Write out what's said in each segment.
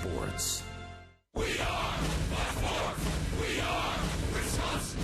sports. We are Baltimore. We are Wisconsin.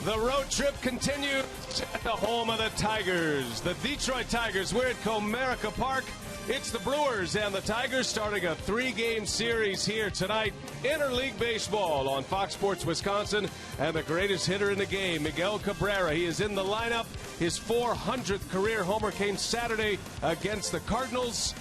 The road trip continues at the home of the Tigers. The Detroit Tigers, we're at Comerica Park. It's the Brewers and the Tigers starting a 3-game series here tonight. Interleague baseball on Fox Sports Wisconsin. And the greatest hitter in the game, Miguel Cabrera. He is in the lineup. His 400th career homer came Saturday against the Cardinals.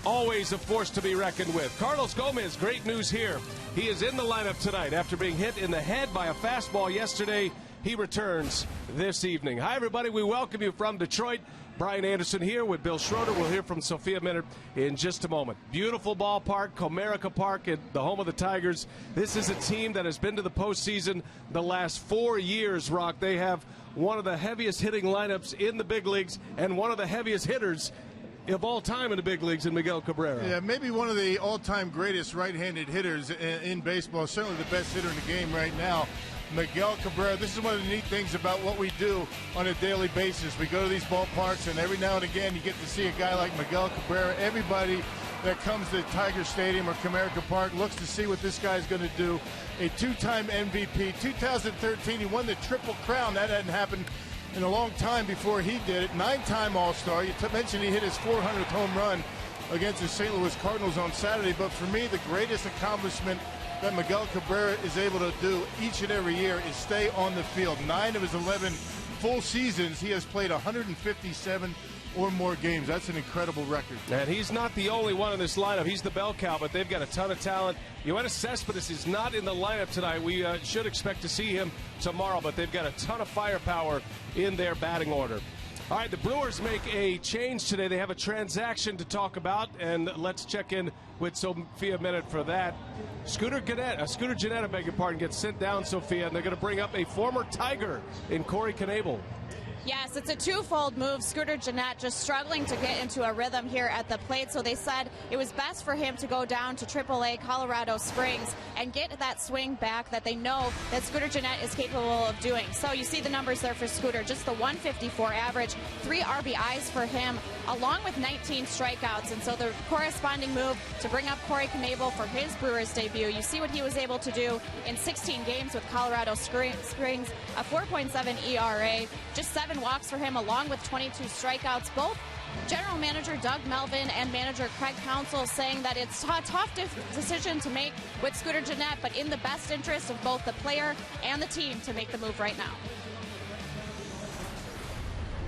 Always a force to be reckoned with. Carlos Gomez, great news here. He is in the lineup tonight after being hit in the head by a fastball yesterday. He returns this evening. Hi, everybody. We welcome you from Detroit. Brian Anderson here with Bill Schroeder. We'll hear from Sophia Minnaert in just a moment. Beautiful ballpark, Comerica Park, at the home of the Tigers. This is a team that has been to the postseason the last 4 years, Rock. They have one of the heaviest hitting lineups in the big leagues and one of the heaviest hitters of all time in the big leagues in Miguel Cabrera. Yeah, maybe one of the all-time greatest right-handed hitters in baseball, certainly the best hitter in the game right now. Miguel Cabrera. This is one of the neat things about what we do on a daily basis. We go to these ballparks, and every now and again you get to see a guy like Miguel Cabrera. Everybody that comes to Tiger Stadium or Comerica Park looks to see what this guy's going to do. A two-time MVP. 2013, he won the Triple Crown. That hadn't happened in a long time before he did it. 9-time All-Star. You mentioned he hit his 400th home run against the St. Louis Cardinals on Saturday. But for me, the greatest accomplishment that Miguel Cabrera is able to do each and every year is stay on the field. 9 of his 11 full seasons, he has played 157 or more games. That's an incredible record. And he's not the only one in this lineup. He's the bell cow, but they've got a ton of talent. Yoenis Cespedes is not in the lineup tonight. We should expect to see him tomorrow, but they've got a ton of firepower in their batting order. All right, the Brewers make a change today. They have a transaction to talk about, and let's check in with Sophia Minnaert for that. Scooter Gennett, I beg your pardon, gets sent down, Sophia, and they're going to bring up a former Tiger in Corey Knebel. Yes, it's a twofold move. Scooter Gennett just struggling to get into a rhythm here at the plate, so they said it was best for him to go down to AAA Colorado Springs and get that swing back that they know that Scooter Gennett is capable of doing. So you see the numbers there for Scooter, just the 154 average, 3 RBIs for him, along with 19 strikeouts. And so the corresponding move to bring up Corey Knebel for his Brewers debut. You see what he was able to do in 16 games with Colorado Springs, a 4.7 ERA, just 7 walks for him, along with 22 strikeouts. Both General Manager Doug Melvin and Manager Craig Counsell saying that it's a tough decision to make with Scooter Gennett, but in the best interest of both the player and the team to make the move right now.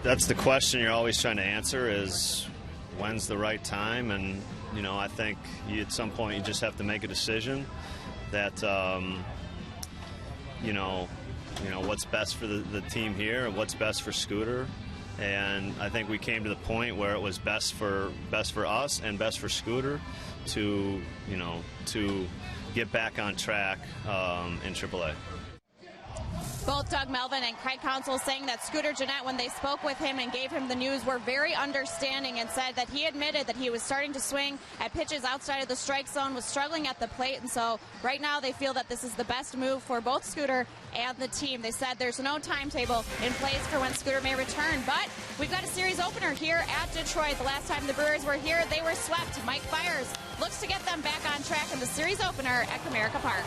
That's the question you're always trying to answer, is when's the right time? And, you know, I think at some point you just have to make a decision that, you know, what's best for the team here and what's best for Scooter. And I think we came to the point where it was best for us and best for Scooter to get back on track in AAA. Both Doug Melvin and Craig Counsell saying that Scooter Gennett, when they spoke with him and gave him the news, were very understanding and said that he admitted that he was starting to swing at pitches outside of the strike zone, was struggling at the plate, and so right now they feel that this is the best move for both Scooter and the team. They said there's no timetable in place for when Scooter may return, but we've got a series opener here at Detroit. The last time the Brewers were here, they were swept. Mike Fiers looks to get them back on track in the series opener at Comerica Park.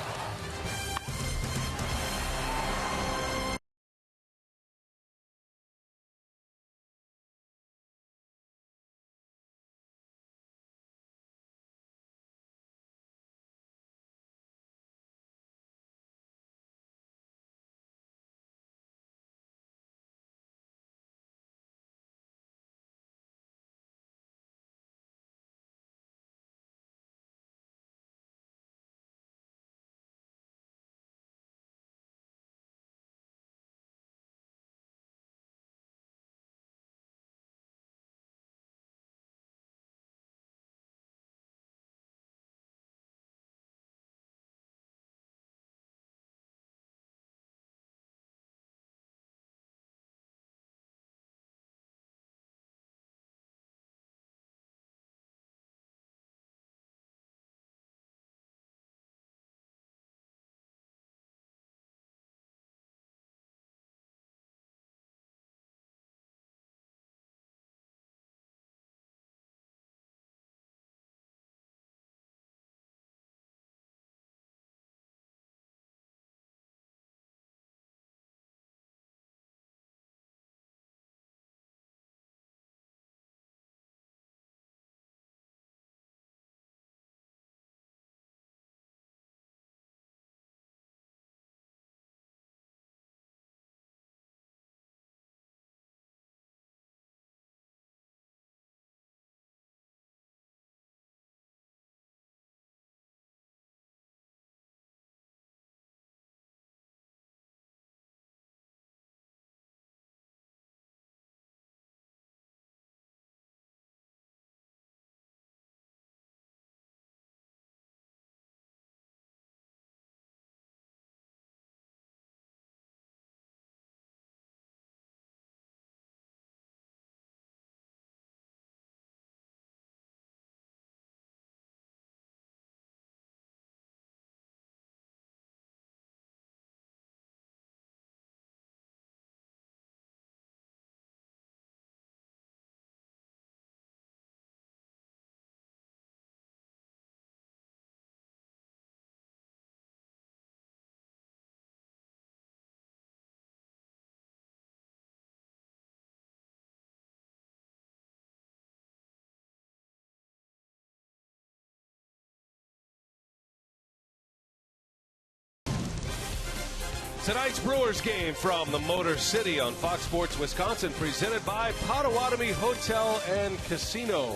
Tonight's Brewers game from the Motor City on Fox Sports Wisconsin, presented by Potawatomi Hotel and Casino.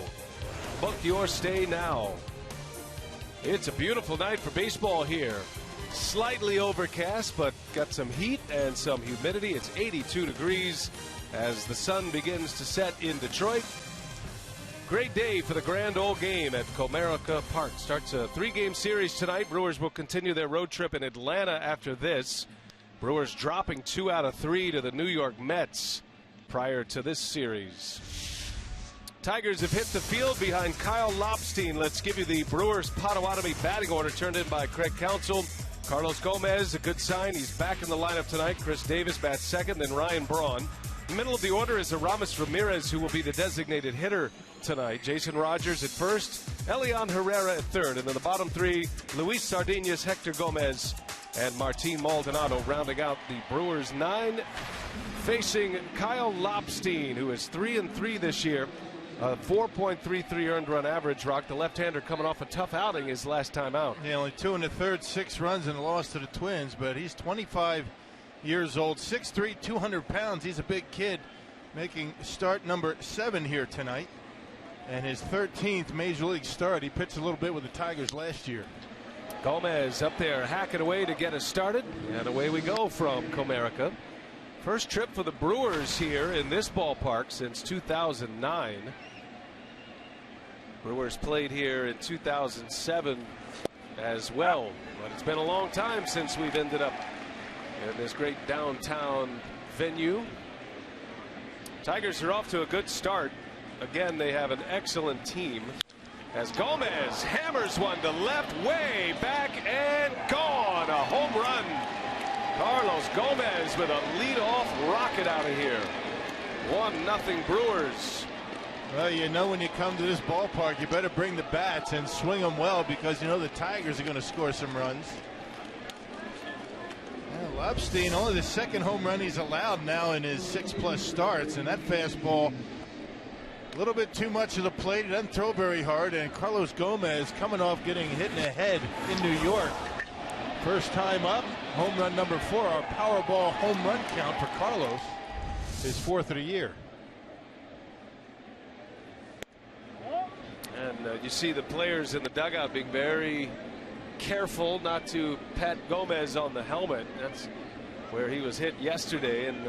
Book your stay now. It's a beautiful night for baseball here. Slightly overcast, but got some heat and some humidity. It's 82 degrees as the sun begins to set in Detroit. Great day for the grand old game at Comerica Park. Starts a 3-game series tonight. Brewers will continue their road trip in Atlanta after this. Brewers dropping 2 out of 3 to the New York Mets prior to this series. Tigers have hit the field behind Kyle Lobstein. Let's give you the Brewers Potawatomi batting order turned in by Craig Counsell. Carlos Gomez, a good sign. He's back in the lineup tonight. Chris Davis bats second, then Ryan Braun. Middle of the order is Aramis Ramirez, who will be the designated hitter tonight. Jason Rogers at first, Elian Herrera at third, and then the bottom 3, Luis Sardinas, Hector Gomez, and Martin Maldonado rounding out the Brewers 9, facing Kyle Lobstein, who is 3-3 this year. 4.33 earned run average, Rock. The left-hander coming off a tough outing his last time out. Yeah, only 2 1/3, 6 runs and a loss to the Twins, but he's 25 years old, 6'3", 200 pounds. He's a big kid, making start number 7 here tonight, and his 13th Major League start. He pitched a little bit with the Tigers last year. Gomez up there hacking away to get us started, and away we go from Comerica. First trip for the Brewers here in this ballpark since 2009. Brewers played here in 2007 as well, but it's been a long time since we've ended up in this great downtown venue. Tigers are off to a good start. Again, they have an excellent team. As Gomez hammers one to left, way back and gone. A home run. Carlos Gomez with a leadoff rocket out of here. 1-0 Brewers. Well, you know when you come to this ballpark, you better bring the bats and swing them well, because you know the Tigers are going to score some runs. Well, Lobstein, only the 2nd home run he's allowed now in his 6+ starts, and that fastball a little bit too much of the plate. He doesn't throw very hard, and Carlos Gomez coming off getting hit in the head in New York. First time up, home run number 4, our Powerball home run count for Carlos, his 4th of the year. And you see the players in the dugout being very careful not to pat Gomez on the helmet. That's where he was hit yesterday, and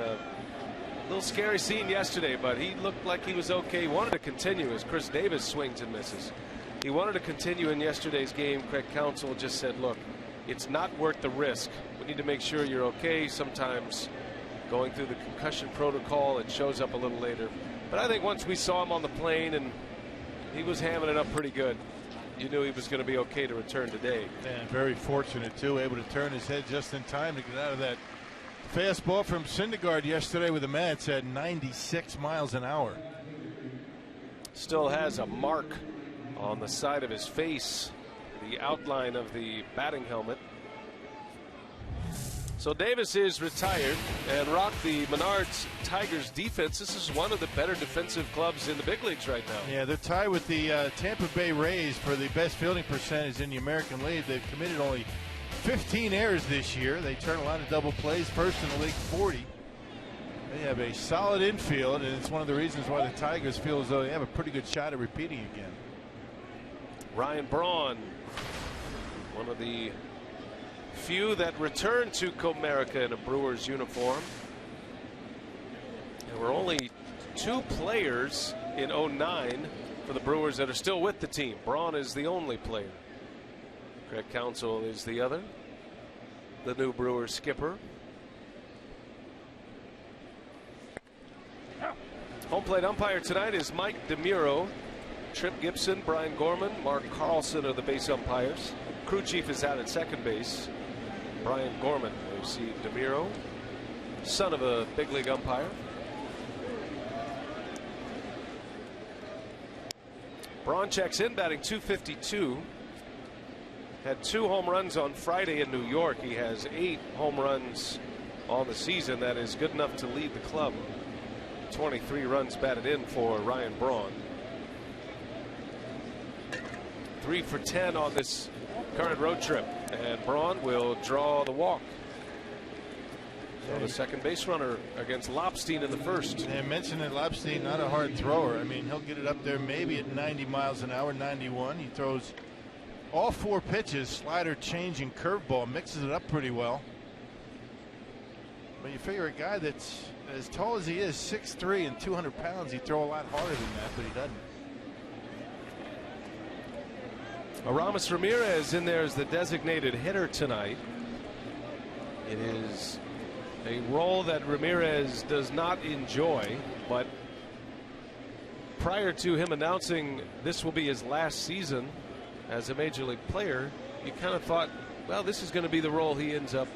little scary scene yesterday, but he looked like he was okay. He wanted to continue as Chris Davis swings and misses. He wanted to continue in yesterday's game. Craig Counsell just said, look, it's not worth the risk. We need to make sure you're okay. Sometimes going through the concussion protocol, it shows up a little later. But I think once we saw him on the plane and he was hamming it up pretty good, you knew he was going to be okay to return today. And very fortunate, too, able to turn his head just in time to get out of that fastball from Syndergaard yesterday with the Mets at 96 miles an hour. Still has a mark on the side of his face, the outline of the batting helmet. So Davis is retired, and Rock, the Menards Tigers defense, this is one of the better defensive clubs in the big leagues right now. Yeah, they're tied with the Tampa Bay Rays for the best fielding percentage in the American League. They've committed only 15 errors this year. They turn a lot of double plays, first in the league, 40. They have a solid infield, and it's one of the reasons why the Tigers feel as though they have a pretty good shot at repeating again. Ryan Braun, one of the few that returned to Comerica in a Brewers uniform. There were only 2 players in 09 for the Brewers that are still with the team. Braun is the only player. Craig Counsell is the other, the new Brewers skipper. Home plate umpire tonight is Mike DeMuro. Trip Gibson, Brian Gorman, Mark Carlson are the base umpires. Crew chief is out at second base. Brian Gorman. We see DeMuro, son of a big league umpire. Braun checks in, batting .252. Had 2 home runs on Friday in New York. He has 8 home runs on the season. That is good enough to lead the club. 23 runs batted in for Ryan Braun. 3 for 10 on this current road trip, and Braun will draw the walk. So the second base runner against Lobstein in the first. And I mentioned that Lobstein, not a hard thrower. I mean, he'll get it up there maybe at 90 miles an hour, 91. He throws all 4 pitches, slider, change, and curveball, mixes it up pretty well. But you figure a guy that's as tall as he is, 6'3" and 200 pounds, he'd throw a lot harder than that, but he doesn't. Aramis Ramirez in there as the designated hitter tonight. It is a role that Ramirez does not enjoy, but prior to him announcing this will be his last season as a major league player, you kind of thought, well, this is going to be the role he ends up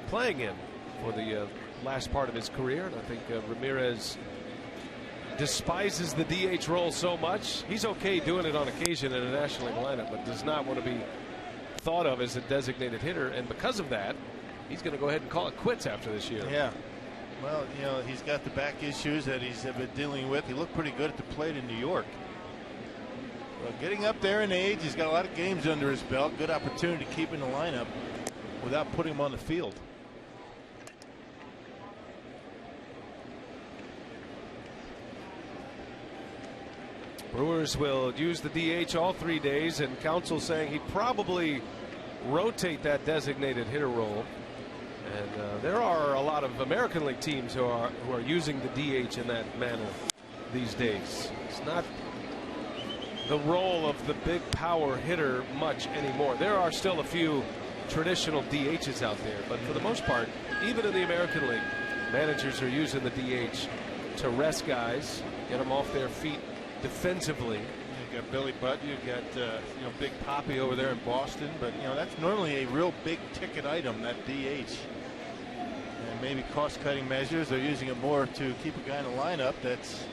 playing in for the last part of his career. And I think Ramirez despises the DH role so much. He's okay doing it on occasion in a National League lineup, but does not want to be thought of as a designated hitter. And because of that, he's going to go ahead and call it quits after this year. Yeah. Well, you know, he's got the back issues that he's been dealing with. He looked pretty good at the plate in New York. Well, getting up there in age, he's got a lot of games under his belt. Good opportunity to keep in the lineup without putting him on the field. Brewers will use the DH all 3 days, and counsel saying he'd probably rotate that designated hitter role. And there are a lot of American League teams who are using the DH in that manner these days. It's not the role of the big power hitter much anymore. There are still a few traditional DHs out there, but for the most part, even in the American League, managers are using the DH to rest guys, get them off their feet defensively. You got Billy Button, you got Big Poppy over there in Boston, but that's normally a real big ticket item, that DH. And maybe cost-cutting measures, they're using it more to keep a guy in the lineup that's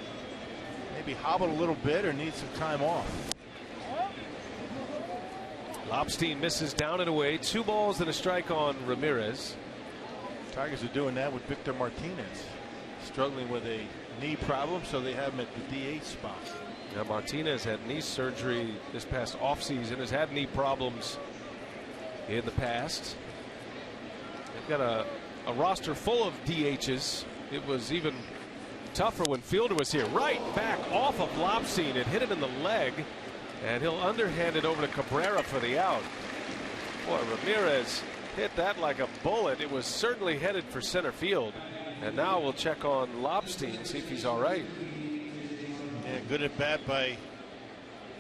maybe hobbled a little bit or needs some time off. Lobstein misses down and away. 2 balls and a strike on Ramirez. Tigers are doing that with Victor Martinez, struggling with a knee problem, so they have him at the DH spot. Now, Martinez had knee surgery this past offseason, has had knee problems in the past. They've got a roster full of DHs. It was even tougher when Fielder was here. Right back off of Lobstein. It hit him in the leg, and he'll underhand it over to Cabrera for the out. Boy, Ramirez hit that like a bullet. It was certainly headed for center field. And now we'll check on Lobstein, see if he's all right. Yeah, good at bat by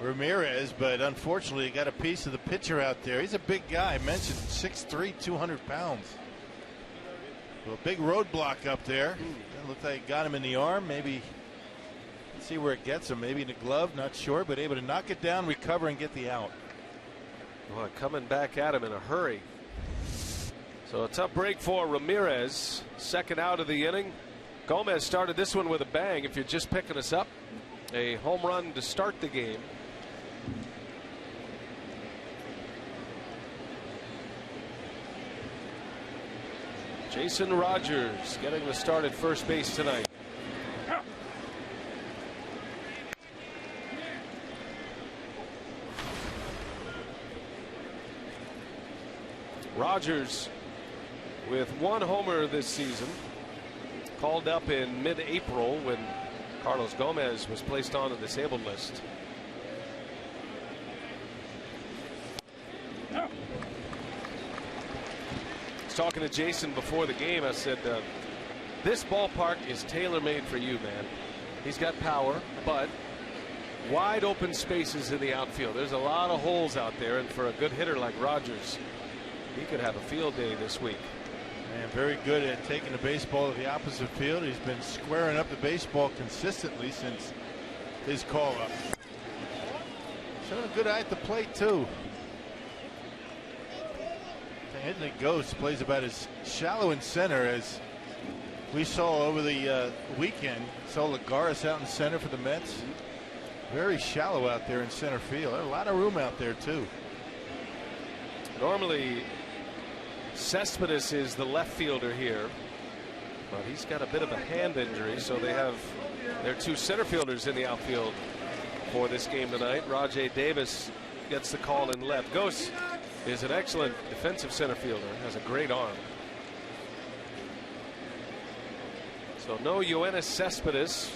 Ramirez, but unfortunately he got a piece of the pitcher out there. He's a big guy. I mentioned 6'3", 200 pounds. So a big roadblock up there. Looks like he got him in the arm. Maybe, let's see where it gets him. Maybe in the glove, not sure, but able to knock it down, recover, and get the out. Boy, coming back at him in a hurry. So a tough break for Ramirez. Second out of the inning. Gomez started this one with a bang. If you're just picking us up, a home run to start the game. Jason Rogers getting the start at first base tonight. Rogers with 1 homer this season, called up in mid-April when Carlos Gomez was placed on the disabled list. I was talking to Jason before the game. I said, this ballpark is tailor-made for you, man. He's got power, but wide open spaces in the outfield. There's a lot of holes out there, and for a good hitter like Rogers, he could have a field day this week. And very good at taking the baseball to the opposite field. He's been squaring up the baseball consistently since his call up. Showing a good eye at the plate too. Anthony Ghost plays about as shallow in center as we saw over the weekend. Saw Lagares out in center for the Mets. Very shallow out there in center field. There's a lot of room out there too. Normally Cespedes is the left fielder here, but he's got a bit of a hand injury, so they have their 2 center fielders in the outfield for this game tonight. Rajay Davis gets the call in left. Ghost is an excellent defensive center fielder, has a great arm. So no Yoenis Cespedes.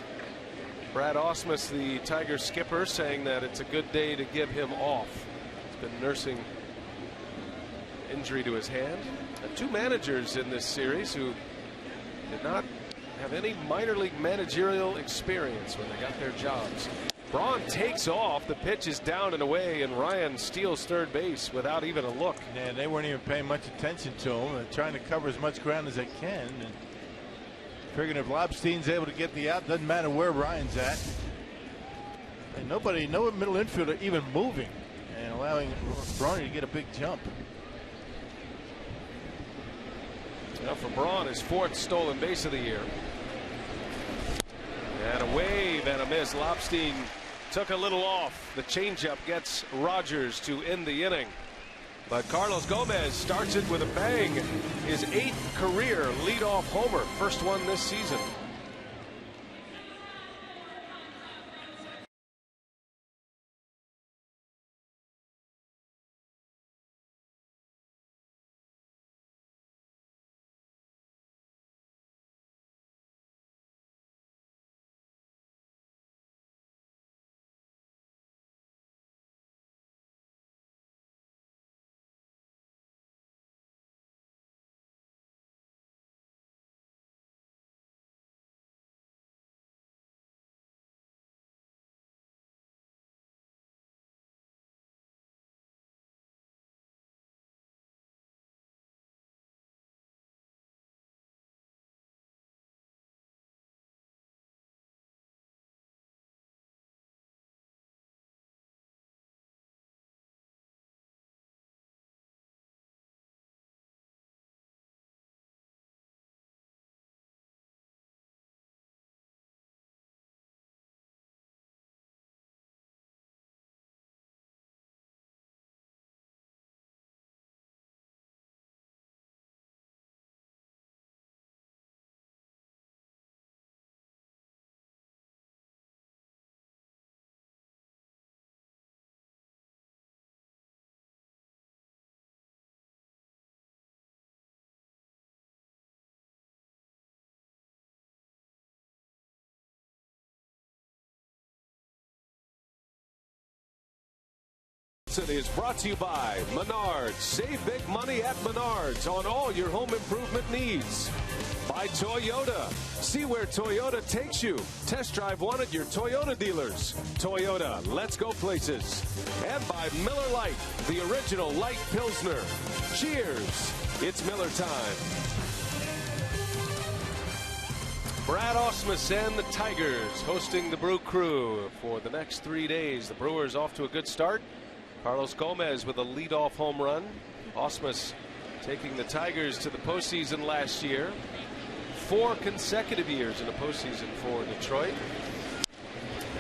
Brad Ausmus, the Tigers skipper, saying that it's a good day to give him off. He's been nursing injury to his hand. And 2 managers in this series who did not have any minor league managerial experience when they got their jobs. Braun takes off. The pitch is down and away, and Ryan steals third base without even a look. Yeah, they weren't even paying much attention to him. They're trying to cover as much ground as they can. And figuring if Lobstein's able to get the out, doesn't matter where Ryan's at. And no middle infielder even moving and allowing Brawny to get a big jump. Now for Braun, his 4th stolen base of the year. And a wave and a miss. Lobstein took a little off. The changeup gets Rogers to end the inning. But Carlos Gomez starts it with a bang. His 8th career leadoff homer. First one this season. Is brought to you by Menards. Save big money at Menards on all your home improvement needs. By Toyota. See where Toyota takes you. Test drive one at your Toyota dealers. Toyota, let's go places. And by Miller Lite, the original light Pilsner. Cheers. It's Miller time. Brad Ausmus and the Tigers hosting the Brew Crew for the next 3 days. The Brewers off to a good start. Carlos Gomez with a leadoff home run. Ausmus taking the Tigers to the postseason last year. 4 consecutive years in the postseason for Detroit.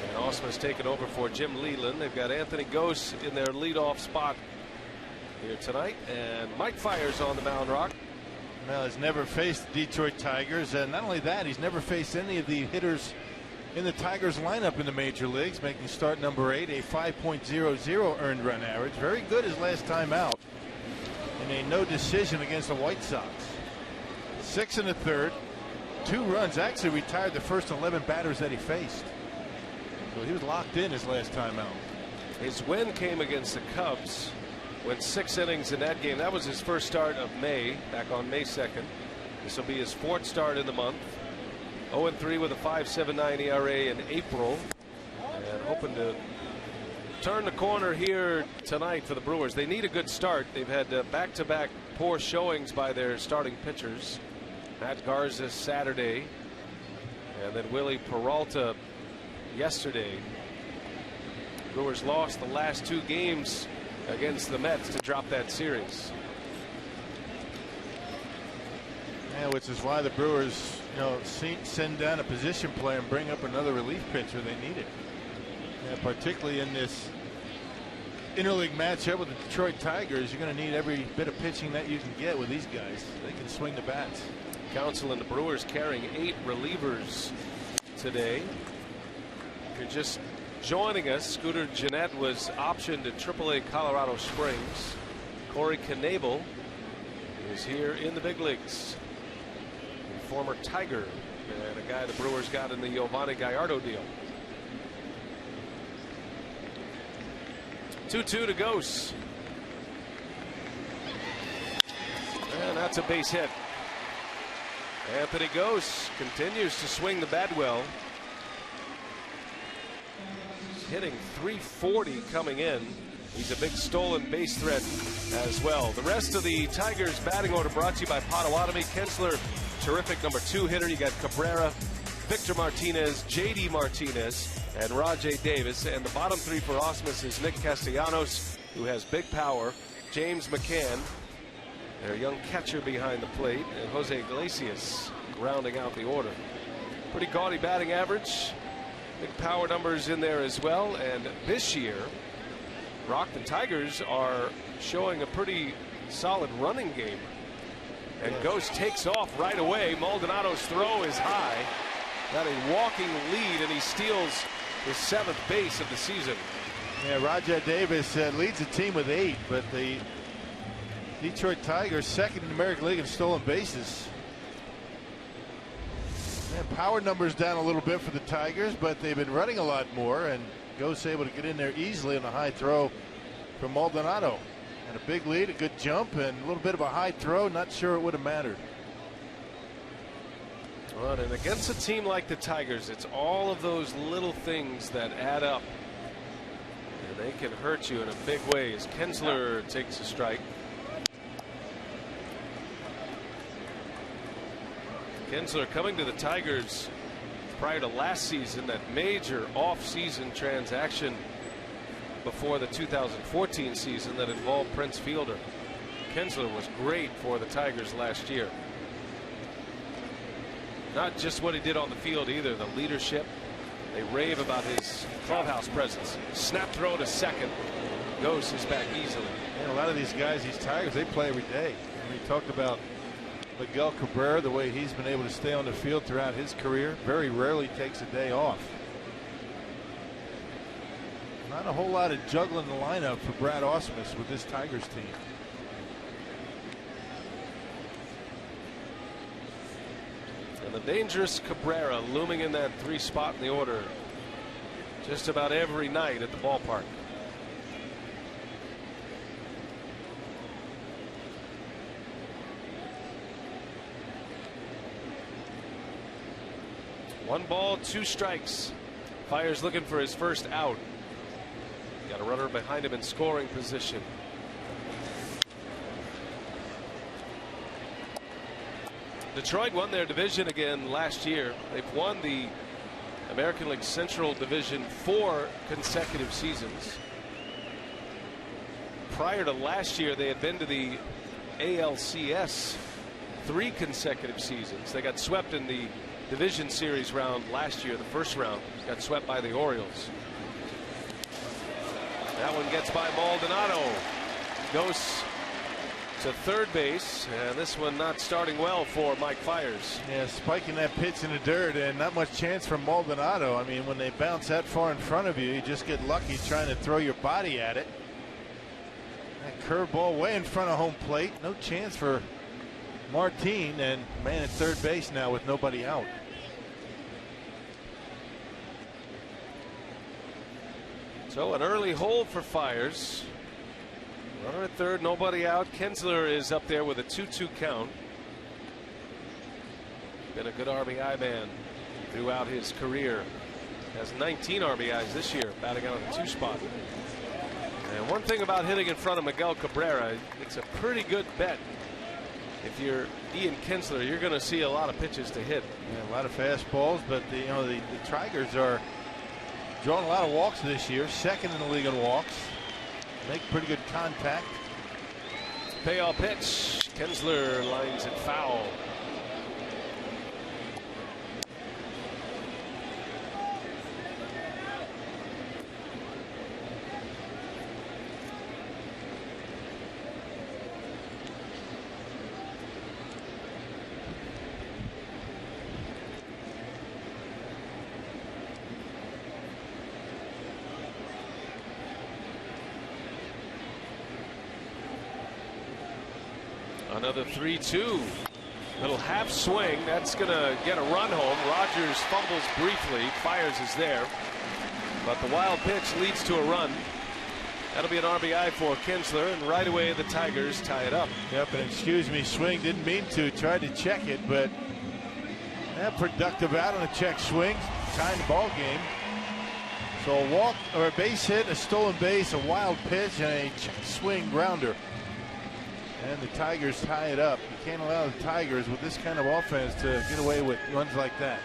And Ausmus taking over for Jim Leland. They've got Anthony Gose in their leadoff spot here tonight. And Mike Fiers on the mound, Rock. Well, he's never faced the Detroit Tigers. And not only that, he's never faced any of the hitters in the Tigers lineup in the major leagues, making start number 8 a 5.00 earned run average. Very good his last time out in a no decision against the White Sox. 6 1/3, 2 runs. Actually retired the first 11 batters that he faced. So he was locked in his last time out. His win came against the Cubs. Went 6 innings in that game. That was his first start of May, back on May 2nd. This will be his 4th start in the month. 0-3 with a 5.79 ERA in April, and hoping to turn the corner here tonight for the Brewers. They need a good start. They've had back-to-back poor showings by their starting pitchers. Matt Garza Saturday, and then Willie Peralta yesterday. Brewers lost the last 2 games against the Mets to drop that series. Yeah, which is why the Brewers, send down a position player and bring up another relief pitcher. They need it. Yeah, particularly in this interleague matchup with the Detroit Tigers, you're going to need every bit of pitching that you can get with these guys. They can swing the bats. Council and the Brewers carrying 8 relievers today. If you're just joining us, Scooter Gennett was optioned at AAA Colorado Springs. Corey Knebel is here in the big leagues. Former Tiger, and a the guy the Brewers got in the Giovanni Gallardo deal. 2-2 to Ghost. And that's a base hit. Anthony Ghost continues to swing the bat well. He's hitting .340 coming in. He's a big stolen base threat as well. The rest of the Tigers batting order brought to you by Potawatomi. Kinsler, terrific #2 hitter. You got Cabrera, Victor Martinez, J.D. Martinez, and Rajay Davis. And the bottom three for Ausmus is Nick Castellanos, who has big power, James McCann, their young catcher behind the plate, and Jose Iglesias rounding out the order. Pretty gaudy batting average. Big power numbers in there as well. And this year, the Tigers are showing a pretty solid running game. And Ghost takes off right away. Maldonado's throw is high. Got a walking lead, and he steals his 7th base of the season. Yeah, Rajay Davis leads the team with 8, but the Detroit Tigers second in the American League in stolen bases. Man, power numbers down a little bit for the Tigers, but they've been running a lot more, and Ghost able to get in there easily on a high throw from Maldonado. And a big lead, a good jump, and a little bit of a high throw. Not sure it would have mattered. Well, and against a team like the Tigers, it's all of those little things that add up. And they can hurt you in a big way as Kinsler takes a strike. Kinsler coming to the Tigers prior to last season, that major off-season transaction before the 2014 season that involved Prince Fielder. Kinsler was great for the Tigers last year. Not just what he did on the field either, the leadership. They rave about his clubhouse presence. Snap throw to second. Goes is back easily. And a lot of these guys, these Tigers, they play every day. And we talked about Miguel Cabrera, the way he's been able to stay on the field throughout his career. Very rarely takes a day off. Not a whole lot of juggling the lineup for Brad Ausmus with this Tigers team. And the dangerous Cabrera looming in that 3 spot in the order just about every night at the ballpark. One ball, 2 strikes. Fiers looking for his first out. Got a runner behind him in scoring position. Detroit won their division again last year. They've won the American League Central Division 4 consecutive seasons. Prior to last year, they had been to the ALCS 3 consecutive seasons. They got swept in the division series round last year. The first round got swept by the Orioles. That one gets by Maldonado. Goes to third base, and this one not starting well for Mike Fiers. Yeah, spiking that pitch in the dirt, and not much chance from Maldonado. I mean, when they bounce that far in front of you, you just get lucky trying to throw your body at it. That curveball way in front of home plate. No chance for Martin, and man at third base now with nobody out. So an early hold for Fiers. Runner at third, nobody out. Kinsler is up there with a 2-2 count. Been a good RBI man throughout his career. Has 19 RBIs this year, batting out of the 2 spot. And one thing about hitting in front of Miguel Cabrera, it's a pretty good bet. If you're Ian Kinsler, you're going to see a lot of pitches to hit. Yeah, a lot of fastballs, but the Tigers are drawing a lot of walks this year, second in the league in walks. Make pretty good contact. Payoff pitch. Kinsler lines it foul. Another 3-2. Little half swing. That's going to get a run home. Rogers fumbles briefly. Fires is there. But the wild pitch leads to a run. That'll be an RBI for Kinsler. And right away the Tigers tie it up. Yep, and excuse me, swing. Didn't mean to. Tried to check it, but productive out on a check swing. Tying the ball game. So a walk or a base hit, a stolen base, a wild pitch, and a check swing grounder. And the Tigers tie it up. You can't allow the Tigers with this kind of offense to get away with runs like that.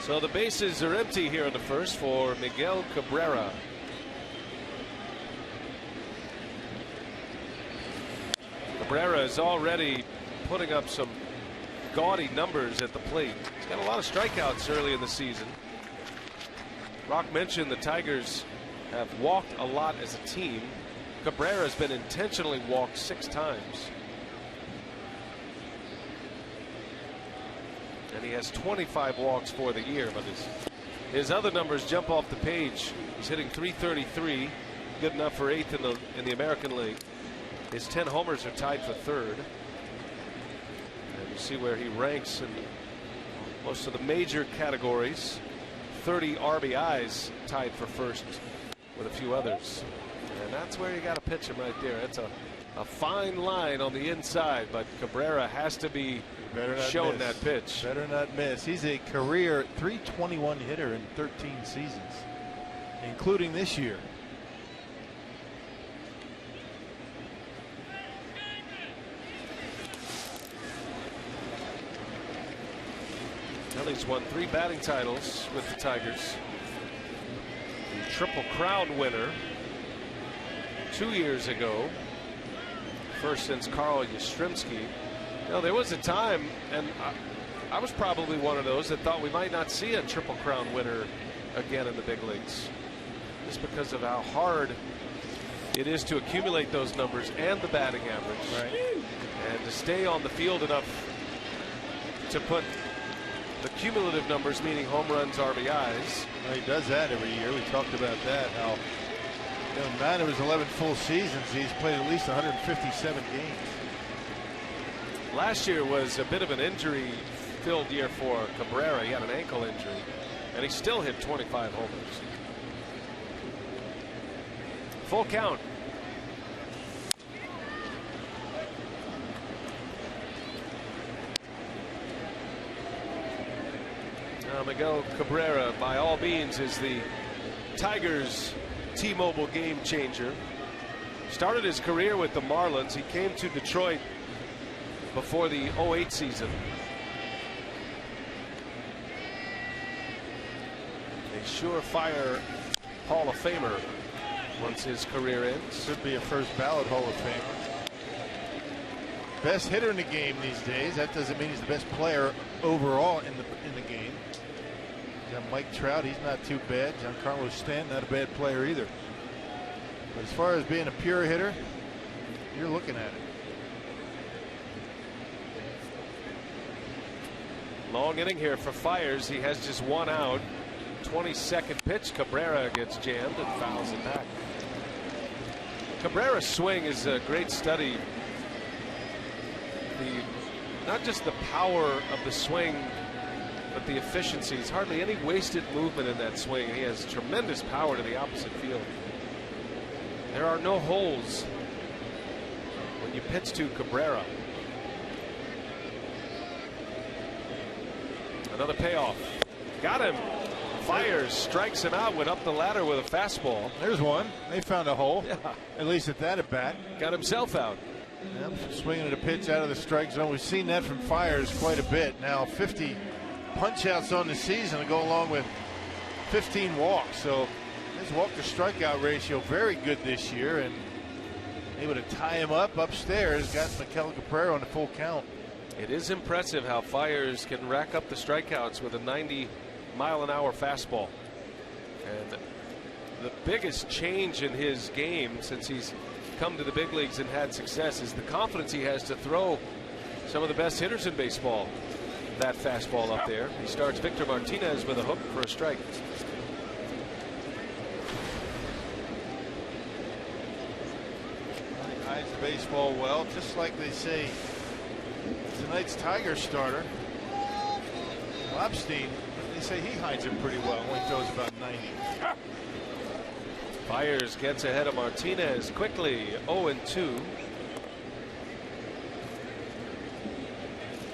So the bases are empty here in the first for Miguel Cabrera. Cabrera is already putting up some gaudy numbers at the plate. He's got a lot of strikeouts early in the season. Rock mentioned the Tigers have walked a lot as a team. Cabrera has been intentionally walked 6 times. And he has 25 walks for the year, but his other numbers jump off the page. He's hitting .333, good enough for 8th in the American League. His 10 homers are tied for 3rd. And you see where he ranks in most of the major categories. 30 RBIs tied for 1st with a few others. And that's where you got to pitch him right there. That's a fine line on the inside, but Cabrera has to be shown that pitch. Better not miss. He's a career .321 hitter in 13 seasons, including this year. Well, he's won 3 batting titles with the Tigers. The Triple Crown winner 2 years ago. First since Carl Yastrzemski. You know, there was a time, and I was probably one of those that thought we might not see a Triple Crown winner again in the big leagues. Just because of how hard it is to accumulate those numbers and the batting average. Right. And to stay on the field enough to put the cumulative numbers, meaning home runs, RBIs. Well, he does that every year. We talked about that. How, you know, 9 of his 11 full seasons, he's played at least 157 games. Last year was a bit of an injury-filled year for Cabrera. He had an ankle injury, and he still hit 25 homers. Full count. Now Miguel Cabrera, by all means, is the Tigers' T-Mobile game changer. Started his career with the Marlins. He came to Detroit before the 08 season. A surefire Hall of Famer once his career ends. Should be a first ballot Hall of Famer. Best hitter in the game these days. That doesn't mean he's the best player overall in the game. Got Mike Trout, he's not too bad. Giancarlo Stanton, not a bad player either. But as far as being a pure hitter, you're looking at it. Long inning here for Fiers. He has just 1 out. 22nd pitch. Cabrera gets jammed and fouls it back. Cabrera's swing is a great study. Not just the power of the swing, but the efficiency. There's hardly any wasted movement in that swing. He has tremendous power to the opposite field. There are no holes when you pitch to Cabrera. Another payoff. Got him. Fiers, strikes him out, went up the ladder with a fastball. There's one. They found a hole. Yeah. At least at that at bat. Got himself out. Yep, swinging at a pitch out of the strike zone. We've seen that from Fiers quite a bit. Now 50 punch outs on the season to go along with 15 walks. So his walk to strikeout ratio very good this year, and able to tie him up upstairs. Got Miguel Cabrera on the full count. It is impressive how Fiers can rack up the strikeouts with a 90-mile-an-hour fastball. And the biggest change in his game since he's come to the big leagues and had success is the confidence he has to throw some of the best hitters in baseball that fastball up there. He starts Victor Martinez with a hook for a strike. baseball well, just like they say tonight's Tiger starter, Lobstein. They say he hides it pretty well. Only throws about 90. Fiers gets ahead of Martinez quickly. 0-2.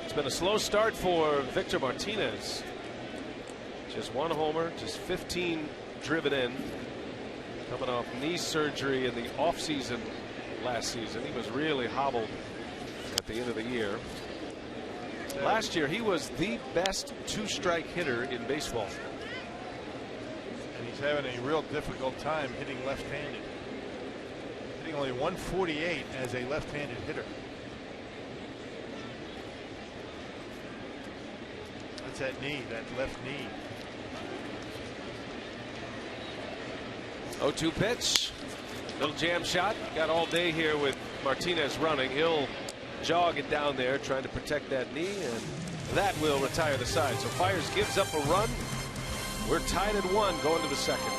It's been a slow start for Victor Martinez. Just 1 homer, just 15 driven in. Coming off knee surgery in the offseason last season. He was really hobbled at the end of the year. Last year, he was the best 2-strike hitter in baseball. And he's having a real difficult time hitting left-handed. Hitting only 148 as a left-handed hitter. That's that knee, that left knee. 0-2 pitch. Little jam shot. Got all day here with Martinez running. He'll jog it down there, trying to protect that knee, and that will retire the side. So Fiers gives up a run. We're tied at 1 going to the second.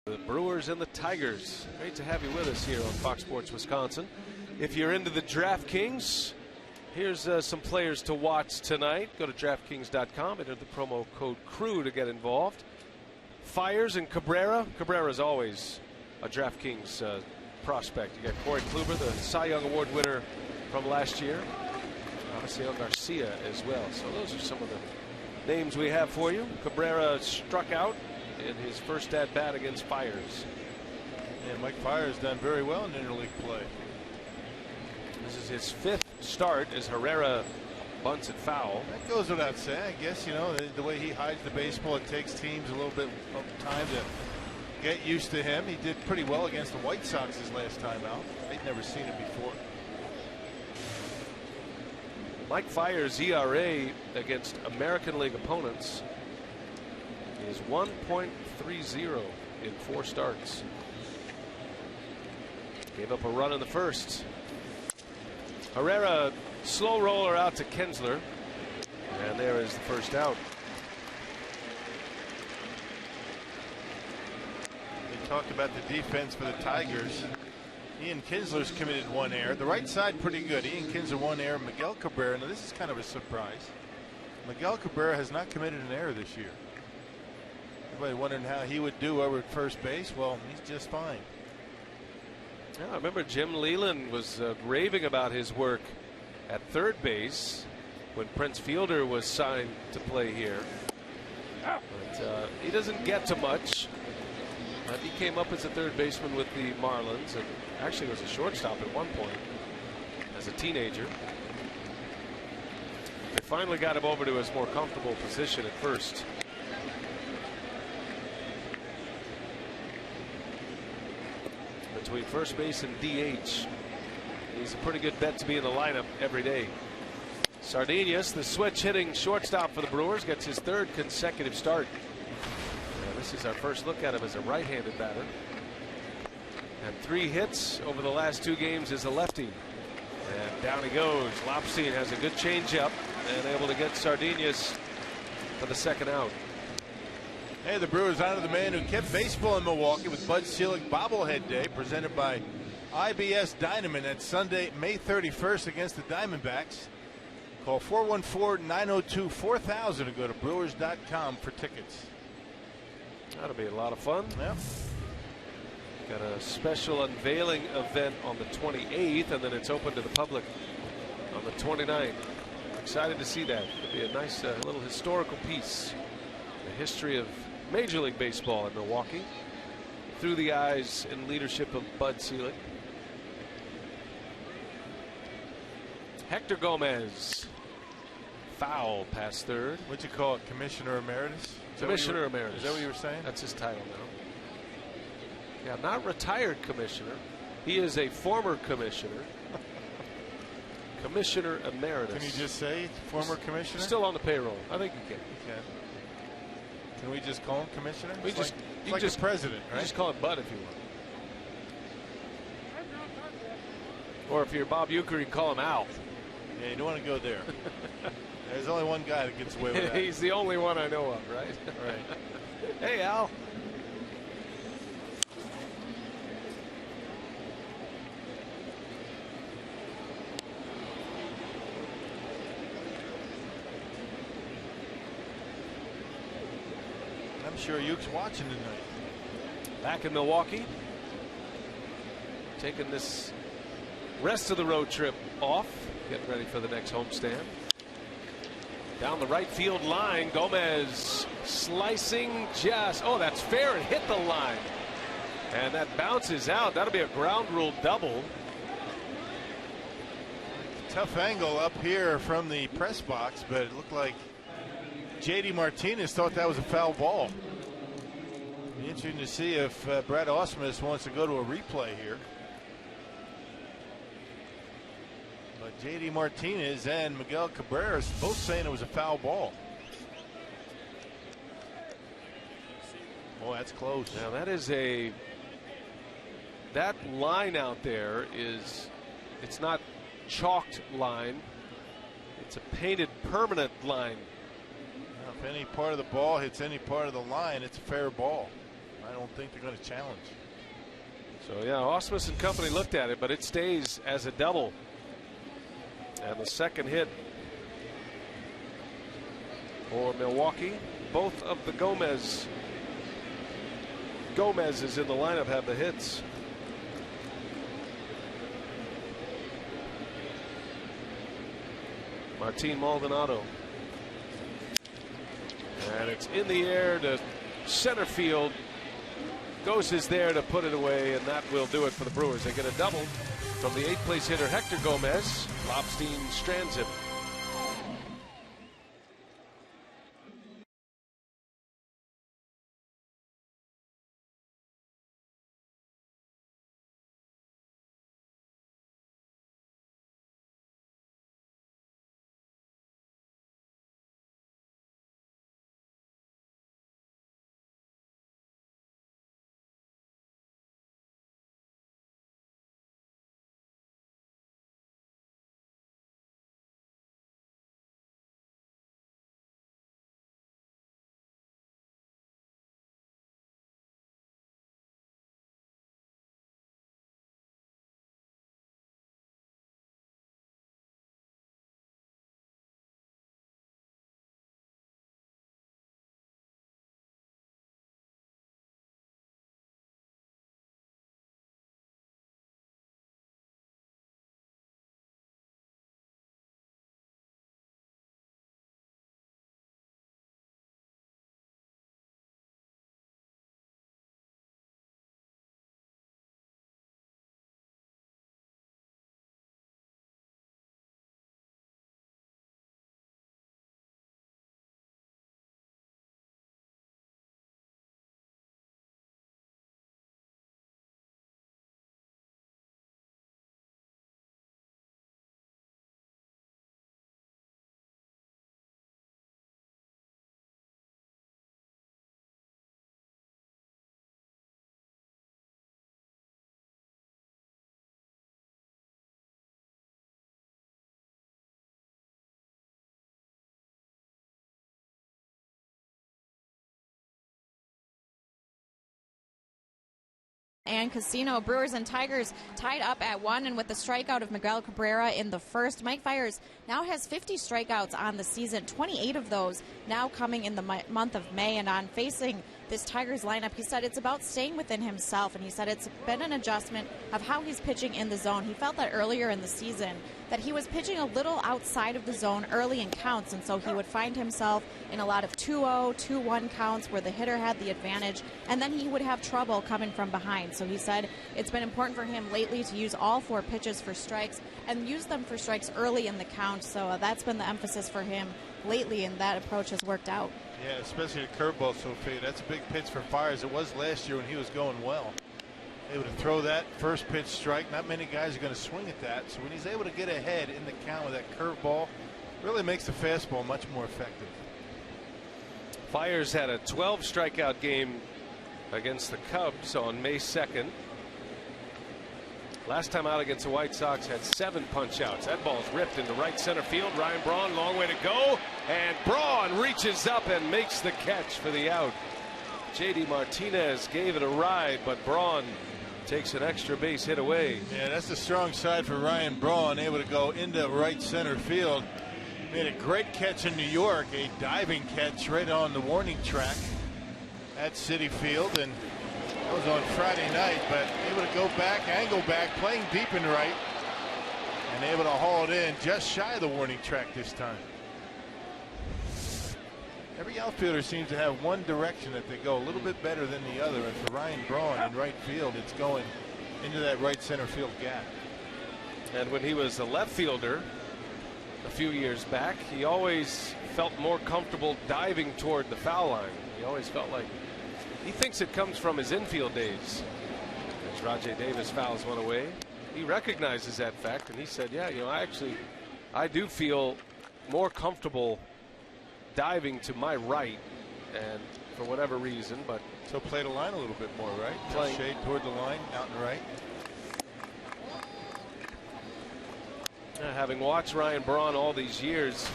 The Brewers and the Tigers. Great to have you with us here on Fox Sports Wisconsin. If you're into the DraftKings, here's some players to watch tonight. Go to DraftKings.com, enter the promo code CREW to get involved. Fiers and Cabrera. Cabrera is always a DraftKings prospect. You got Corey Kluber, the Cy Young Award winner from last year. Amaseo Garcia as well. So those are some of the names we have for you. Cabrera struck out in his first at bat against Fiers. And Mike Fiers done very well in interleague play. This is his 5th start as Herrera bunts it foul. That goes without saying. I guess, you know, the way he hides the baseball, it takes teams a little bit of time to get used to him. He did pretty well against the White Sox his last time out. They'd never seen it before. Mike Fiers' ERA against American League opponents is 1.30 in 4 starts. Gave up a run in the first. Herrera, slow roller out to Kinsler. And there is the first out. They talked about the defense for the Tigers. Ian Kinsler's committed 1 error. The right side pretty good. Ian Kinsler 1 error. Miguel Cabrera. Now this is kind of a surprise. Miguel Cabrera has not committed an error this year. Everybody wondering how he would do over at first base. Well, he's just fine. Yeah, I remember Jim Leland was raving about his work at third base when Prince Fielder was signed to play here. But he doesn't get to much. He came up as a third baseman with the Marlins and actually was a shortstop at one point as a teenager. They finally got him over to his more comfortable position at first. between first base and DH. He's a pretty good bet to be in the lineup every day. Sardinius, the switch hitting shortstop for the Brewers, gets his 3rd consecutive start. This is our first look at him as a right-handed batter. And 3 hits over the last 2 games as a lefty. And down he goes. Lopstein has a good changeup and able to get Sardinius for the 2nd out. Hey, the Brewers honor the man who kept baseball in Milwaukee with Bud Selig Bobblehead Day, presented by IBS Dynamite. That's Sunday, May 31st against the Diamondbacks. Call 414-902-4000 and go to Brewers.com for tickets. That'll be a lot of fun. Yep. Got a special unveiling event on the 28th, and then it's open to the public on the 29th. Excited to see that. It'll be a nice little historical piece. The history of Major League Baseball in Milwaukee through the eyes and leadership of Bud Selig. Hector Gomez. Foul past 3rd. What'd you call it? Commissioner Emeritus? Commissioner Emeritus. Is that what you were saying? That's his title now. Yeah, not retired commissioner. He is a former commissioner. Commissioner Emeritus. Can you just say former commissioner? Still on the payroll. I think you can. Okay. Can we just call him commissioner? We It's just like, you like just a president, right? You just call it Bud if you want. Or if you're Bob Uecker, you can call him Al. Yeah, you don't want to go there. There's only one guy that gets away with that. He's the only one I know of, right? Right. Hey, Al. I'm sure Uke's watching tonight. Back in Milwaukee. Taking this rest of the road trip off. Getting ready for the next homestand. Down the right field line, Gomez slicing just. Oh, that's fair. It hit the line. And that bounces out. That'll be a ground rule double. Tough angle up here from the press box, but it looked like J.D. Martinez thought that was a foul ball. Be interesting to see if Brad Ausmus wants to go to a replay here. But J.D. Martinez and Miguel Cabrera both saying it was a foul ball. Oh, that's close. Now that is that line out there is, it's not chalked line. It's a painted permanent line. Now, if any part of the ball hits any part of the line, it's a fair ball. I don't think they're going to challenge. So yeah, Ausmus and company looked at it, but it stays as a double. And the second hit for Milwaukee. Both of the Gomez's in the lineup have the hits. Martin Maldonado. And it's in the air to center field. Gose is there to put it away, and that will do it for the Brewers. They get a double from the 8th place hitter Hector Gomez. Lopstein strands him. and Casino. Brewers and Tigers tied up at 1, and with the strikeout of Miguel Cabrera in the first, Mike Fiers now has 50 strikeouts on the season, 28 of those now coming in the month of May. And on facing this Tigers lineup, he said it's about staying within himself, and he said it's been an adjustment of how he's pitching in the zone. He felt that earlier in the season that he was pitching a little outside of the zone early in counts, and so he would find himself in a lot of 2-0, 2-1 counts where the hitter had the advantage, and then he would have trouble coming from behind. So he said it's been important for him lately to use all 4 pitches for strikes and use them for strikes early in the count. So that's been the emphasis for him lately, and that approach has worked out. Yeah, especially the curveball, Sophia. That's a big pitch for Fiers. It was last year when he was going well. Able to throw that first pitch strike. Not many guys are going to swing at that. So when he's able to get ahead in the count with that curveball, really makes the fastball much more effective. Fiers had a 12 strikeout game against the Cubs on May 2nd. Last time out against the White Sox had 7 punch outs. That ball's ripped into right center field. Ryan Braun, long way to go, and Braun reaches up and makes the catch for the out. J.D. Martinez gave it a ride, but Braun takes an extra base hit away. Yeah, that's the strong side for Ryan Braun, able to go into right center field. Made a great catch in New York, a diving catch right on the warning track at Citi Field, and that was on Friday night, but able to go back, angle back, playing deep and right, and able to haul it in just shy of the warning track this time. Every outfielder seems to have one direction that they go a little bit better than the other, and for Ryan Braun in right field, it's going into that right center field gap. And when he was a left fielder a few years back, he always felt more comfortable diving toward the foul line. He always felt like he thinks it comes from his infield days. As Rajai Davis fouls one away, he recognizes that fact, and he said, yeah, you know, I do feel more comfortable diving to my right, and for whatever reason, but so play the line a little bit more, right? Playing shade toward the line, out and right. Having watched Ryan Braun all these years,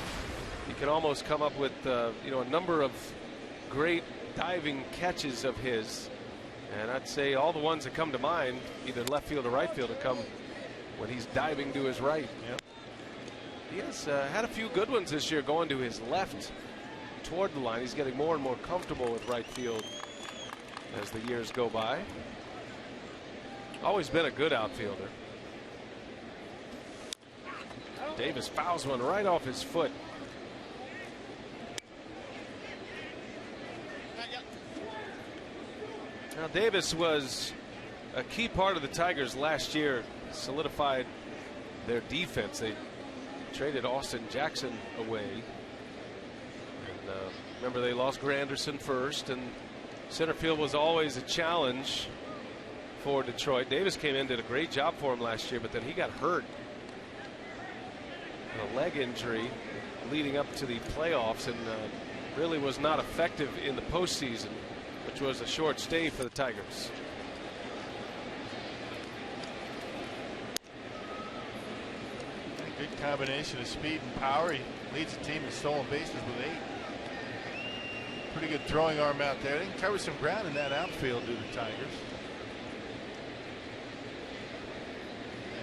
you can almost come up with you know, a number of great diving catches of his, and I'd say all the ones that come to mind, either left field or right field, have come when he's diving to his right. Yep. He has had a few good ones this year going to his left toward the line. He's getting more and more comfortable with right field as the years go by. Always been a good outfielder. Davis fouls one right off his foot. Now Davis was a key part of the Tigers last year, solidified their defense. They traded Austin Jackson away. And remember, they lost Granderson first, and center field was always a challenge for Detroit. Davis came in, did a great job for him last year, but then he got hurt. A leg injury leading up to the playoffs, and really was not effective in the postseason, which was a short stay for the Tigers. Good combination of speed and power. He leads the team in stolen bases with 8. Pretty good throwing arm out there. They can cover some ground in that outfield, do the Tigers.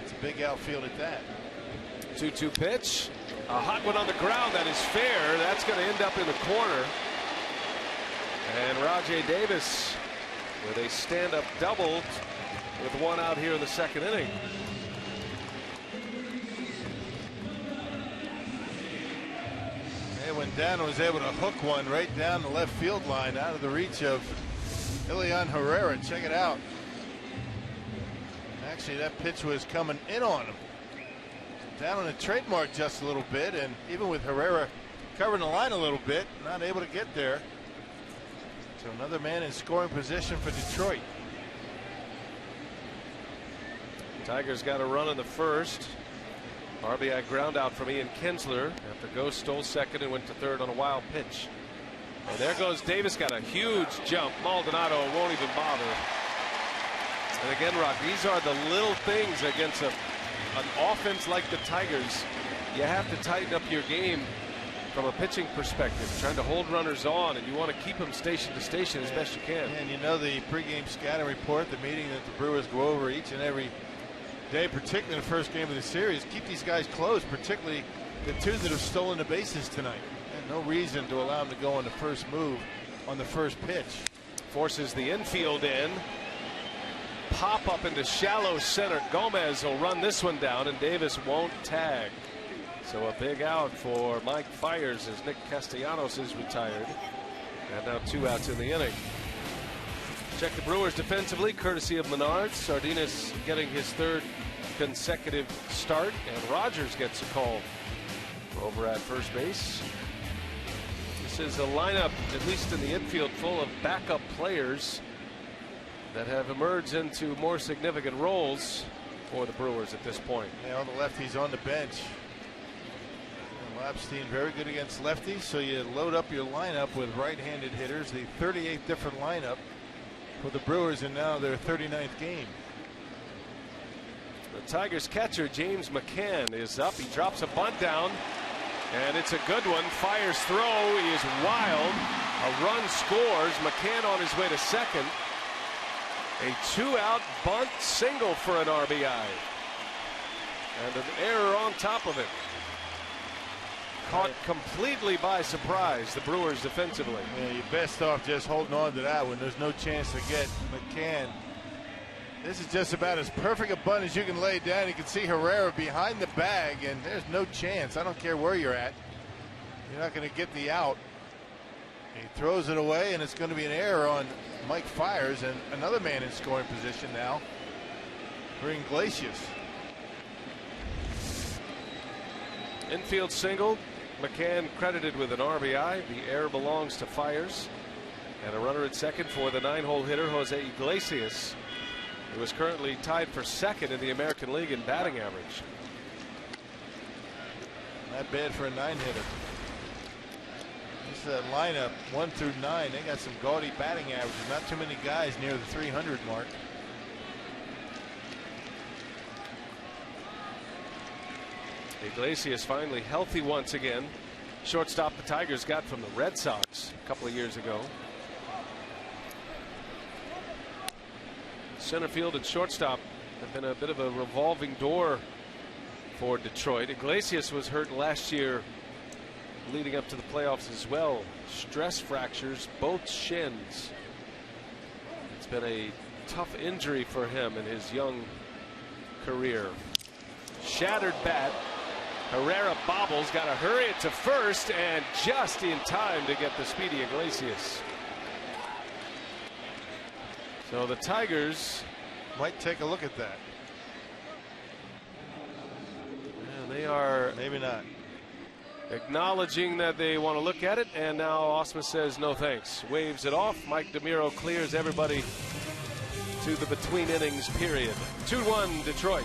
It's a big outfield at that. 2-2 pitch. A hot one on the ground. That is fair. That's going to end up in the corner. And Rajai Davis with a stand-up double with 1 out here in the 2nd inning. And when Dan was able to hook one right down the left field line out of the reach of Ilian Herrera, check it out. Actually, that pitch was coming in on him. Down on the trademark just a little bit, and even with Herrera covering the line a little bit, not able to get there. So another man in scoring position for Detroit. Tigers got a run in the first. RBI ground out from Ian Kinsler after Ghost stole second and went to third on a wild pitch. And there goes Davis, got a huge jump. Maldonado won't even bother. And again, Rock, these are the little things against an offense like the Tigers. You have to tighten up your game from a pitching perspective, trying to hold runners on, and you want to keep them station to station as best you can. And you know the pregame scouting report, the meeting that the Brewers go over each and every day, particularly in the first game of the series, keep these guys close, particularly the two that have stolen the bases tonight. And no reason to allow them to go on the first move on the first pitch. Forces the infield in. Pop up into shallow center. Gomez will run this one down, and Davis won't tag. So a big out for Mike Fiers as Nick Castellanos is retired. And now 2 outs in the inning. Check the Brewers defensively, courtesy of Menards. Sardinas getting his 3rd consecutive start, and Rogers gets a call over at first base. This is a lineup, at least in the infield, full of backup players that have emerged into more significant roles for the Brewers at this point. Yeah, all the lefties on the bench. Lapstein very good against lefties, so you load up your lineup with right-handed hitters. The 38th different lineup for the Brewers in now their 39th game. The Tigers catcher James McCann is up. He drops a bunt down, and it's a good one. Fiers' throw is wild. A run scores. McCann on his way to second. A 2-out bunt single for an RBI, and an error on top of it. Caught completely by surprise, the Brewers defensively. Yeah, you're best off just holding on to that when there's no chance to get McCann. This is just about as perfect a bunt as you can lay down. You can see Herrera behind the bag, and there's no chance. I don't care where you're at. You're not going to get the out. He throws it away, and it's going to be an error on Mike Fiers, and another man in scoring position now for Iglesias. Infield single. McCann credited with an RBI. The error belongs to Fiers. And a runner at second for the 9-hole hitter, Jose Iglesias, who is currently tied for second in the American League in batting average. Not bad for a 9-hitter. This lineup 1 through 9, they got some gaudy batting averages. Not too many guys near the 300 mark. Iglesias finally healthy once again. Shortstop the Tigers got from the Red Sox a couple of years ago. Center field and shortstop have been a bit of a revolving door for Detroit. Iglesias was hurt last year leading up to the playoffs as well. Stress fractures, both shins. It's been a tough injury for him in his young career. Shattered bat. Herrera bobbles, got to hurry it to first, and just in time to get the speedy Iglesias. So the Tigers might take a look at that. Yeah, they are maybe not acknowledging that they want to look at it, and now Ausmus says no thanks, waves it off. Mike DeMiro clears everybody to the between innings period. 2-1 Detroit.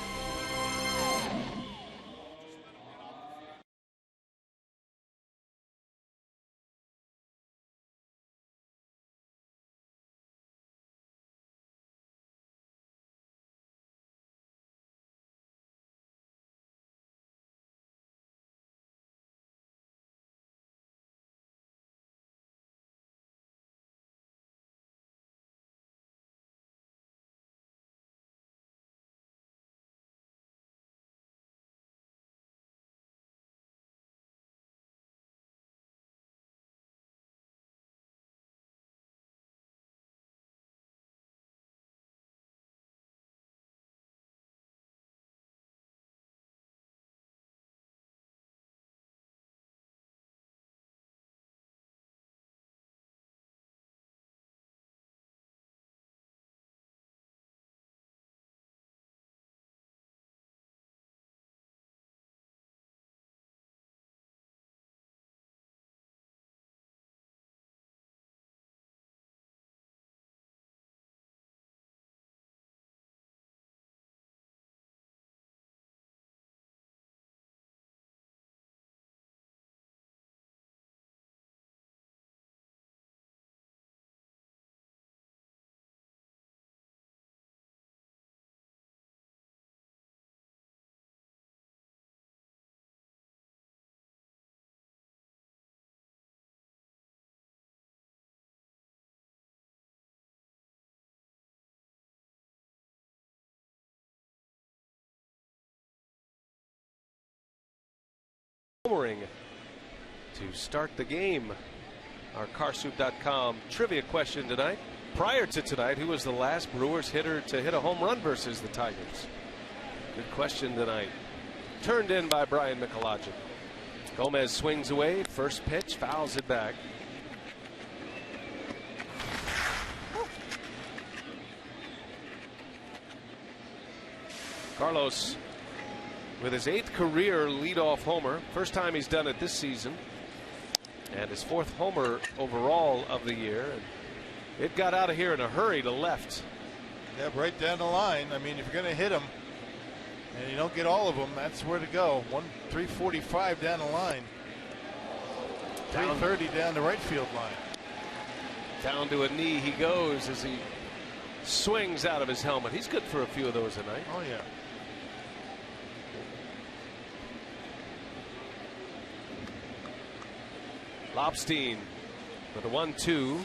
homering to start the game. Our carsoup.com trivia question tonight. Prior to tonight, who was the last Brewers hitter to hit a home run versus the Tigers? Good question tonight. Turned in by Brian Michalajin. Gomez swings away. First pitch, fouls it back. Carlos with his 8th career leadoff homer. First time he's done it this season. And his 4th homer overall of the year. And it got out of here in a hurry to left. Yeah, right down the line. I mean, if you're going to hit them and you don't get all of them, that's where to go. 345 down the line. 330 down the right field line. Down to a knee he goes as he swings out of his helmet. He's good for a few of those tonight. Oh, yeah. Lobstein with a 1-2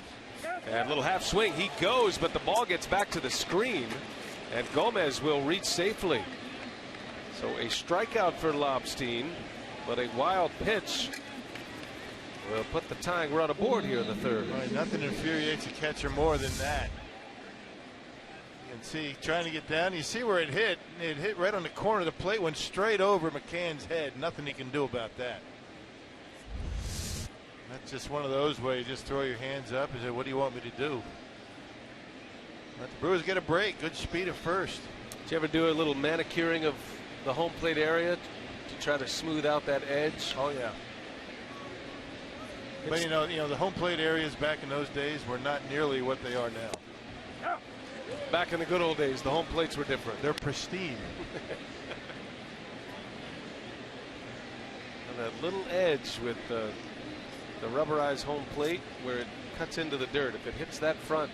and a little half swing. He goes, but the ball gets back to the screen, and Gomez will reach safely. So a strikeout for Lobstein, but a wild pitch will put the tying run aboard here in the 3rd. Right, nothing infuriates a catcher more than that. You can see trying to get down. You see where it hit. It hit right on the corner of the plate, went straight over McCann's head. Nothing he can do about that. That's just one of those where you just throw your hands up and say, what do you want me to do? Let the Brewers get a break. Good speed at first. Did you ever do a little manicuring of the home plate area to try to smooth out that edge? Oh, yeah. But you know, the home plate areas back in those days were not nearly what they are now. Back in the good old days, the home plates were different. They're pristine. And that little edge with the rubberized home plate where it cuts into the dirt. If it hits that front,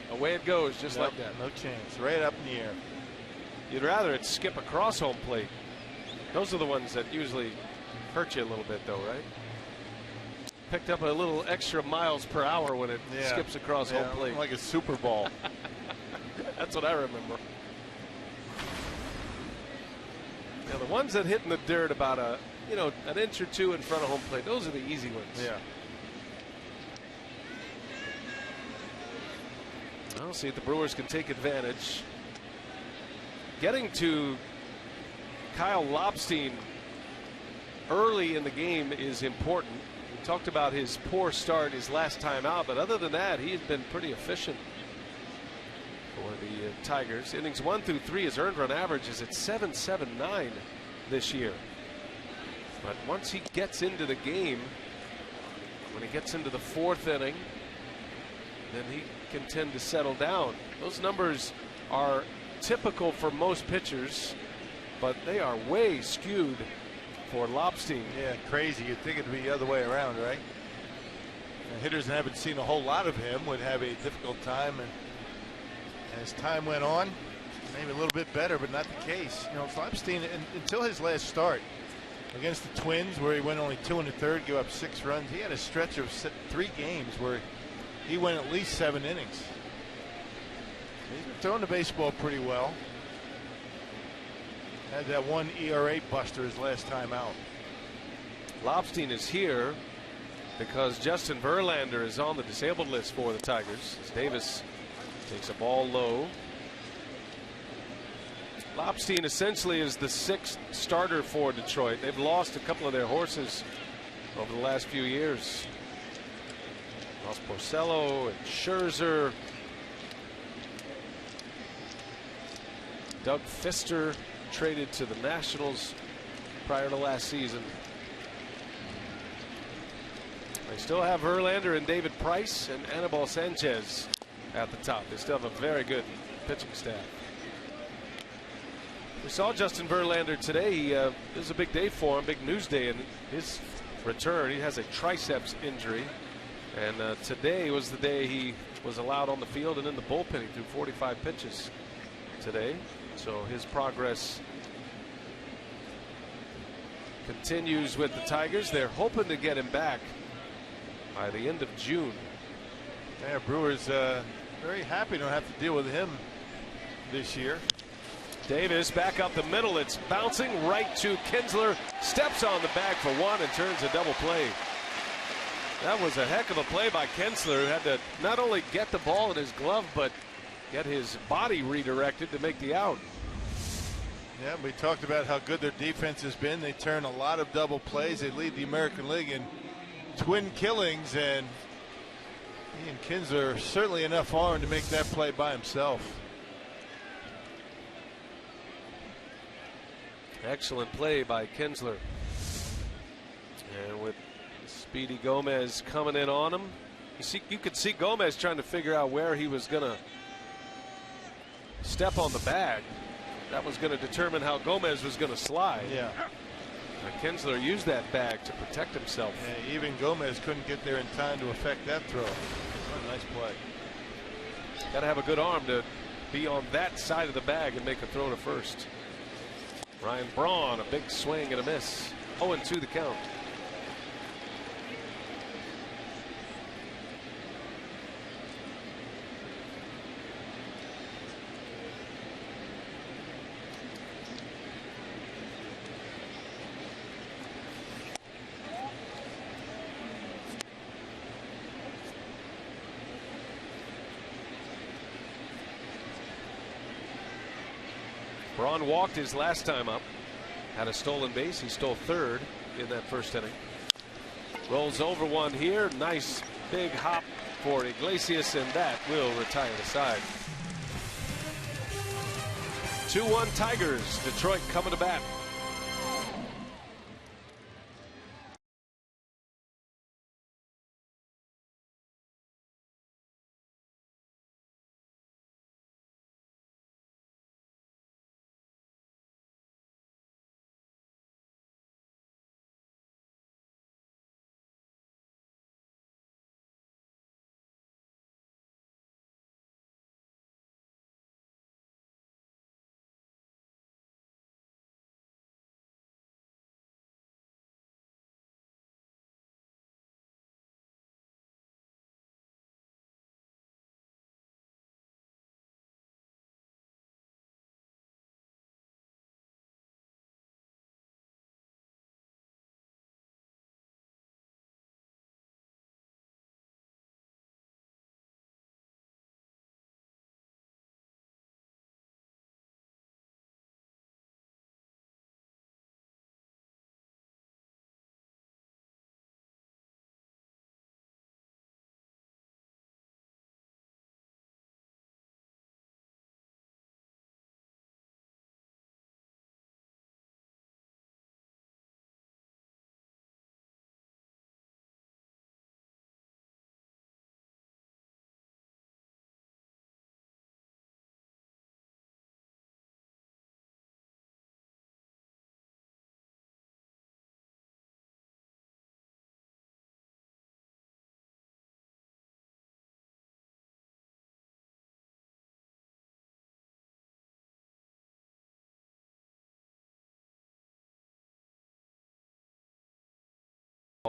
away it goes, just like that. No chance. Right up in the air. You'd rather it skip across home plate. Those are the ones that usually hurt you a little bit, though, right? Picked up a little extra miles per hour when it skips across home plate. Like a Super Bowl. That's what I remember. Now, the ones that hit in the dirt about an inch or two in front of home plate, those are the easy ones. Yeah. I'll see if the Brewers can take advantage. Getting to Kyle Lobstein early in the game is important. We talked about his poor start his last time out, but other than that, he's been pretty efficient for the Tigers. Innings 1 through 3, his earned run average is at 7.79 this year. But once he gets into the game, when he gets into the 4th inning, then he can tend to settle down. Those numbers are typical for most pitchers, but they are way skewed for Lobstein. Yeah, crazy. You'd think it'd be the other way around, right? And hitters that haven't seen a whole lot of him would have a difficult time, and as time went on, maybe a little bit better, but not the case. You know, Lobstein, until his last start against the Twins, where he went only 2 1/3, gave up 6 runs, he had a stretch of 3 games where he went at least 7 innings. He's been throwing the baseball pretty well. Had that one ERA buster his last time out. Lobstein is here because Justin Verlander is on the disabled list for the Tigers. As Davis takes a ball low. Lobstein essentially is the 6th starter for Detroit. They've lost a couple of their horses over the last few years. Lost Porcello and Scherzer. Doug Fister traded to the Nationals prior to last season. They still have Verlander and David Price and Anibal Sanchez at the top. They still have a very good pitching staff. We saw Justin Verlander today. This is a big day for him, big news day in his return. He has a triceps injury, and today was the day he was allowed on the field and in the bullpen. He threw 45 pitches today. So his progress continues with the Tigers. They're hoping to get him back by the end of June. Yeah, Brewers very happy to have to deal with him this year. Davis back up the middle. It's bouncing right to Kinsler. Steps on the bag for one and turns a double play. That was a heck of a play by Kinsler, who had to not only get the ball in his glove, but get his body redirected to make the out. Yeah, we talked about how good their defense has been. They turn a lot of double plays. They lead the American League in twin killings, and Ian Kinsler certainly enough arm to make that play by himself. Excellent play by Kinsler. And with Speedy Gomez coming in on him, you could see Gomez trying to figure out where he was going to step on the bag. That was going to determine how Gomez was going to slide. Yeah. Kinsler used that bag to protect himself. Yeah, even Gomez couldn't get there in time to affect that throw. What a nice play. Got to have a good arm to be on that side of the bag and make a throw to first. Ryan Braun, a big swing and a miss. 0-2 the count. Braun walked his last time up. Had a stolen base. He stole third in that first inning. Rolls over one here. Nice big hop for Iglesias, and that will retire the side. 2-1 Tigers. Detroit coming to bat.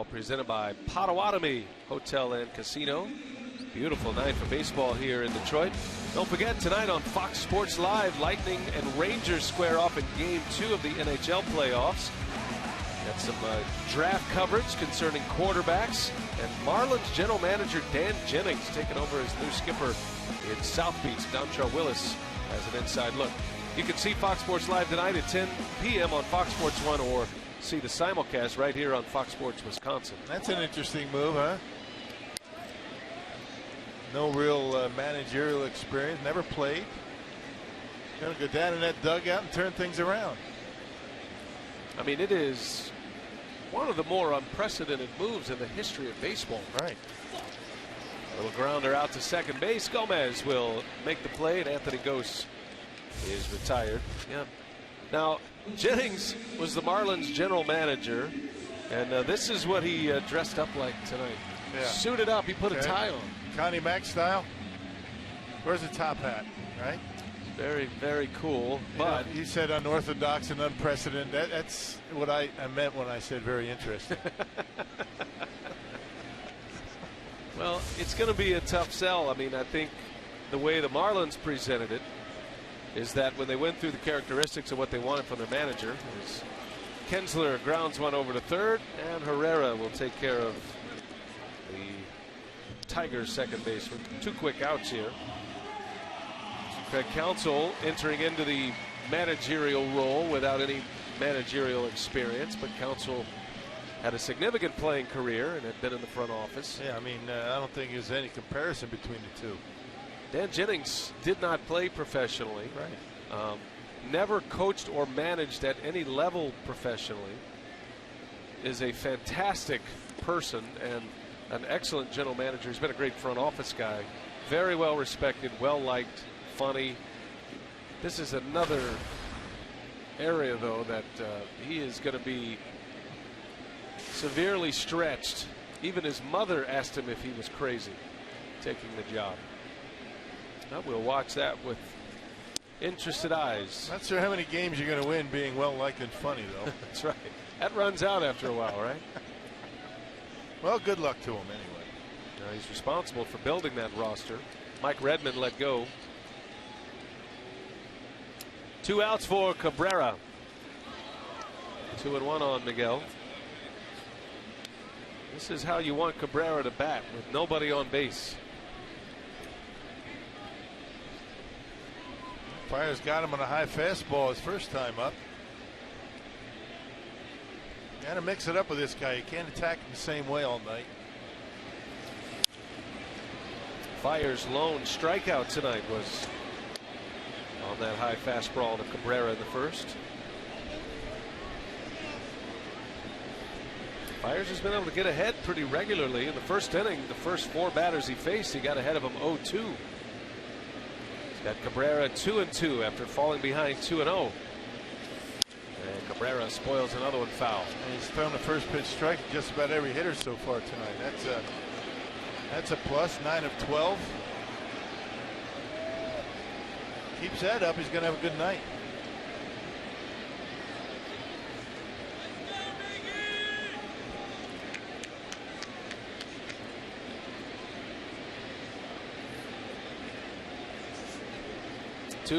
Presented by Potawatomi Hotel and Casino. Beautiful night for baseball here in Detroit. Don't forget, tonight on Fox Sports Live, Lightning and Rangers square off in Game 2 of the NHL playoffs. Got some draft coverage concerning quarterbacks, and Marlins general manager Dan Jennings taking over as new skipper in South Beach. Dontrell Willis has an inside look. You can see Fox Sports Live tonight at 10 p.m. on Fox Sports 1, or see the simulcast right here on Fox Sports Wisconsin. That's an interesting move, huh? No real managerial experience, never played. Gonna go down in that dugout and turn things around. I mean, it is one of the more unprecedented moves in the history of baseball. Right. Little grounder out to second base. Gomez will make the play, and Anthony Gose is retired. Yeah. Now, Jennings was the Marlins general manager, and this is what he dressed up like tonight. Yeah. Suited up. He put a tie on. Connie Mack style. Where's the top hat, right? Very, very cool. But you said unorthodox and unprecedented. That's what I meant when I said very interesting. Well, it's going to be a tough sell. I mean, I think the way the Marlins presented it, is that when they went through the characteristics of what they wanted from their manager, is Kinsler grounds one over to third, and Herrera will take care of the Tigers second baseman. 2 quick outs here. Craig Counsell entering into the managerial role without any managerial experience, but Counsell had a significant playing career and had been in the front office. Yeah, I mean, I don't think there's any comparison between the two. Dan Jennings did not play professionally. Right. Never coached or managed at any level professionally. Is a fantastic person and an excellent general manager. He's been a great front office guy. Very well respected, well liked, funny. This is another area, though, that he is going to be severely stretched. Even his mother asked him if he was crazy taking the job. Now we'll watch that with interested eyes. Not sure how many games you're going to win being well liked and funny, though. That's right. That runs out after a while, right? Well, good luck to him anyway. Now he's responsible for building that roster. Mike Redmond let go. 2 outs for Cabrera. 2-1 on Miguel. This is how you want Cabrera to bat, with nobody on base. Fire's got him on a high fastball his first time up. Got to mix it up with this guy. You can't attack him the same way all night. Fire's lone strikeout tonight was on that high fastball to Cabrera in the first. Fiers has been able to get ahead pretty regularly. In the first inning, the first 4 batters he faced, he got ahead of them 0-2. He's got Cabrera 2-2 after falling behind 2-0. And Cabrera spoils another one foul. And he's thrown the first pitch strike to just about every hitter so far tonight. That's a plus. 9 of 12. Keeps that up, he's going to have a good night.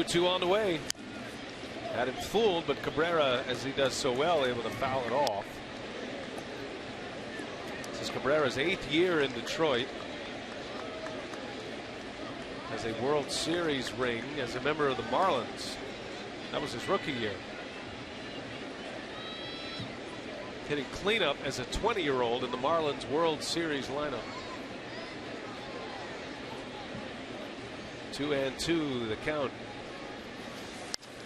Two on the way. Had him fooled, but Cabrera, as he does so well, able to foul it off. This is Cabrera's 8th year in Detroit. Has a World Series ring as a member of the Marlins. That was his rookie year. Hitting cleanup as a 20-year-old in the Marlins World Series lineup. 2-2 the count.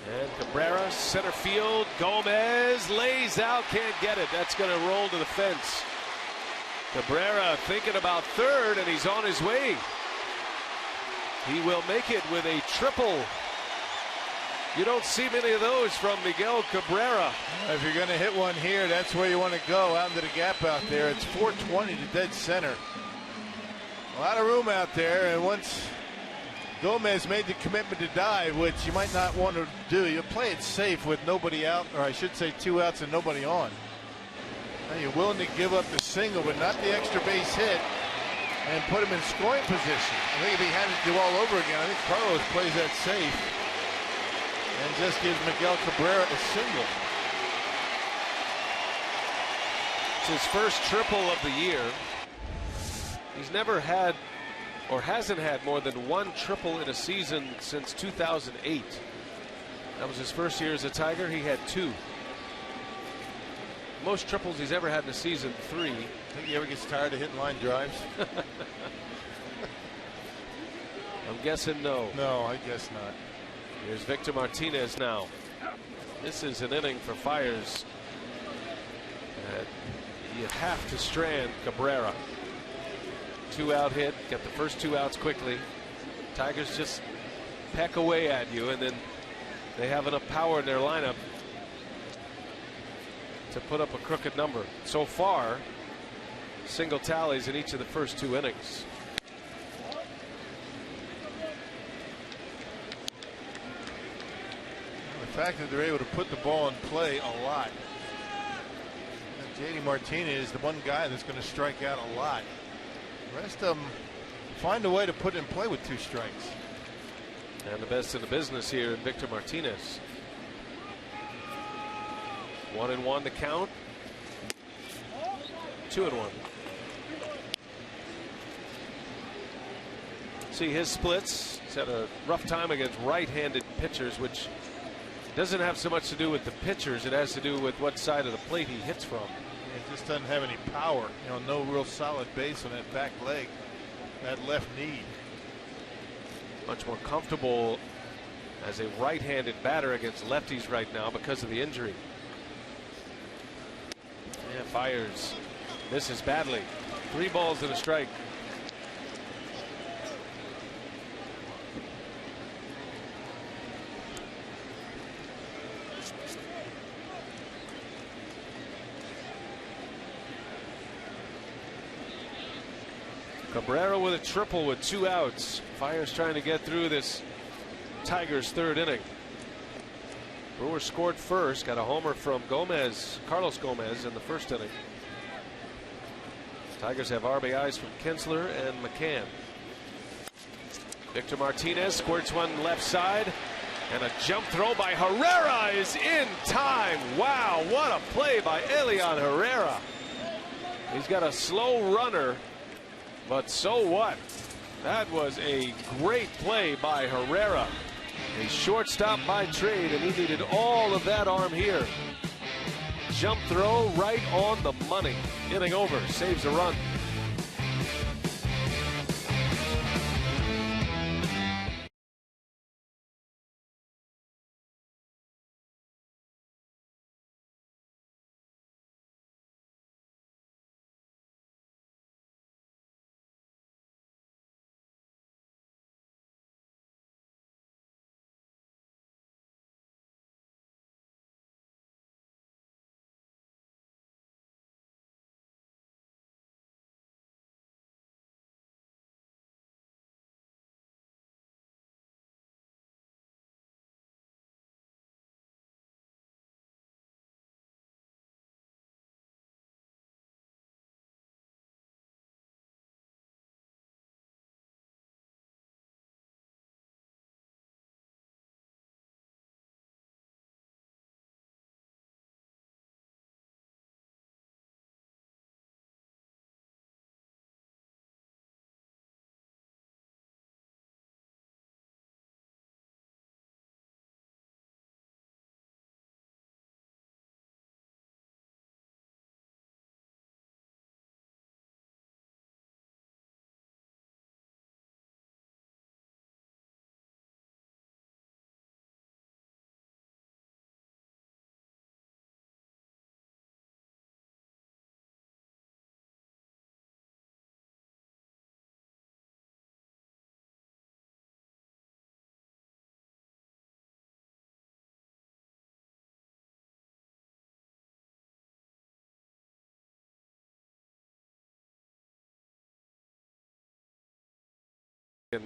And Cabrera, center field. Gomez lays out, can't get it. That's going to roll to the fence. Cabrera thinking about third, and he's on his way. He will make it with a triple. You don't see many of those from Miguel Cabrera. If you're going to hit one here, that's where you want to go, out into the gap out there. It's 420 to dead center. A lot of room out there, and once Gomez made the commitment to dive, which you might not want to do, you play it safe with nobody out, or I should say 2 outs and nobody on. Now you're willing to give up the single, but not the extra base hit, and put him in scoring position. I think if he had to do all over again, I think Carlos plays that safe and just gives Miguel Cabrera a single. It's his first triple of the year. He's never had, or hasn't had, more than 1 triple in a season since 2008. That was his first year as a Tiger. He had 2. Most triples he's ever had in a season, 3. Think he ever gets tired of hitting line drives? I'm guessing no. No, I guess not. Here's Victor Martinez now. This is an inning for Fiers. You have to strand Cabrera. 2-out hit, get the first 2 outs quickly. Tigers just peck away at you, and then they have enough power in their lineup to put up a crooked number. So far, single tallies in each of the first 2 innings. The fact that they're able to put the ball in play a lot. JD Martinez is the one guy that's going to strike out a lot. The rest of them find a way to put it in play with 2 strikes. And the best in the business here in Victor Martinez. 1-1 to count. 2-1. See his splits. He's had a rough time against right-handed pitchers, which doesn't have so much to do with the pitchers. It has to do with what side of the plate he hits from. It just doesn't have any power. You know, no real solid base on that back leg, that left knee. Much more comfortable as a right-handed batter against lefties right now because of the injury. Yeah, fires. Misses badly. 3 balls and a strike. Cabrera with a triple with 2 outs. Fires trying to get through this Tigers 3rd inning. Brewers scored first, got a homer from Carlos Gomez in the 1st inning. Tigers have RBIs from Kinsler and McCann. Victor Martinez squirts one left side, and a jump throw by Herrera is in time. Wow, what a play by Elian Herrera. He's got a slow runner, but so what? That was a great play by Herrera. A shortstop by trade, and he needed all of that arm here. Jump throw right on the money. Inning over, saves a run.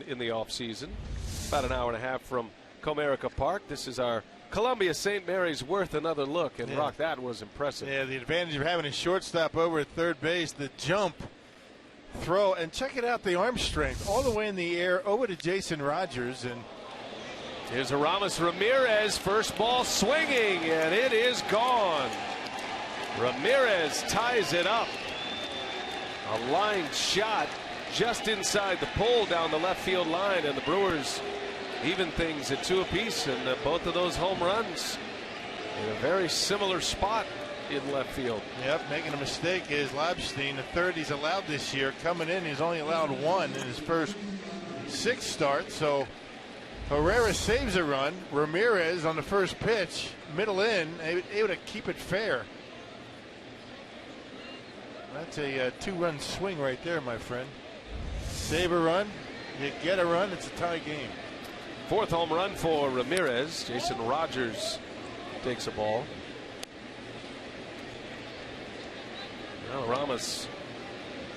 In the offseason, about an hour and a half from Comerica Park. This is our Columbia St. Mary's Worth Another Look, and Rock, that was impressive. Yeah, the advantage of having a shortstop over at third base, the jump, throw, and check it out, the arm strength all the way in the air over to Jason Rogers. And here's Aramis Ramirez, first ball swinging, and it is gone. Ramirez ties it up. A line shot just inside the pole down the left field line, and the Brewers even things at 2 apiece, and both of those home runs in a very similar spot in left field. Yep, making a mistake is Labstein, the 3rd he's allowed this year. Coming in, he's only allowed 1 in his first 6 starts, so Herrera saves a run. Ramirez on the first pitch, middle in, able to keep it fair. That's a 2-run swing right there, my friend. Save a run, you get a run, it's a tie game. 4th home run for Ramirez. Jason Rogers takes a ball. Now Ramos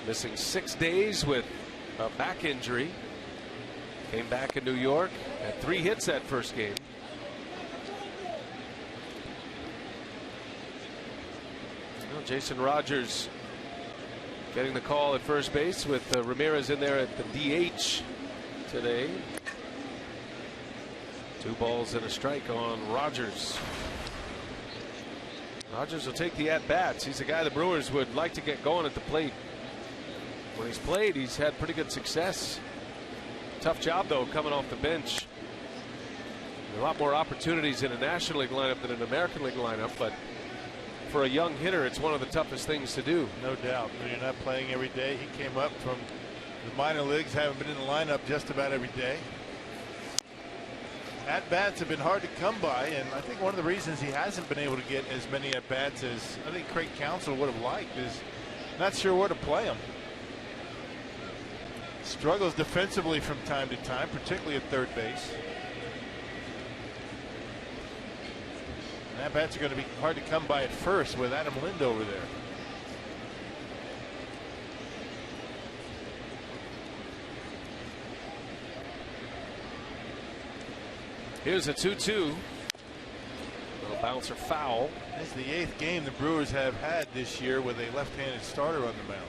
missing 6 days with a back injury. Came back in New York, had 3 hits that first game. Well, Jason Rogers getting the call at first base with Ramirez in there at the DH today. 2 balls and a strike on Rogers. Rogers will take the at-bats. He's a guy the Brewers would like to get going at the plate. When he's played, he's had pretty good success. Tough job, though, coming off the bench. A lot more opportunities in a National League lineup than an American League lineup, but for a young hitter, it's one of the toughest things to do. No doubt. When you're not playing every day, he came up from the minor leagues, haven't been in the lineup just about every day. At-bats have been hard to come by, and I think one of the reasons he hasn't been able to get as many at-bats as I think Craig Counsell would have liked is not sure where to play him. Struggles defensively from time to time, particularly at third base. And at-bats are going to be hard to come by at first with Adam Lind over there. Here's a 2-2. Little bouncer foul. This is the 8th game the Brewers have had this year with a left-handed starter on the mound.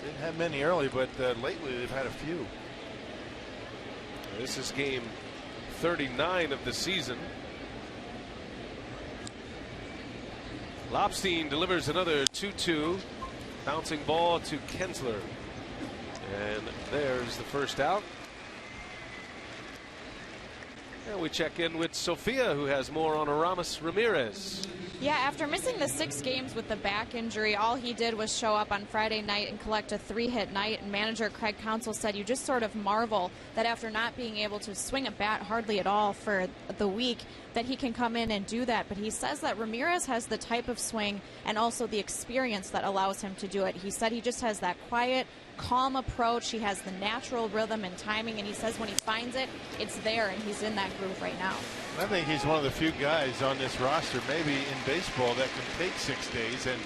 Didn't have many early, but lately they've had a few. This is game 39 of the season. Lobstein delivers another 2-2. Bouncing ball to Kinsler. And there's the first out. And we check in with Sophia, who has more on Aramis Ramirez. Yeah, after missing the 6 games with the back injury, all he did was show up on Friday night and collect a 3-hit night. And manager Craig Counsell said you just sort of marvel that after not being able to swing a bat hardly at all for the week, that he can come in and do that. But he says that Ramirez has the type of swing and also the experience that allows him to do it. He said he just has that quiet, calm approach. He has the natural rhythm and timing, and he says when he finds it, it's there, and he's in that groove right now. I think he's one of the few guys on this roster, maybe in baseball, that can take 6 days and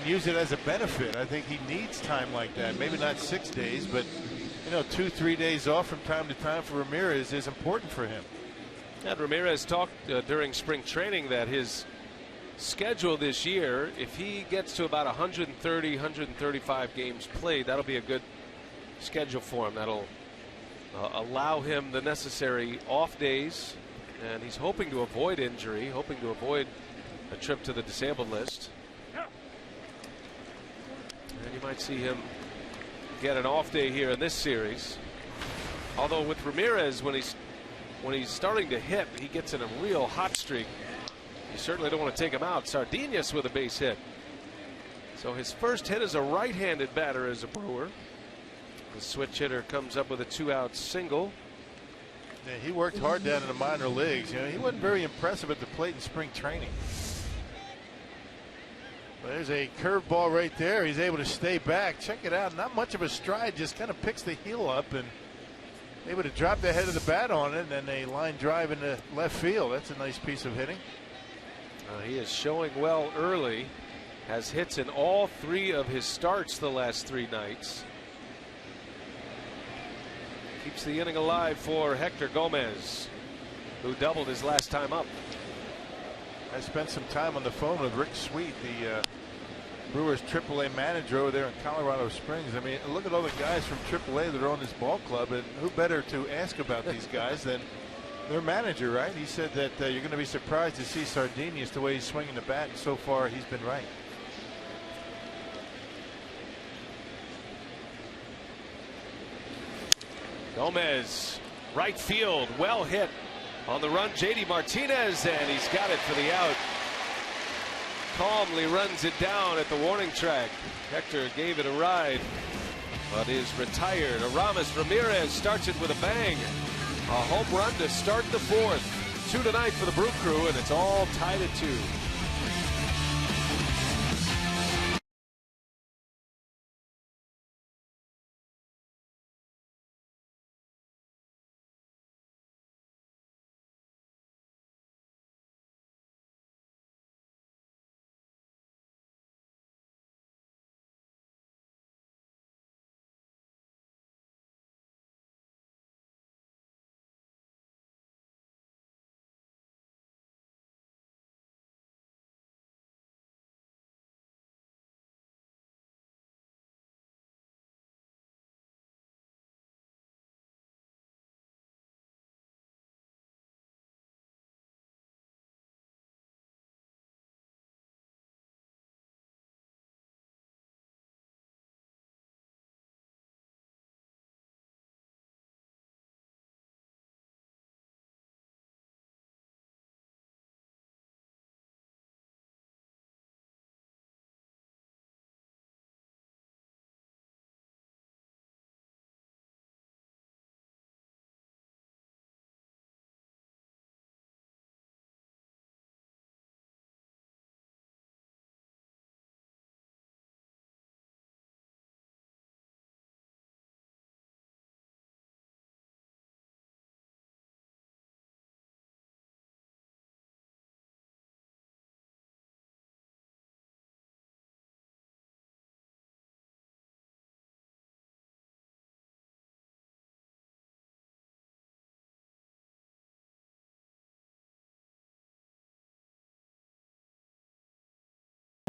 use it as a benefit. I think he needs time like that. Maybe not 6 days, but 2-3 days off from time to time for Ramirez is important for him. And Ramirez talked during spring training that his schedule this year, if he gets to about 130, 135 games played, that'll be a good schedule for him. That'll allow him the necessary off days, and he's hoping to avoid injury, hoping to avoid a trip to the disabled list. And you might see him get an off day here in this series. Although with Ramirez, when he's starting to hit, he gets in a real hot streak. You certainly don't want to take him out. Sardinas with a base hit. So his first hit as a right-handed batter as a Brewer. The switch hitter comes up with a 2-out single. Yeah, he worked hard down in the minor leagues. He wasn't very impressive at the plate in spring training. But there's a curveball right there. He's able to stay back. Check it out. Not much of a stride. Just kind of picks the heel up and able to drop the head of the bat on it, and then a line drive into left field. That's a nice piece of hitting. He is showing well early. Has hits in all 3 of his starts the last 3 nights. Keeps the inning alive for Hector Gomez, who doubled his last time up. I spent some time on the phone with Rick Sweet, the Brewers AAA manager over there in Colorado Springs. I mean, look at all the guys from AAA that are on this ball club, and who better to ask about these guys than their manager, right? He said that you're going to be surprised to see Sardinas the way he's swinging the bat, and so far he's been right. Gomez, right field, well hit on the run. JD Martinez, and he's got it for the out. Calmly runs it down at the warning track. Hector gave it a ride, but is retired. Aramis Ramirez starts it with a bang. A home run to start the 4th. 2 tonight for the Brew Crew, and it's all tied at 2.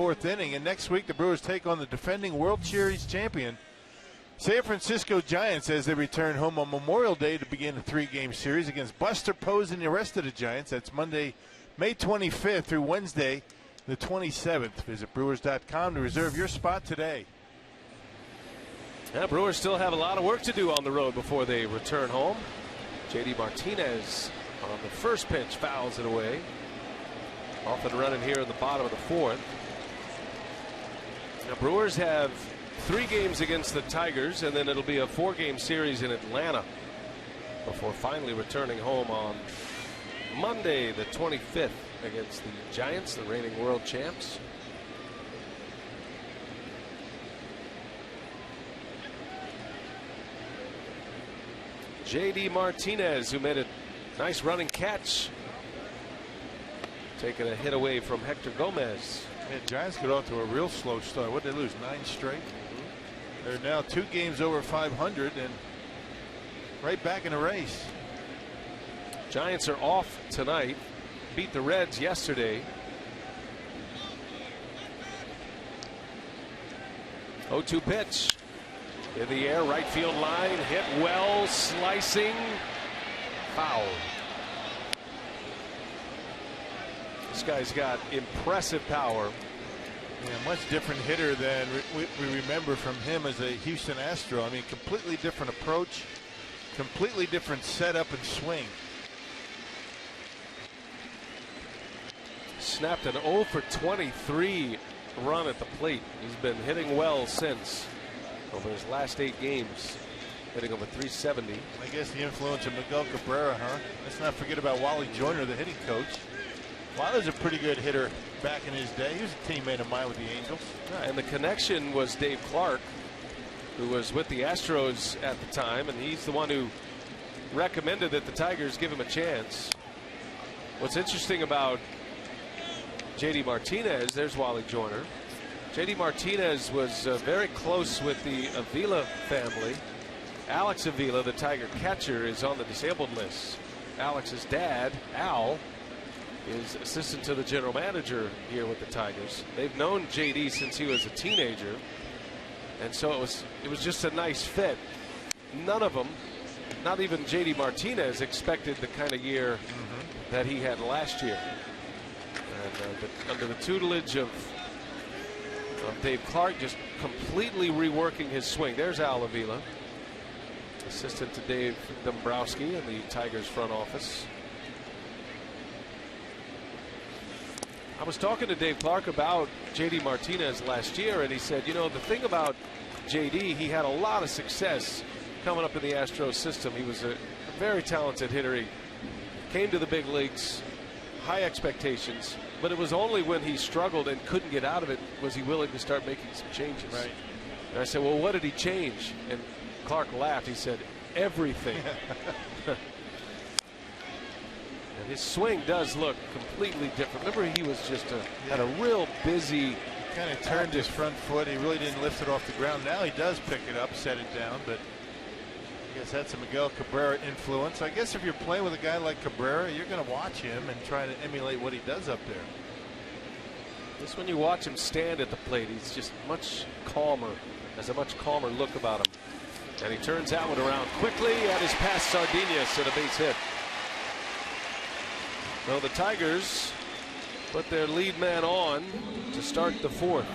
4th inning. And next week, the Brewers take on the defending World Series champion, San Francisco Giants, as they return home on Memorial Day to begin a 3-game series against Buster Posey and the rest of the Giants. That's Monday, May 25th through Wednesday, the 27th. Visit Brewers.com to reserve your spot today. Yeah, Brewers still have a lot of work to do on the road before they return home. J.D. Martinez on the first pitch fouls it away. Off and running here in the bottom of the 4th. Now, Brewers have 3 games against the Tigers, and then it'll be a 4-game series in Atlanta before finally returning home on Monday, the 25th, against the Giants, the reigning world champs. J.D. Martinez, who made a nice running catch, taking a hit away from Hector Gomez. Yeah, Giants got off to a real slow start. What did they lose? 9 straight? They're now 2 games over 500 and right back in the race. Giants are off tonight. Beat the Reds yesterday. 0-2 pitch. In the air, right field line, hit well, slicing, foul. This guy's got impressive power. Yeah, much different hitter than we remember from him as a Houston Astro. I mean, completely different approach, completely different setup and swing. Snapped an 0 for 23 run at the plate. He's been hitting well since over his last 8 games, hitting over 370. I guess the influence of Miguel Cabrera, huh? Let's not forget about Wally Joyner, the hitting coach. Wally's a pretty good hitter back in his day. He was a teammate of mine with the Angels. Yeah, and the connection was Dave Clark, who was with the Astros at the time, and he's the one who recommended that the Tigers give him a chance. What's interesting about J.D. Martinez, there's Wally Joyner. J.D. Martinez was very close with the Avila family. Alex Avila, the Tiger catcher, is on the disabled list. Alex's dad, Al, is assistant to the general manager here with the Tigers. They've known J.D. since he was a teenager, and so it was just a nice fit. None of them, not even J.D. Martinez, expected the kind of year that he had last year. And under the tutelage of Dave Clark, just completely reworking his swing. There's Al Avila, assistant to Dave Dombrowski in the Tigers front office. I was talking to Dave Clark about J.D. Martinez last year, and he said, you know, the thing about J.D., he had a lot of success coming up in the Astros system. He was a very talented hitter. He came to the big leagues, high expectations, but it was only when he struggled and couldn't get out of it was he willing to start making some changes. Right. And I said, well, what did he change? And Clark laughed. He said, everything. And his swing does look completely different. Remember, he was just had a real busy. Kind of turned his front foot. He really didn't lift it off the ground. Now he does pick it up, set it down, but I guess that's a Miguel Cabrera influence. I guess if you're playing with a guy like Cabrera, you're going to watch him and try to emulate what he does up there. Just when you watch him stand at the plate, he's just much calmer, has a much calmer look about him. And he turns that one around quickly and is past Sardinas at a base hit. Well, the Tigers put their lead man on to start the 4th.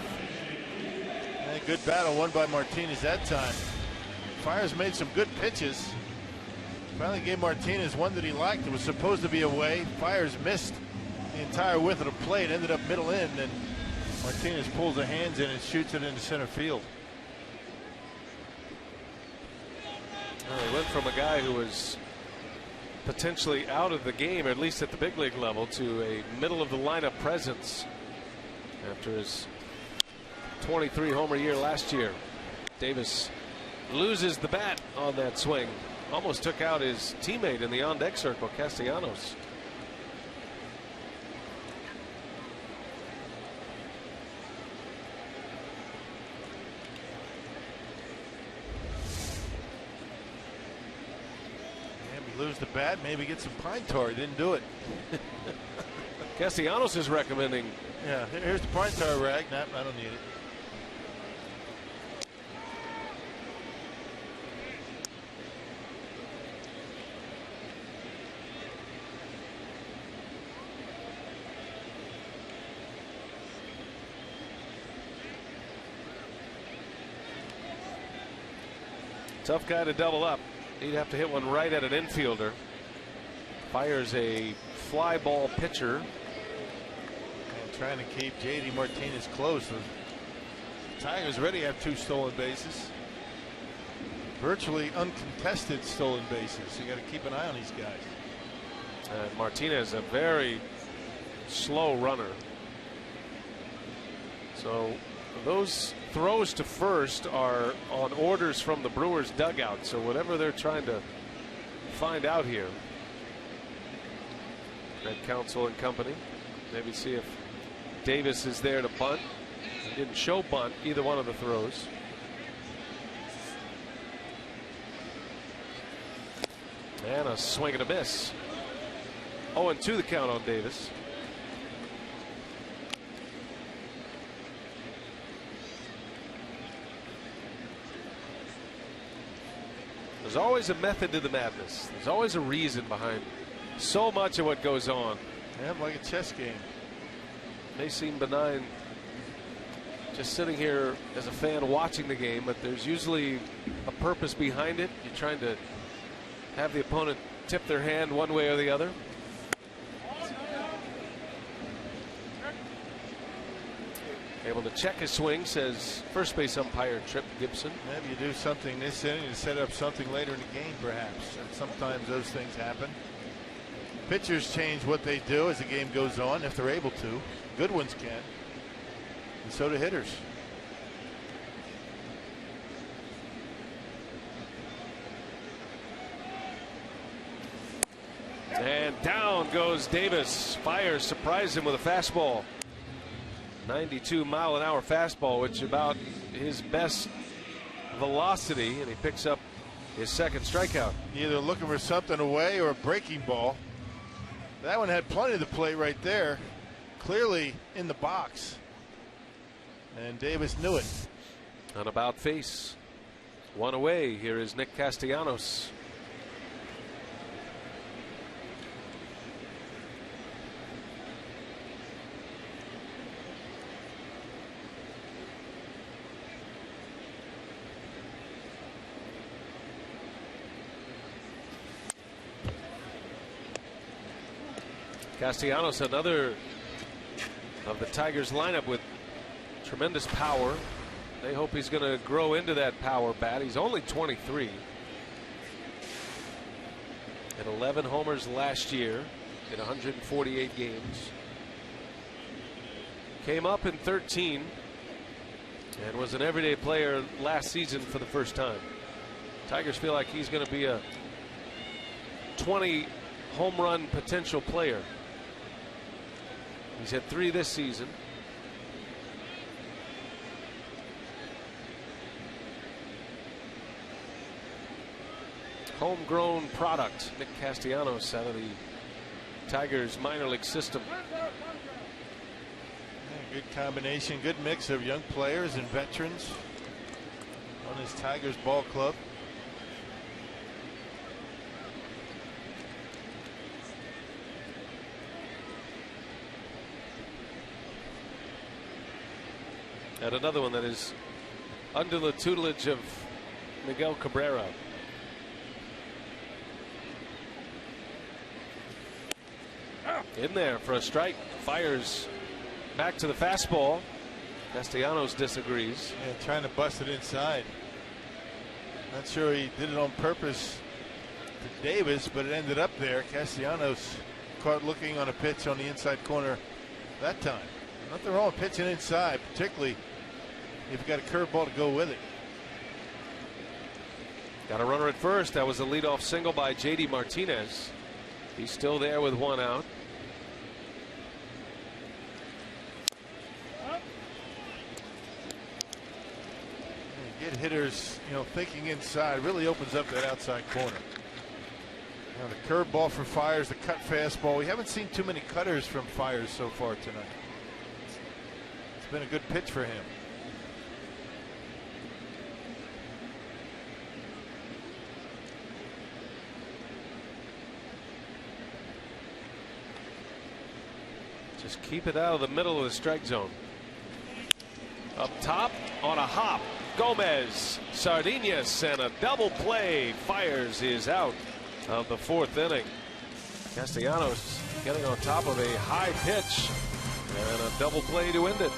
And a good battle won by Martinez that time. Fiers made some good pitches. Finally gave Martinez one that he liked. It was supposed to be away. Fiers missed the entire width of the plate, ended up middle in, and Martinez pulls the hands in and shoots it into center field. Well, he went from a guy who was potentially out of the game, at least at the big league level, to a middle of the lineup presence after his 23 homer year last year. Davis loses the bat on that swing. Almost took out his teammate in the on-deck circle, Castellanos. Lose the bat, maybe get some pine tar. He didn't do it. Castellanos is recommending Yeah, here's the pine tar rag. No, I don't need it. Tough guy to double up. He'd have to hit one right at an infielder. Fires a fly ball pitcher. And trying to keep JD Martinez close. The Tigers already have 2 stolen bases. Virtually uncontested stolen bases. So you got to keep an eye on these guys. And Martinez, a very slow runner. So those throws to first are on orders from the Brewers dugout. So whatever they're trying to find out here. Red Counsel and company. Maybe see if Davis is there to bunt. He didn't show bunt either one of the throws. And a swing and a miss. 0-2 the count on Davis. There's always a method to the madness. There's always a reason behind so much of what goes on. Yeah, like a chess game. May seem benign just sitting here as a fan watching the game, but there's usually a purpose behind it. You're trying to have the opponent tip their hand one way or the other. Able to check his swing, says first base umpire Trip Gibson. Maybe you do something this inning to set up something later in the game, perhaps. And sometimes those things happen. Pitchers change what they do as the game goes on, if they're able to. Good ones can. And so do hitters. And down goes Davis. Fires, surprised him with a fastball. 92-mile-an-hour fastball, which is about his best velocity, and he picks up his second strikeout. Either looking for something away or a breaking ball. That one had plenty of the plate right there, clearly in the box, and Davis knew it. On about face, one away. Here is Nick Castellanos. Castellanos, another of the Tigers lineup with tremendous power. They hope he's going to grow into that power bat. He's only 23. At 11 homers last year in 148 games. Came up in 13 and was an everyday player last season for the first time. Tigers feel like he's going to be a 20 home run potential player. He's hit 3 this season. Homegrown product, Nick Castellanos, out of the Tigers minor league system. Yeah, good combination, good mix of young players and veterans on this Tigers ball club. And another one that is under the tutelage of Miguel Cabrera. In there for a strike. Fires back to the fastball. Castellanos disagrees. Yeah, trying to bust it inside. Not sure he did it on purpose to Davis, but it ended up there. Castellanos caught looking on a pitch on the inside corner that time. Nothing wrong with pitching inside, particularly if you've got a curveball to go with it. Got a runner at first. That was a leadoff single by JD Martinez. He's still there with one out. Get hitters, thinking inside, really opens up that outside corner. The curveball from Fires, the cut fastball. We haven't seen too many cutters from Fires so far tonight. been a good pitch for him. Just keep it out of the middle of the strike zone. Up top on a hop, Gomez, Sardinas, and a double play. Fires is out of the 4th inning. Castellanos getting on top of a high pitch and a double play to end it.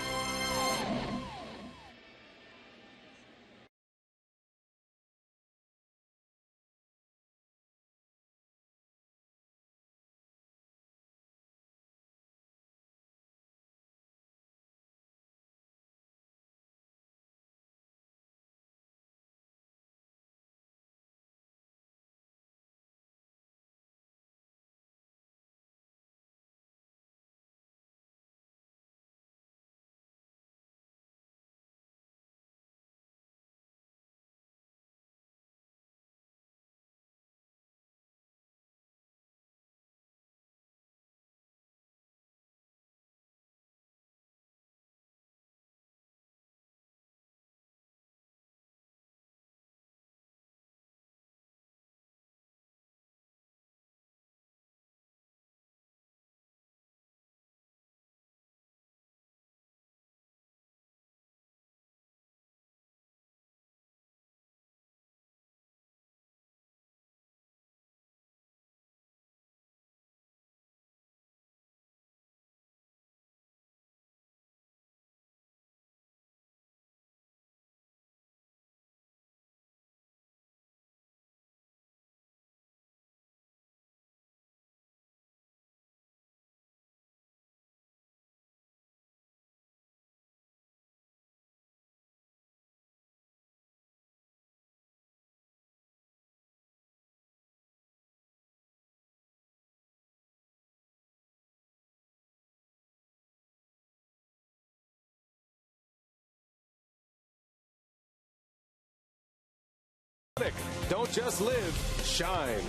Don't just live, shine.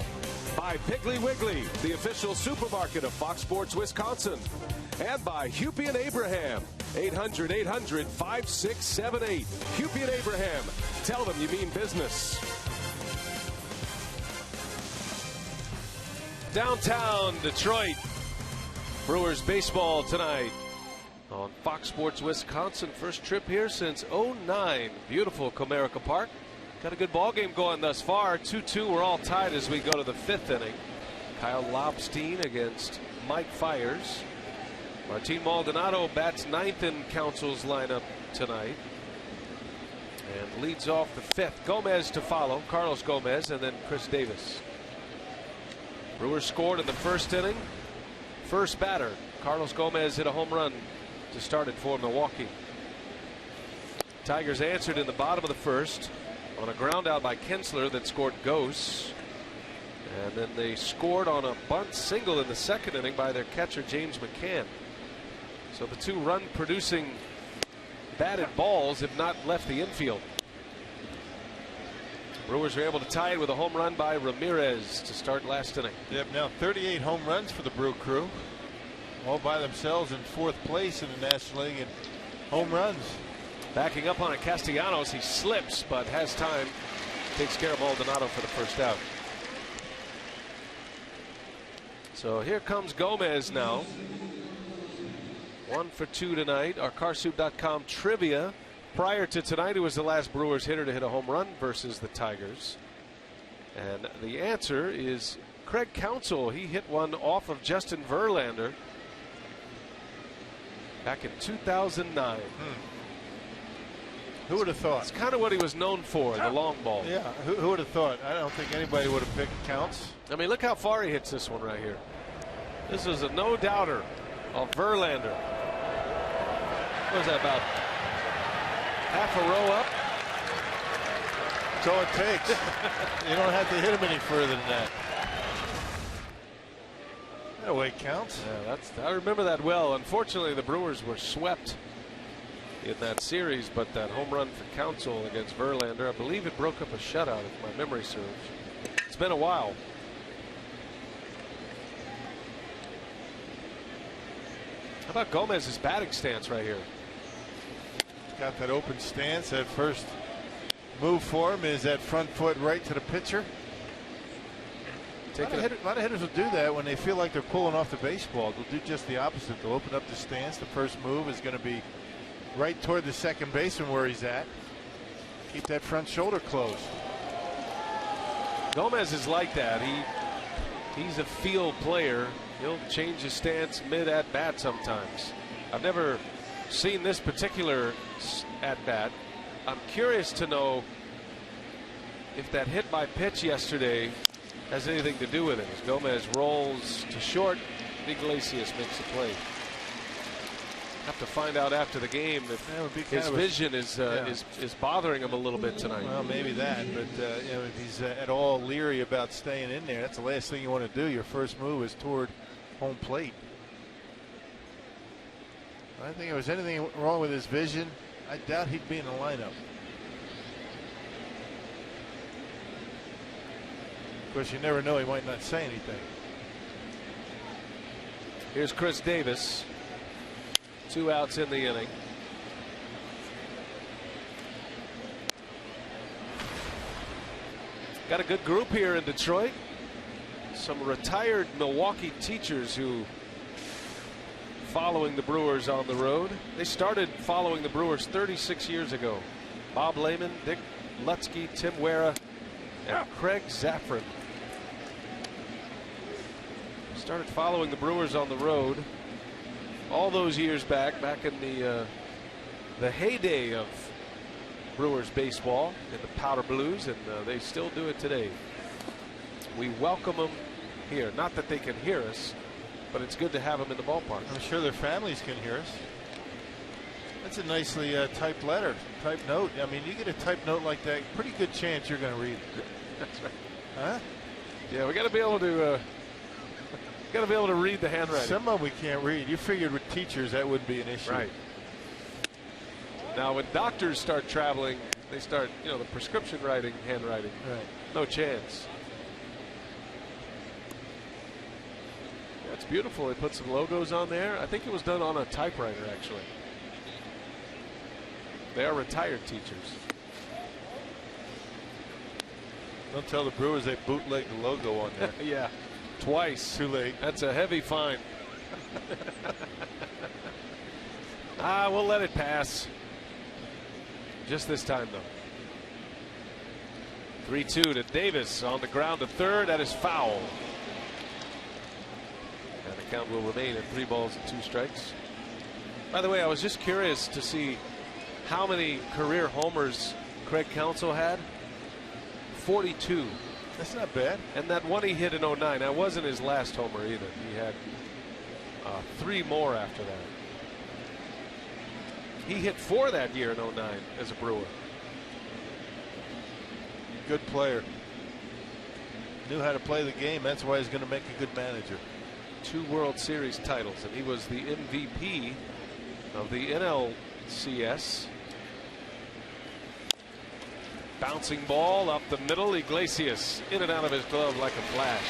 By Piggly Wiggly, the official supermarket of Fox Sports Wisconsin. And by Hupy and Abraham, 800-800-5678. Hupy and Abraham, tell them you mean business. Downtown Detroit, Brewers baseball tonight on Fox Sports Wisconsin. First trip here since '09. Beautiful Comerica Park. Got a good ball game going thus far. 2-2. We're all tied as we go to the 5th inning. Kyle Lobstein against Mike Fiers. Martin Maldonado bats 9th in Council's lineup tonight and leads off the 5th. Gomez to follow. Carlos Gomez and then Chris Davis. Brewers scored in the 1st inning. First batter, Carlos Gomez hit a home run to start it for Milwaukee. Tigers answered in the bottom of the 1st. On a ground out by Kinsler that scored Gose. And then they scored on a bunt single in the 2nd inning by their catcher James McCann. So the 2 run producing batted balls have not left the infield. Brewers are able to tie it with a home run by Ramirez to start last inning. Yep, now 38 home runs for the Brew Crew. All by themselves in 4th place in the National League in home runs. Backing up on it, Castellanos. He slips, but has time. Takes care of Maldonado for the first out. So here comes Gomez now. 1 for 2 tonight. Our carsoup.com trivia. Prior to tonight, who was the last Brewers hitter to hit a home run versus the Tigers? And the answer is Craig Counsell. He hit one off of Justin Verlander back in 2009. Who would have thought? It's kind of what he was known for, the long ball. Yeah, who would have thought? I don't think anybody would have picked Counts. I mean, look how far he hits this one right here. This is a no-doubter of Verlander. What was that, about half a row up? That's all it takes. You don't have to hit him any further than that. That way counts. Yeah, I remember that well. Unfortunately, the Brewers were swept in that series, but that home run for Counsell against Verlander, I believe it broke up a shutout, if my memory serves. It's been a while. How about Gomez's batting stance right here? got that open stance. That first move for him is that front foot right to the pitcher. A lot of hitters will do that when they feel like they're pulling off the baseball. They'll do just the opposite. They'll open up the stance. The first move is going to be right toward the second baseman where he's at. Keep that front shoulder closed. Gomez is like that. He's a field player. He'll change his stance mid at bat sometimes. I've never seen this particular at bat. I'm curious to know if that hit by pitch yesterday has anything to do with it. As Gomez rolls to short, Iglesias makes a play. Have to find out after the game if his vision is bothering him a little bit tonight. Well, maybe that, but you know, if he's at all leery about staying in there, that's the last thing you want to do. Your first move is toward home plate. I don't think there was anything wrong with his vision. I doubt he'd be in the lineup. Of course, you never know. He might not say anything. Here's Chris Davis. 2 outs in the inning. Got a good group here in Detroit. Some retired Milwaukee teachers who following the Brewers on the road. They started following the Brewers 36 years ago. Bob Lehman, Dick Lutzke, Tim Wera, and Craig Zaffron. Started following the Brewers on the road all those years back in the heyday of Brewers baseball in the Powder Blues, and they still do it today. We welcome them here. Not that they can hear us, but it's good to have them in the ballpark. I'm sure their families can hear us. That's a nicely typed letter, typed note. I mean, you get a typed note like that, pretty good chance you're going to read it. That's right. Huh? Yeah, we got to be able to. Got to be able to read the handwriting. Some of them we can't read. You figured with teachers that wouldn't be an issue. Right. Now, when doctors start traveling, they start, the prescription writing, handwriting. Right. No chance. That's beautiful. They put some logos on there. I think it was done on a typewriter, actually. They are retired teachers. Don't tell the Brewers they bootlegged the logo on there. Yeah. Twice. Too late. That's a heavy fine. We'll let it pass. Just this time, though. 3-2 to Davis on the ground to third. That is foul. And the count will remain at 3 balls and 2 strikes. By the way, I was just curious to see how many career homers Craig Counsell had. 42. That's not bad. And that one he hit in 09, that wasn't his last homer either. He had 3 more after that. He hit 4 that year in 09 as a Brewer. Good player. Knew how to play the game. That's why he's going to make a good manager. 2 World Series titles, and he was the MVP of the NLCS. Bouncing ball up the middle. Iglesias in and out of his glove like a flash.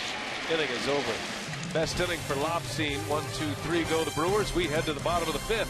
Inning is over. Best inning for Lobstein. 1, 2, 3 go the Brewers. We head to the bottom of the 5th.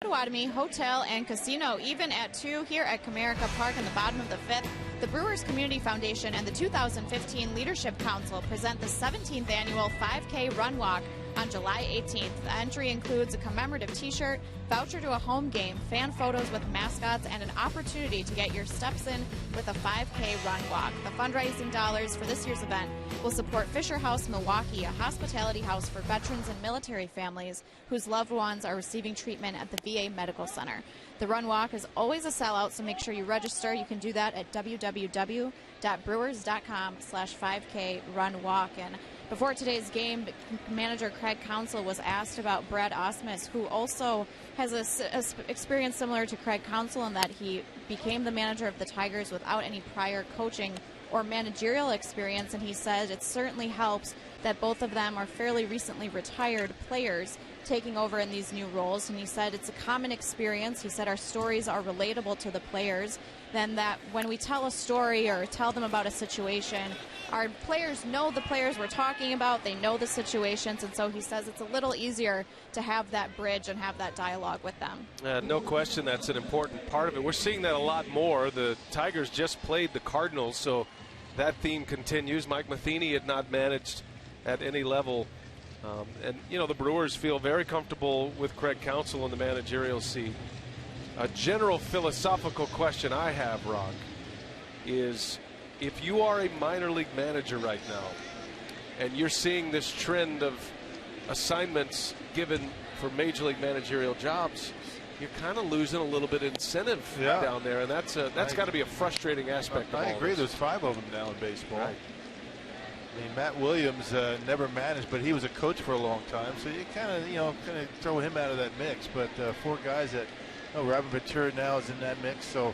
Potawatomi Hotel and Casino, even at 2 here at Comerica Park in the bottom of the 5th. The Brewers Community Foundation and the 2015 Leadership Council present the 17th annual 5K Run Walk on July 18th. The entry includes a commemorative t-shirt, voucher to a home game, fan photos with mascots, and an opportunity to get your steps in with a 5K run walk. The fundraising dollars for this year's event will support Fisher House Milwaukee, a hospitality house for veterans and military families whose loved ones are receiving treatment at the VA Medical Center. The run walk is always a sellout, so make sure you register. You can do that at www.brewers.com/5K run walk. And before today's game, manager Craig Counsell was asked about Brad Ausmus, who also has a experience similar to Craig Counsell in that he became the manager of the Tigers without any prior coaching or managerial experience, and he said it certainly helps that both of them are fairly recently retired players taking over in these new roles. And he said it's a common experience. He said our stories are relatable to the players, then that when we tell a story or tell them about a situation, our players know the players we're talking about, they know the situations, and so he says it's a little easier to have that bridge and have that dialogue with them. No question that's an important part of it. We're seeing that a lot more. The Tigers just played the Cardinals, so that theme continues. Mike Matheny had not managed at any level. And, you know, the Brewers feel very comfortable with Craig Counsell in the managerial seat. A general philosophical question I have, Rock, is if you are a minor league manager right now and you're seeing this trend of assignments given for major league managerial jobs, you're kind of losing a little bit of incentive down there, and that's got to be a frustrating aspect of all I agree. this. There's 5 of them now in baseball. Right. I mean, Matt Williams never managed, but he was a coach for a long time, so you kind of throw him out of that mix. But 4 guys that, Robin Ventura now is in that mix, so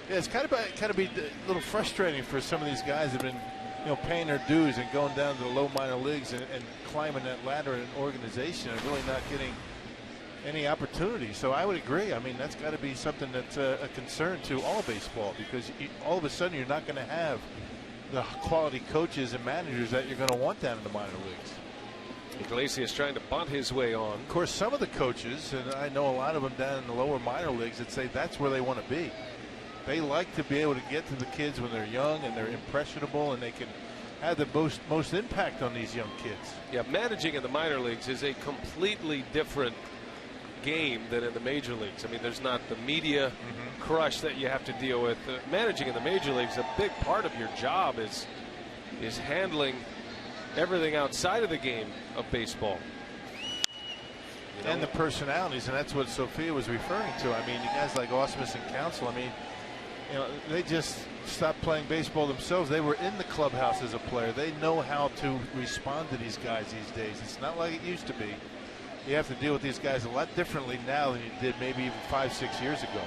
yeah, it's kind of be a little frustrating for some of these guys that have been, paying their dues and going down to the low minor leagues and climbing that ladder in an organization and really not getting any opportunity. So I would agree. I mean, that's got to be something that's a concern to all baseball, because all of a sudden you're not going to have the quality coaches and managers that you're going to want down in the minor leagues. Iglesias trying to bunt his way on. Of course, some of the coaches, and I know a lot of them down in the lower minor leagues, that say that's where they want to be. They like to be able to get to the kids when they're young and they're impressionable, and they can have the most impact on these young kids. Yeah, managing in the minor leagues is a completely different game than in the major leagues. I mean, there's not the media crush that you have to deal with. Managing in the major leagues, a big part of your job is handling everything outside of the game of baseball. And the personalities, and that's what Sophia was referring to. I mean, you guys like Ausmus and Counsell, I mean, they just stopped playing baseball themselves. They were in the clubhouse as a player. They know how to respond to these guys these days. It's not like it used to be. You have to deal with these guys a lot differently now than you did maybe even 5-6 years ago.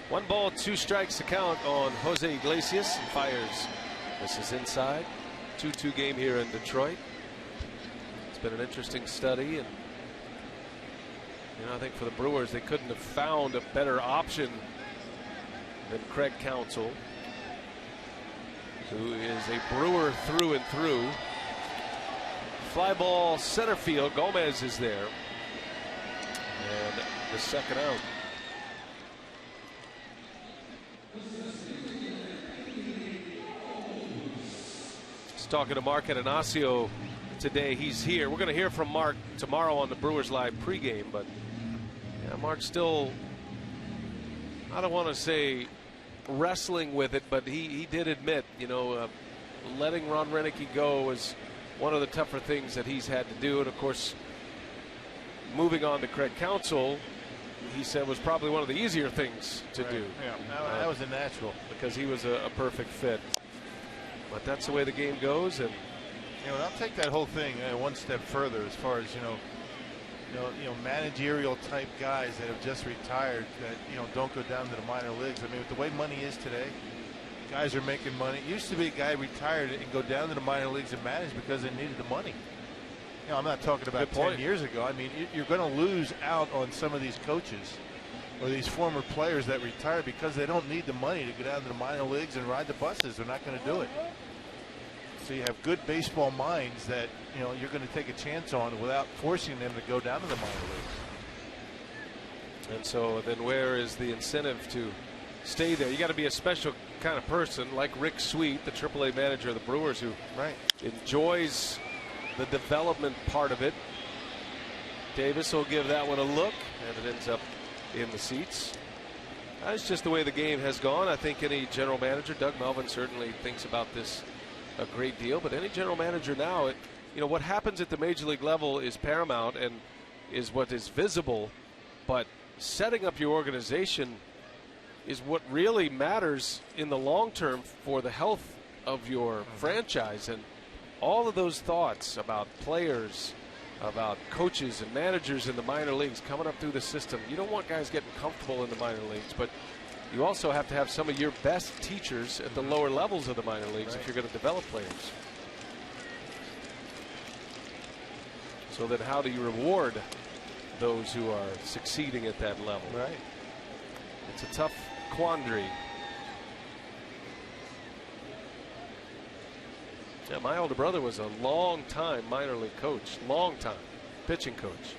1 ball, 2 strikes to count on Jose Iglesias, and fires. This is inside. 2-2 game here in Detroit. It's been an interesting study, and I think for the Brewers, they couldn't have found a better option than Craig Counsell, who is a Brewer through and through. Fly ball center field. Gomez is there, and the second out. Just talking to Mark Atanasio today. He's here. We're going to hear from Mark tomorrow on the Brewers Live pregame, but yeah, Mark's still, I don't want to say wrestling with it, but he did admit, letting Ron Renicky go was one of the tougher things that he's had to do. And of course, moving on to Craig Counsell, he said was probably one of the easier things to do. Yeah, that was a natural, because he was a perfect fit. But that's the way the game goes, and I'll take that whole thing one step further as far as managerial type guys that have just retired that don't go down to the minor leagues. I mean, with the way money is today, guys are making money. It used to be a guy retired and go down to the minor leagues and manage because they needed the money. I'm not talking about 10 years ago. I mean, you're going to lose out on some of these coaches or these former players that retire because they don't need the money to go down to the minor leagues and ride the buses. They're not going to do it. So you have good baseball minds that you're going to take a chance on without forcing them to go down to the minor leagues. And so then where is the incentive to stay there? You got to be a special kind of person like Rick Sweet, the AAA manager of the Brewers, who enjoys the development part of it. Davis will give that one a look, and it ends up in the seats. That's just the way the game has gone. I think any general manager, Doug Melvin certainly thinks about this a great deal, but any general manager now, what happens at the major league level is paramount and is what is visible, but setting up your organization is what really matters in the long term for the health of your franchise. And all of those thoughts about players, about coaches and managers in the minor leagues coming up through the system. You don't want guys getting comfortable in the minor leagues, but you also have to have some of your best teachers at the lower levels of the minor leagues if you're going to develop players. So then how do you reward those who are succeeding at that level? Right. It's a tough quandary. Yeah, my older brother was a long-time minor league coach, long-time pitching coach.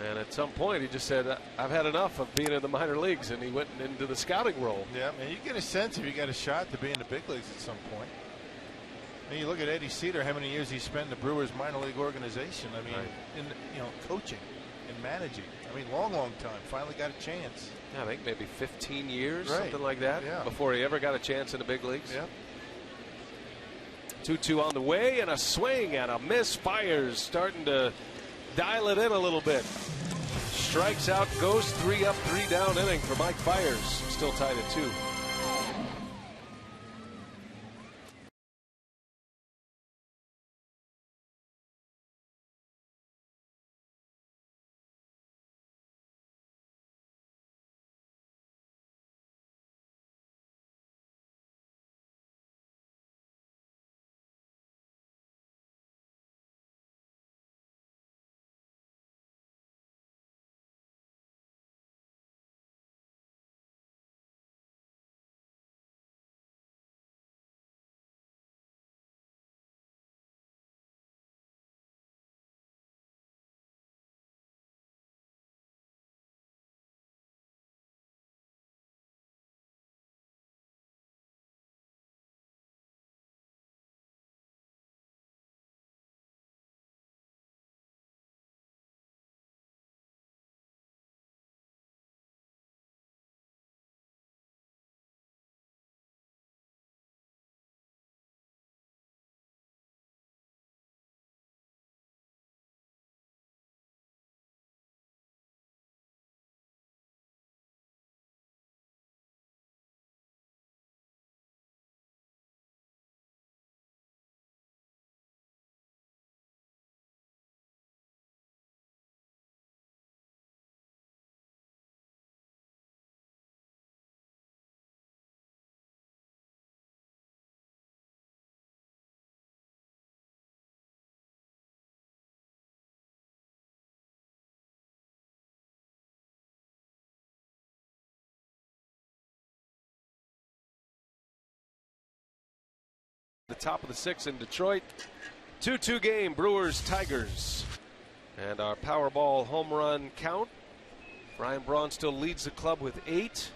And at some point, he just said, I've had enough of being in the minor leagues, and he went into the scouting role. Yeah, and you get a sense if you got a shot to be in the big leagues at some point. I mean, you look at Eddie Cedar, how many years he spent in the Brewers minor league organization. I mean, in coaching and managing. I mean, long time. Finally got a chance. Yeah, I think maybe 15 years, something like that, before he ever got a chance in the big leagues. Yeah. 2-2 on the way, and a swing and a miss. Fires starting to dial it in a little bit. Strikes out, goes 3 up, 3 down inning for Mike Fiers. Still tied at 2. The top of the 6th in Detroit. 2-2 game, Brewers Tigers. And our Powerball home run count. Ryan Braun still leads the club with 8.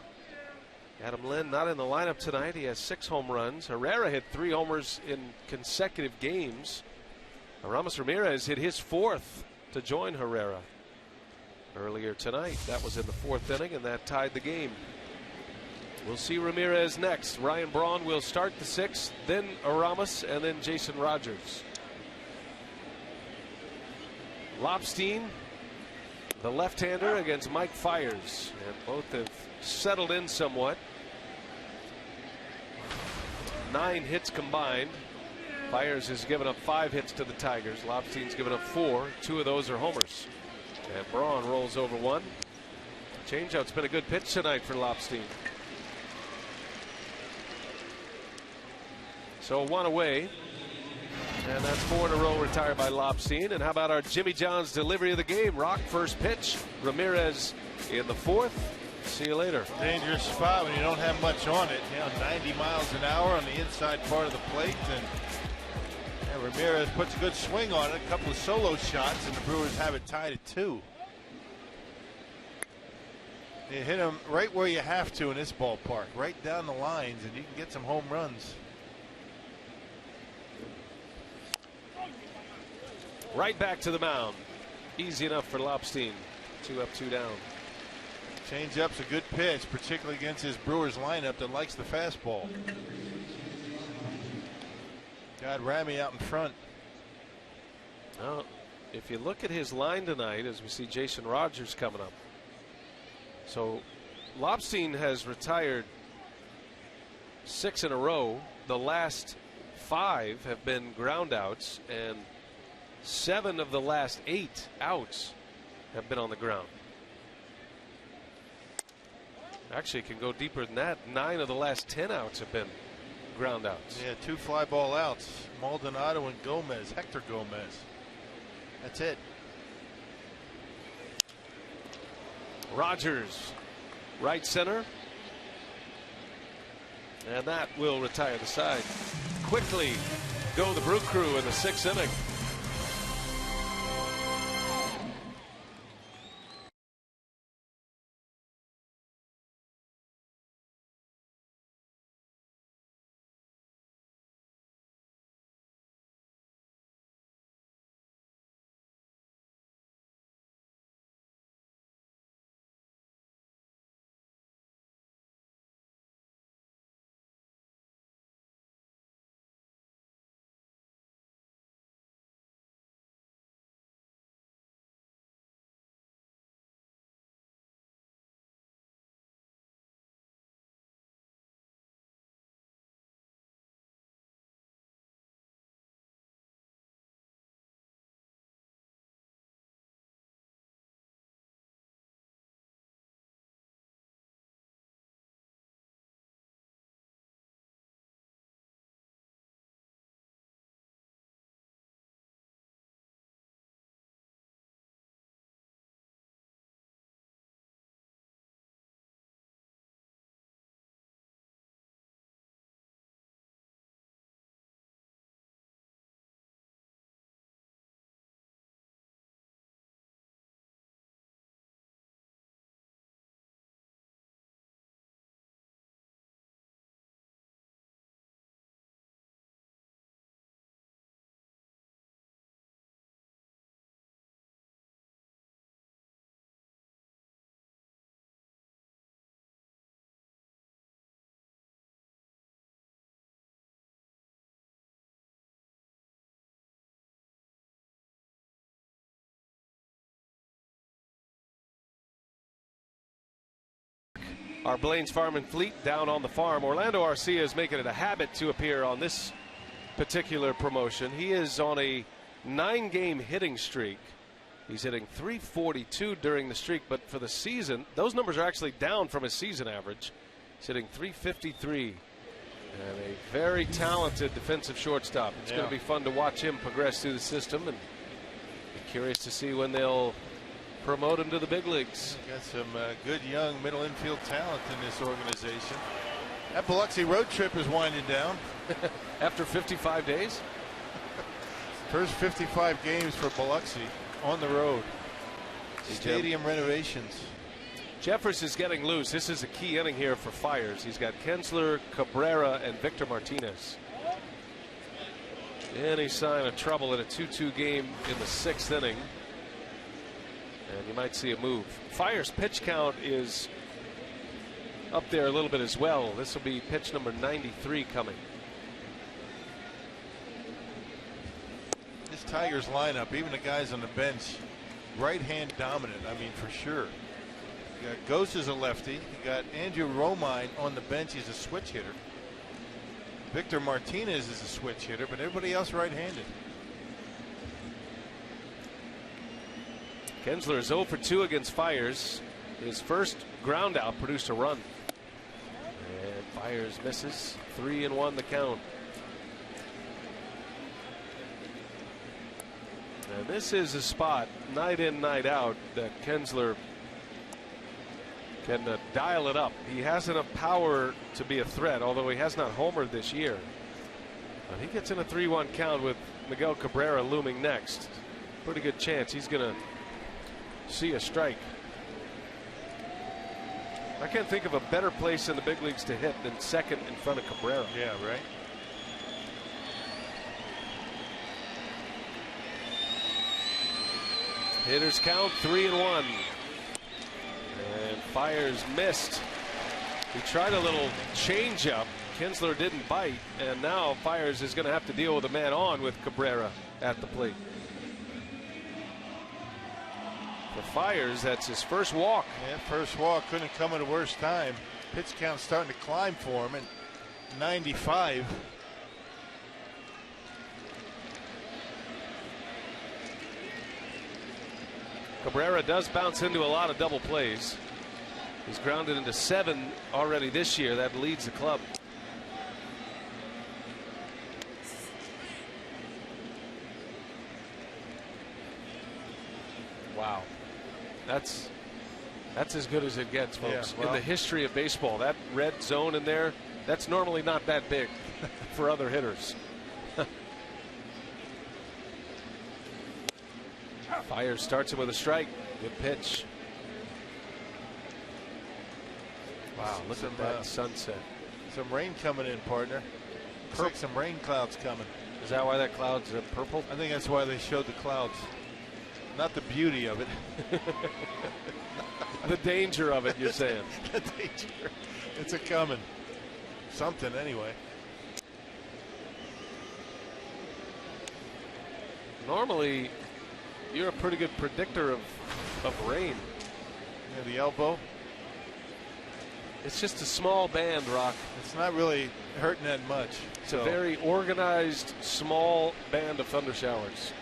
Adam Lynn not in the lineup tonight. He has 6 home runs. Herrera hit 3 homers in consecutive games. Aramis Ramirez hit his 4th to join Herrera earlier tonight. That was in the 4th inning, and that tied the game. We'll see Ramirez next. Ryan Braun will start the 6th, then Aramis, and then Jason Rogers. Lopstein, the left-hander, against Mike Fiers. And both have settled in somewhat. 9 hits combined. Fiers has given up 5 hits to the Tigers. Lopstein's given up 4. 2 of those are homers. And Braun rolls over 1. Changeout's been a good pitch tonight for Lopstein. So 1 away. And that's 4 in a row retired by Lopstein. And how about our Jimmy John's delivery of the game? Rock first pitch. Ramirez in the 4th. See you later. Dangerous spot when you don't have much on it. 90 miles an hour on the inside part of the plate. And Yeah, Ramirez puts a good swing on it, a couple of solo shots, and the Brewers have it tied at 2. You hit him right where you have to in this ballpark, right down the lines, and you can get some home runs. Right back to the mound. Easy enough for Lobstein. 2 up, 2 down. Changeup's a good pitch, particularly against his Brewers lineup that likes the fastball. Got Ramy out in front. Now, if you look at his line tonight, as we see Jason Rogers coming up. So Lobstein has retired 6 in a row. The last 5 have been ground outs, and 7 of the last 8 outs have been on the ground. Actually, it can go deeper than that. 9 of the last 10 outs have been ground outs. Yeah, 2 fly ball outs. Maldonado and Gomez, Hector Gomez. That's it. Rogers, right center. And that will retire the side. Quickly go the Brew Crew in the 6th inning. Our Blaine's Farm and Fleet down on the farm. Orlando Arcia is making it a habit to appear on this particular promotion. He is on a 9-game hitting streak. He's hitting .342 during the streak, but for the season, those numbers are actually down from his season average. He's hitting .353. And a very talented defensive shortstop. It's going to be fun to watch him progress through the system, and be curious to see when they'll promote him to the big leagues. Got some good young middle infield talent in this organization. That Biloxi road trip is winding down. After 55 days? First 55 games for Biloxi on the road. Stadium renovations. Jeffers is getting loose. This is a key inning here for Fires. He's got Kinsler, Cabrera, and Victor Martinez. Any sign of trouble in a 2-2 game in the 6th inning. And you might see a move. Fire's pitch count is up there a little bit as well. This will be pitch number 93 coming. This Tigers lineup, even the guys on the bench, right hand dominant. I mean, for sure. You got Ghost as a lefty. You got Andrew Romine on the bench. He's a switch hitter. Victor Martinez is a switch hitter, but everybody else right-handed. Kinsler is 0 for 2 against Fires. His first ground out produced a run. And Fires misses. 3-1 the count. And this is a spot, night in, night out, that Kinsler can dial it up. He has enough power to be a threat, although he has not homered this year. But he gets in a 3-1 count with Miguel Cabrera looming next. Pretty good chance he's going to see a strike. I can't think of a better place in the big leagues to hit than second in front of Cabrera. Yeah, right. Hitters count 3-1. And Fiers missed. He tried a little changeup. Kinsler didn't bite, and now Fiers is going to have to deal with a man on with Cabrera at the plate. For Fiers, that's his first walk. Yeah, first walk couldn't come at a worse time. Pitch count starting to climb for him at 95. Cabrera does bounce into a lot of double plays. He's grounded into 7 already this year. That leads the club. Wow. That's as good as it gets, folks. Yeah, well, in the history of baseball, that red zone in there, that's normally not that big for other hitters. Fiers starts him with a strike. Good pitch. Wow, look at that sunset. Some rain coming in, partner. Looks like some rain clouds coming. Is that why that cloud's purple? I think that's why they showed the clouds. Not the beauty of it. The danger of it, you're saying. The danger. It's a coming. Something anyway. Normally, you're a pretty good predictor of rain. Yeah, the elbow. It's just a small band, Rock. It's not really hurting that much. It's a very organized, small band of thunder showers.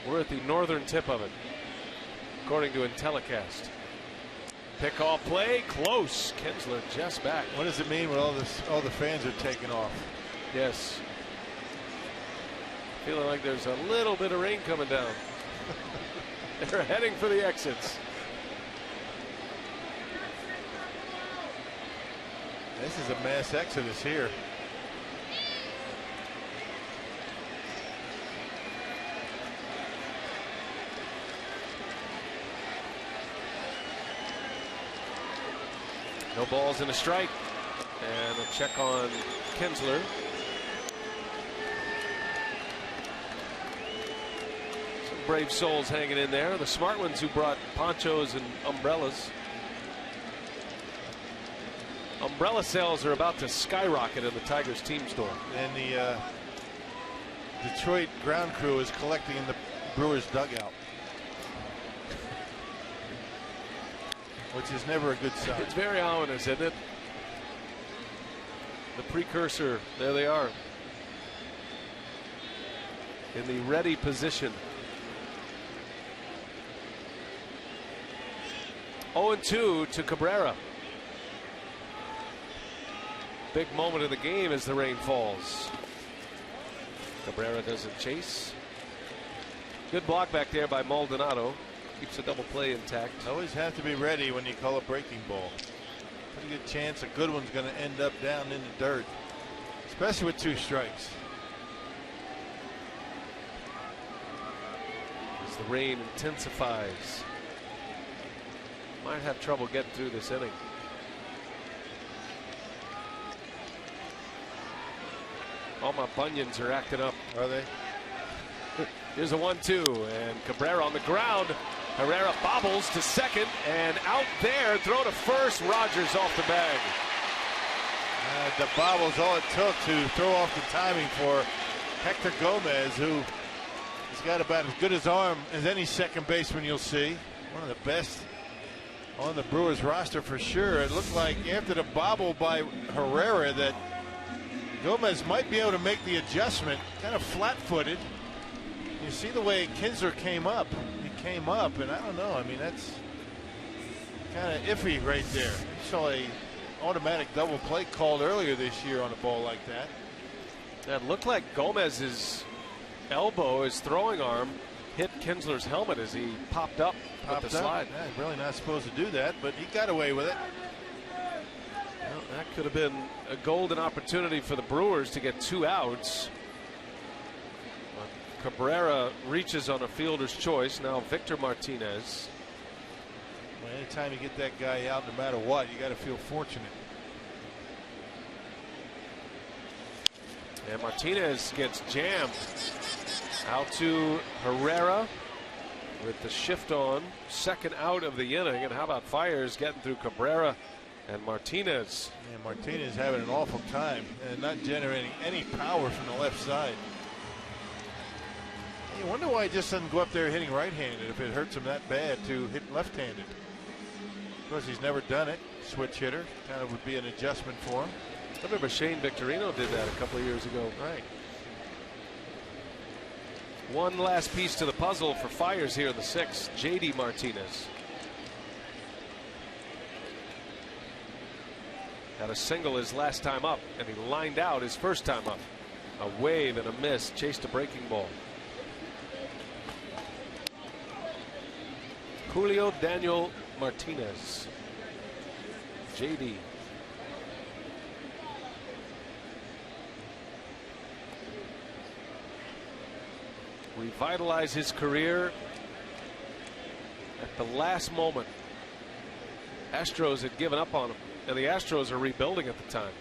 We're at the northern tip of it, according to Intellicast. Pickoff play, close. Kinsler just back. What does it mean when all the fans are taking off? Yes. Feeling like there's a little bit of rain coming down. They're heading for the exits. This is a mass exodus here. No balls and a strike. And a check on Kinsler. Some brave souls hanging in there. The smart ones who brought ponchos and umbrellas. Umbrella sales are about to skyrocket in the Tigers team store. And the Detroit ground crew is collecting in the Brewers dugout, which is never a good sign. It's very ominous, isn't it? The precursor, there they are. In the ready position. 0-2 to Cabrera. Big moment of the game as the rain falls. Cabrera doesn't chase. Good block back there by Maldonado. Keeps the double play intact. Always have to be ready when you call a breaking ball. Pretty good chance a good one's going to end up down in the dirt, especially with 2 strikes. As the rain intensifies. Might have trouble getting through this inning. All my bunions are acting up. Are they? Here's a 1-2, and Cabrera on the ground. Herrera bobbles to second, and out there, throw to first. Rogers off the bag. The bobble's all it took to throw off the timing for Hector Gomez, who has got about as good an arm as any second baseman you'll see. One of the best on the Brewers roster for sure. It looked like after the bobble by Herrera that Gomez might be able to make the adjustment, kind of flat-footed. You see the way Kinsler came up. He came up, and I don't know. I mean, that's kind of iffy right there. You saw a automatic double play called earlier this year on a ball like that. That looked like Gomez's elbow, his throwing arm, hit Kinsler's helmet as he popped up with the slide. Yeah, really not supposed to do that, but he got away with it. Well, That could have been a golden opportunity for the Brewers to get 2 outs. But Cabrera reaches on a fielder's choice. Now Victor Martinez. Well, anytime you get that guy out, no matter what, you got to feel fortunate. And Martinez gets jammed. Out to Herrera with the shift on. Second out of the inning. And how about Fires getting through Cabrera and Martinez? Yeah, Martinez having an awful time and not generating any power from the left side. You wonder why he just doesn't go up there hitting right-handed if it hurts him that bad to hit left-handed. Of course, he's never done it. Switch hitter kind of would be an adjustment for him. I remember Shane Victorino did that a couple of years ago. Right. One last piece to the puzzle for Fires here in the 6th. JD Martinez. Had a single his last time up, and he lined out his first time up. A wave and a miss, chased a breaking ball. Julio Daniel Martinez. JD. Revitalize his career at the last moment. Astros had given up on him, and the Astros are rebuilding at the time.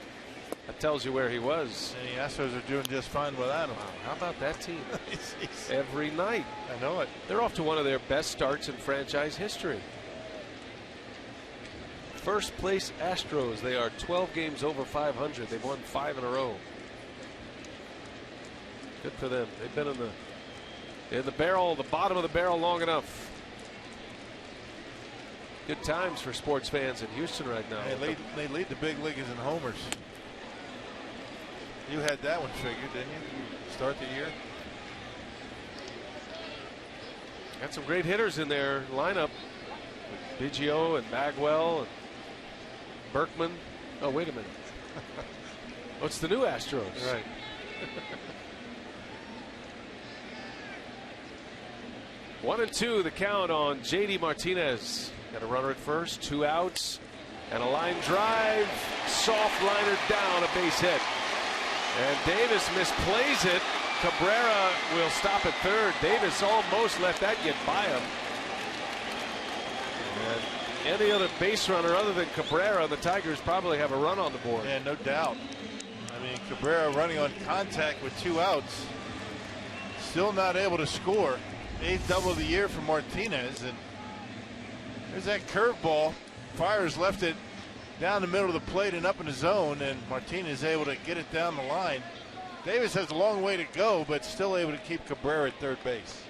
That tells you where he was. And the Astros are doing just fine without him. Wow, how about that team? Every night. I know it. They're off to one of their best starts in franchise history. First place Astros. They are 12 games over 500. They've won 5 in a row. Good for them. They've been in the barrel, the bottom of the barrel, long enough. Good times for sports fans in Houston right now. They lead the big leagues in homers. You had that one figured, didn't you? Start the year. Got some great hitters in their lineup. Biggio and Bagwell and Berkman. Oh, wait a minute. Oh, it's the new Astros. Right. One and two, the count on JD Martinez. Got a runner at first, 2 outs, and a line drive. Soft liner down, a base hit. And Davis misplays it. Cabrera will stop at third. Davis almost let that get by him. And any other base runner other than Cabrera, the Tigers probably have a run on the board. Yeah, no doubt. I mean, Cabrera running on contact with 2 outs. Still not able to score. 8th double of the year for Martinez. And there's that curveball. Fires left it down the middle of the plate and up in the zone, and Martinez is able to get it down the line. Davis has a long way to go, but still able to keep Cabrera at third base.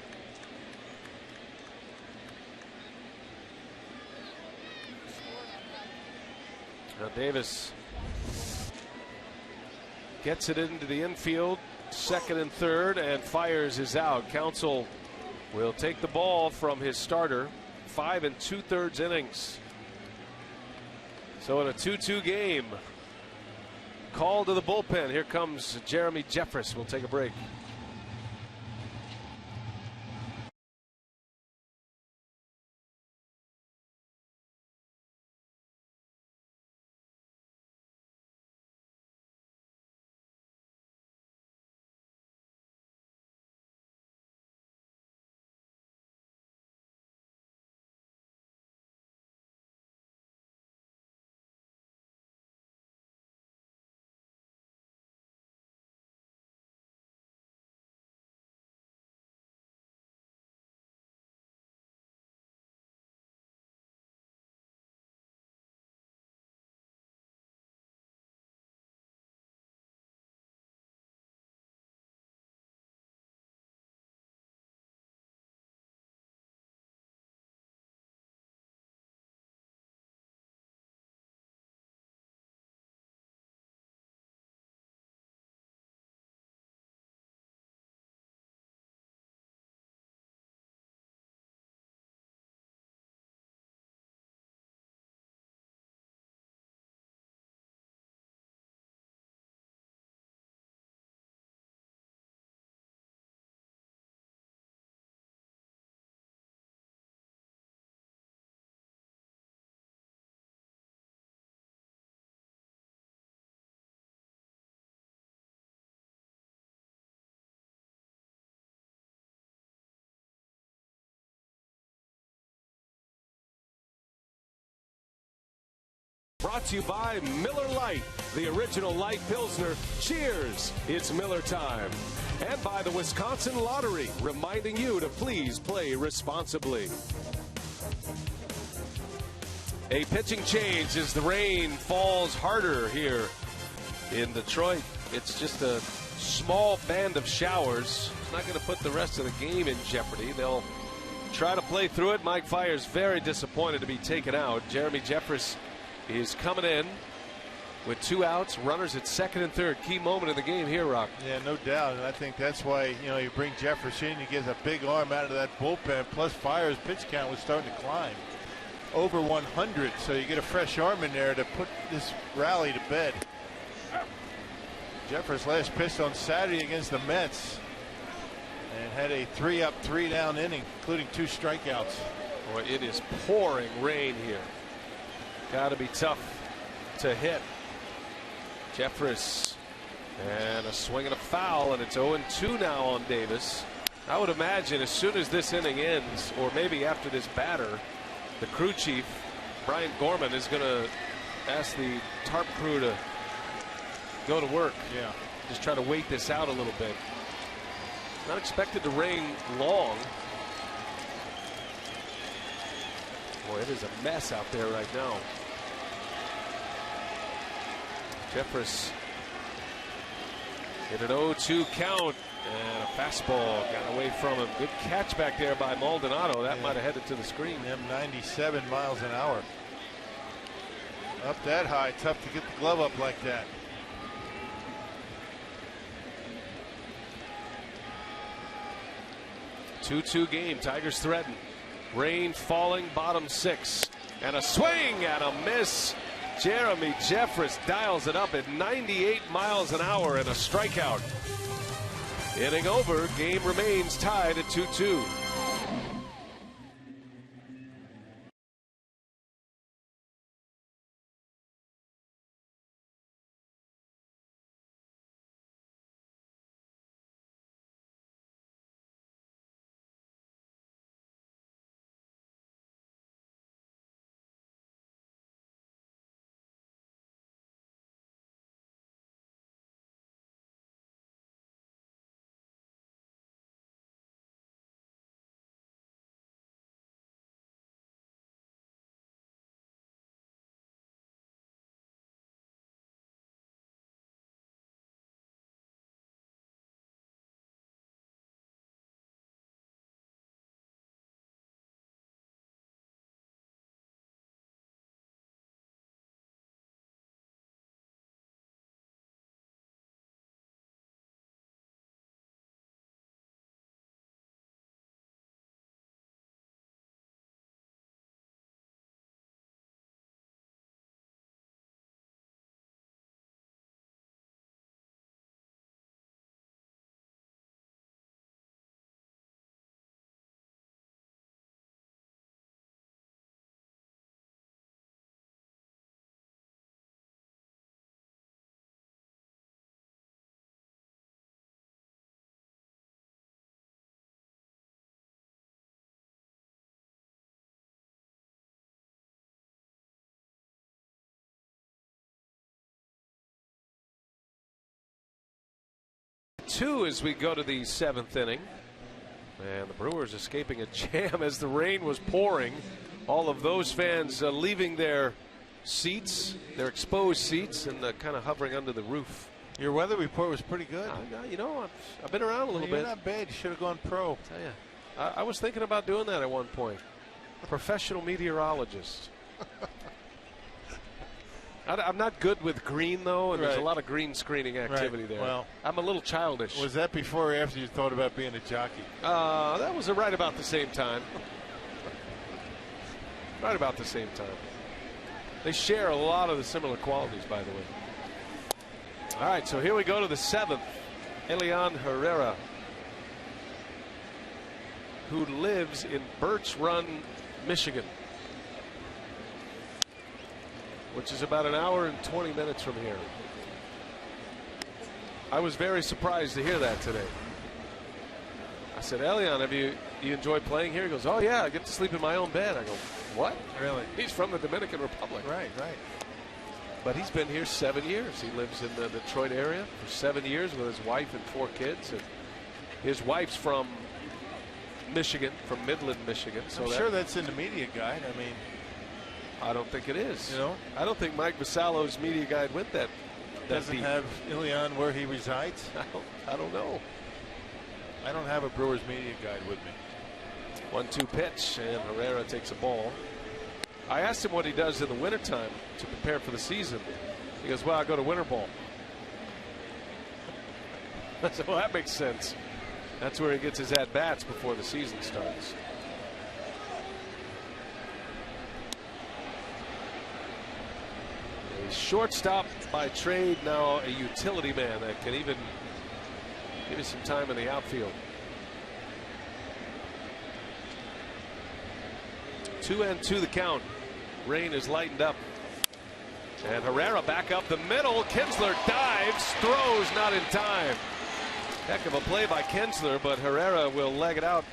Now Davis gets it into the infield, second and third, and Fires is out. Counsell will take the ball from his starter. 5 2/3 innings. So in a 2-2 game, call to the bullpen. Here comes Jeremy Jeffress. We'll take a break. Brought to you by Miller Lite, the original light Pilsner. Cheers, it's Miller time. And by the Wisconsin Lottery, reminding you to please play responsibly. A pitching change as the rain falls harder here in Detroit. It's just a small band of showers. It's not going to put the rest of the game in jeopardy. They'll try to play through it. Mike Fiers very disappointed to be taken out. Jeremy Jeffress is coming in with 2 outs, runners at second and third. Key moment in the game here, Rock. Yeah, no doubt. And I think that's why, you bring Jeffress in, he gets a big arm out of that bullpen. Plus, Fiers' pitch count was starting to climb over 100. So you get a fresh arm in there to put this rally to bed. Jeffress last pitched on Saturday against the Mets and had a 3-up, 3-down inning, including 2 strikeouts. Boy, it is pouring rain here. Got to be tough to hit. Jeffress, and a swing and a foul, and it's 0-2 now on Davis. I would imagine as soon as this inning ends, or maybe after this batter, the crew chief, Brian Gorman, is going to ask the tarp crew to go to work. Yeah. Just try to wait this out a little bit. Not expected to rain long. Boy, it is a mess out there right now. Jeffress hit an 0-2 count, and a fastball got away from him. Good catch back there by Maldonado. That might have headed to the screen. 97 miles an hour. Up that high, tough to get the glove up like that. Two-2 game. Tigers threaten. Rain falling, bottom 6, and a swing and a miss. Jeremy Jeffress dials it up at 98 miles an hour and a strikeout. Inning over. Game remains tied at 2-2. Two as we go to the 7th inning, and the Brewers escaping a jam as the rain was pouring. All of those fans leaving their seats, their exposed seats, and kind of hovering under the roof. Your weather report was pretty good. I've been around a little bit. You're not bad. You should have gone pro. I'll tell you, I was thinking about doing that at one point. Professional meteorologist. I'm not good with green, though, and there's a lot of green screening activity there. Well, I'm a little childish. Was that before or after you thought about being a jockey? That was right about the same time. Right about the same time. They share a lot of the similar qualities, by the way. All right, so here we go to the 7th. Elian Herrera, who lives in Birch Run, Michigan, which is about an hour and 20 minutes from here. I was very surprised to hear that today. I said, Elian, have you enjoyed playing here? He goes, oh, yeah, I get to sleep in my own bed. I go, what? Really? He's from the Dominican Republic. Right. But he's been here 7 years. He lives in the Detroit area for 7 years with his wife and 4 kids. And his wife's from Michigan, from Midland, Michigan. So I'm sure that's in the media guide. I mean, I don't think it is. You know, I don't think Mike Vasallo's media guide went that doesn't deep. have Ilion where he resides. I don't know. I don't have a Brewers media guide with me. 1-2 pitch, and Herrera takes a ball. I asked him what he does in the wintertime to prepare for the season. He goes, well, I go to winter ball. I said, well, that makes sense. That's where he gets his at-bats before the season starts. A shortstop by trade, now a utility man that can even give you some time in the outfield. 2-2 the count. Rain is lightened up. And Herrera back up the middle. Kinsler dives, throws not in time. Heck of a play by Kinsler, but Herrera will leg it out.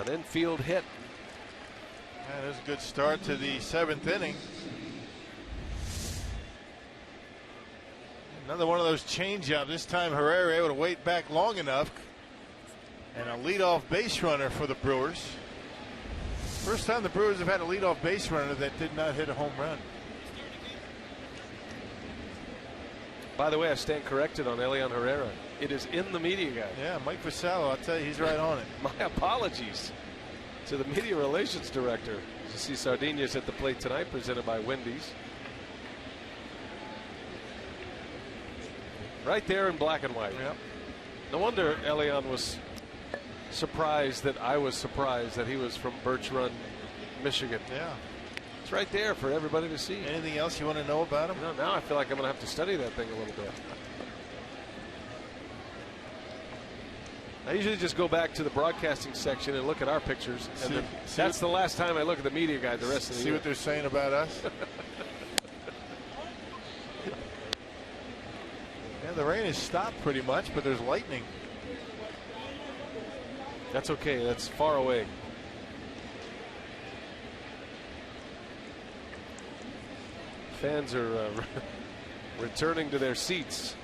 An infield hit. Yeah, there's a good start to the 7th inning. Another one of those changeups. This time Herrera able to wait back long enough. And a leadoff base runner for the Brewers. First time the Brewers have had a leadoff base runner that did not hit a home run. By the way, I stand corrected on Elian Herrera. It is in the media guide. Yeah, Mike Vasallo, I'll tell you, he's right on it. My apologies to the media relations director. You see Sardinias at the plate tonight, presented by Wendy's. Right there in black and white. Yep. No wonder Elian was surprised that I was surprised that he was from Birch Run, Michigan. Yeah. It's right there for everybody to see. Anything else you want to know about him? No, now I feel like I'm going to have to study that thing a little bit. I usually just go back to the broadcasting section and look at our pictures. And then that's the last time I look at the media guide the rest of the year. See what they're saying about us? Yeah, the rain has stopped pretty much, but there's lightning. That's okay. That's far away. Fans are returning to their seats.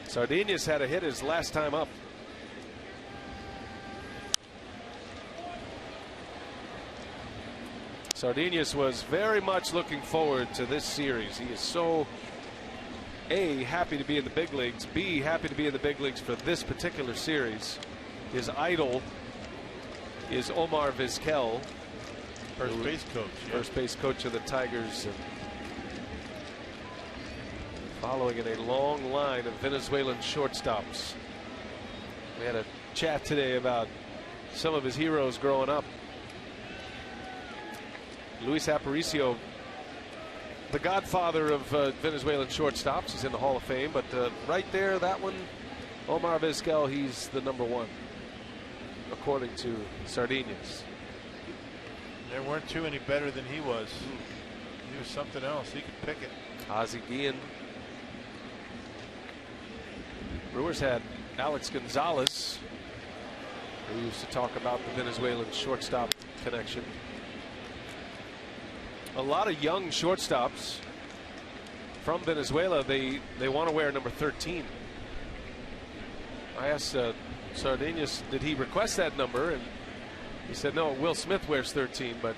Sardinias had a hit his last time up. Sardinias was very much looking forward to this series. He is so A, happy to be in the big leagues, B, happy to be in the big leagues for this particular series. His idol is Omar Vizquel, First base coach. Yeah. First base coach of the Tigers. And following in a long line of Venezuelan shortstops. We had a chat today about some of his heroes growing up. Luis Aparicio, the godfather of Venezuelan shortstops. He's in the Hall of Fame, but right there, that one, Omar Vizquel, he's the #1, according to Sardinias. There weren't too any better than he was. He was something else. He could pick it. Ozzie Guillen. Brewers had Alex Gonzalez, who used to talk about the Venezuelan shortstop connection. A lot of young shortstops from Venezuela, they want to wear number 13. I asked Sardinias, did he request that number? And he said, no, Will Smith wears 13, but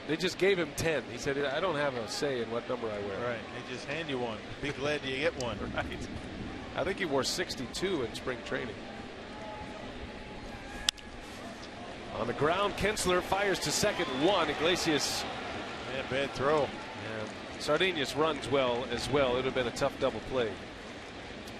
they just gave him 10. He said, I don't have a say in what number I wear. Right. They just hand you one. Be glad you get one. Right. I think he wore 62 in spring training. On the ground, Kinsler fires to second, 1. Iglesias. Yeah, bad throw. And Sardinias runs well as well. It would have been a tough double play.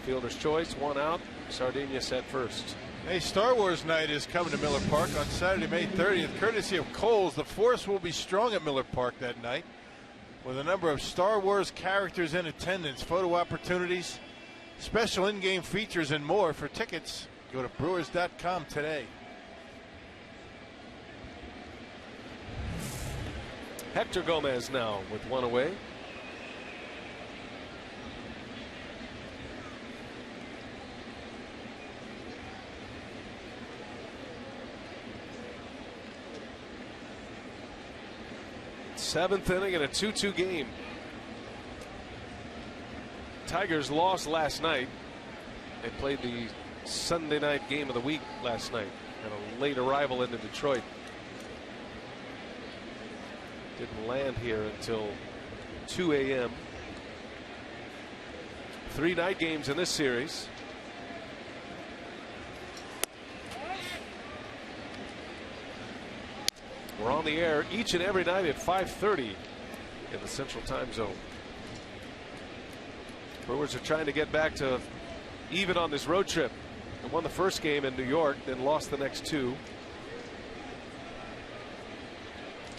Fielder's choice, 1 out. Sardinias at first. Hey, Star Wars night is coming to Miller Park on Saturday, May 30th, courtesy of Kohl's. The Force will be strong at Miller Park that night with a number of Star Wars characters in attendance, photo opportunities, special in-game features, and more. For tickets, go to Brewers.com today. Hector Gomez now with 1 away. 7th inning in a 2-2 game. Tigers lost last night. They played the Sunday night game of the week last night. And a late arrival into Detroit. Didn't land here until 2 a.m. 3 night games in this series. We're on the air each and every night at 5:30 in the Central Time Zone. Brewers are trying to get back to even on this road trip. They won the first game in New York, then lost the next 2.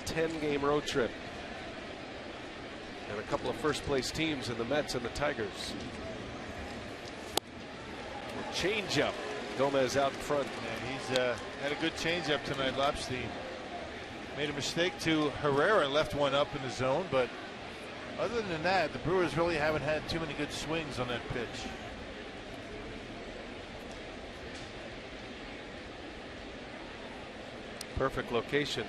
10-game road trip. And a couple of first-place teams in the Mets and the Tigers. Change-up. Gomez out in front. Yeah, he's had a good change-up tonight, Lopstein. Made a mistake to Herrera, left one up in the zone, but other than that, the Brewers really haven't had too many good swings on that pitch. Perfect location.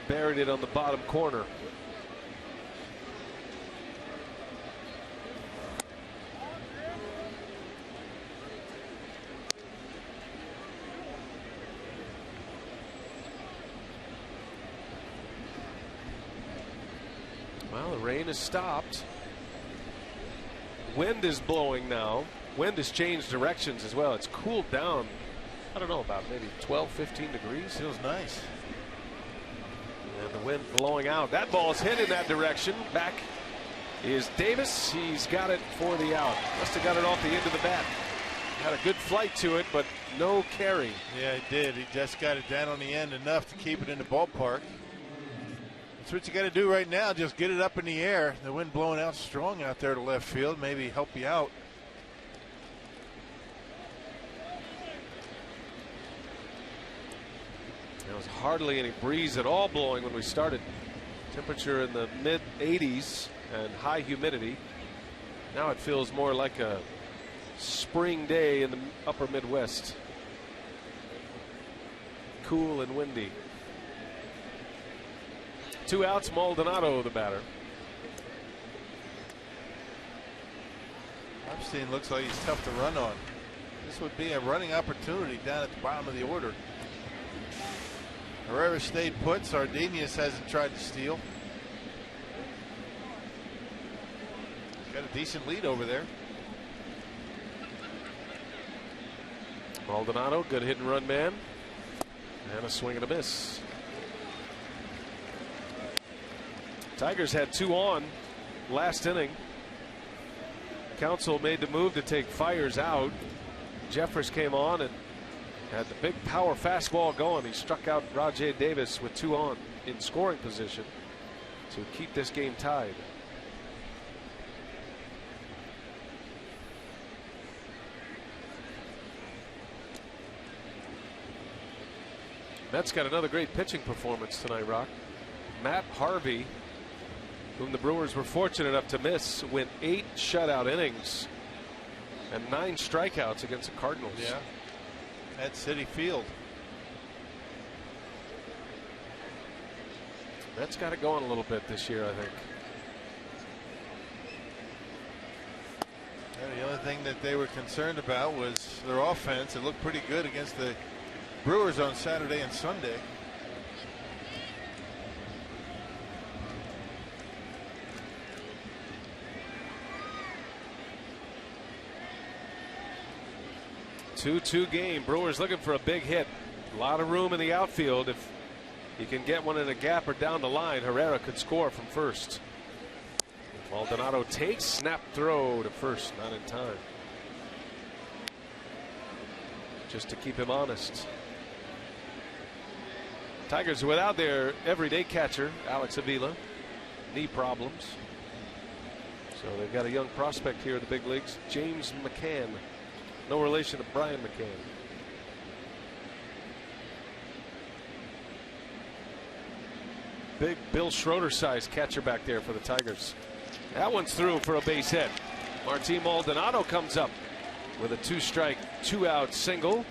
Buried it on the bottom corner. Well, the rain has stopped. Wind is blowing now. Wind has changed directions as well. It's cooled down. I don't know, about maybe 12, 15 degrees. Feels nice. And the wind blowing out. That ball is hit in that direction. Back is Davis. He's got it for the out. Must have got it off the end of the bat. Had a good flight to it, but no carry. Yeah, he did. He just got it down on the end enough to keep it in the ballpark. That's what you got to do right now. Just get it up in the air. The wind blowing out strong out there to left field. Maybe help you out. There was hardly any breeze at all blowing when we started. Temperature in the mid 80s and high humidity. Now it feels more like a spring day in the upper Midwest. Cool and windy. 2 outs, Maldonado the batter. Epstein looks like he's tough to run on. This would be a running opportunity down at the bottom of the order. Herrera stayed put. Sardinius hasn't tried to steal. Got a decent lead over there. Maldonado, good hit and run man. And a swing and a miss. Tigers had 2 on last inning. Counsell made the move to take Fires out. Jeffers came on and had the big power fastball going. He struck out Rajay Davis with 2 on in scoring position to keep this game tied. Mets got another great pitching performance tonight, Rock. Matt Harvey, whom the Brewers were fortunate enough to miss, went 8 shutout innings and 9 strikeouts against the Cardinals. Yeah. At Citi Field. That's got it going a little bit this year, I think. Yeah, the only thing that they were concerned about was their offense. It looked pretty good against the Brewers on Saturday and Sunday. Two-2 game. Brewers looking for a big hit. A lot of room in the outfield. If you can get one in a gap or down the line, Herrera could score from first. Maldonado takes, snap throw to first, not in time. Just to keep him honest. Tigers without their everyday catcher, Alex Avila. Knee problems. So they've got a young prospect here in the big leagues, James McCann. No relation to Brian McCann. Big Bill Schroeder sized catcher back there for the Tigers. That one's through for a base hit. Martin Maldonado comes up with a 2-strike, 2-out single.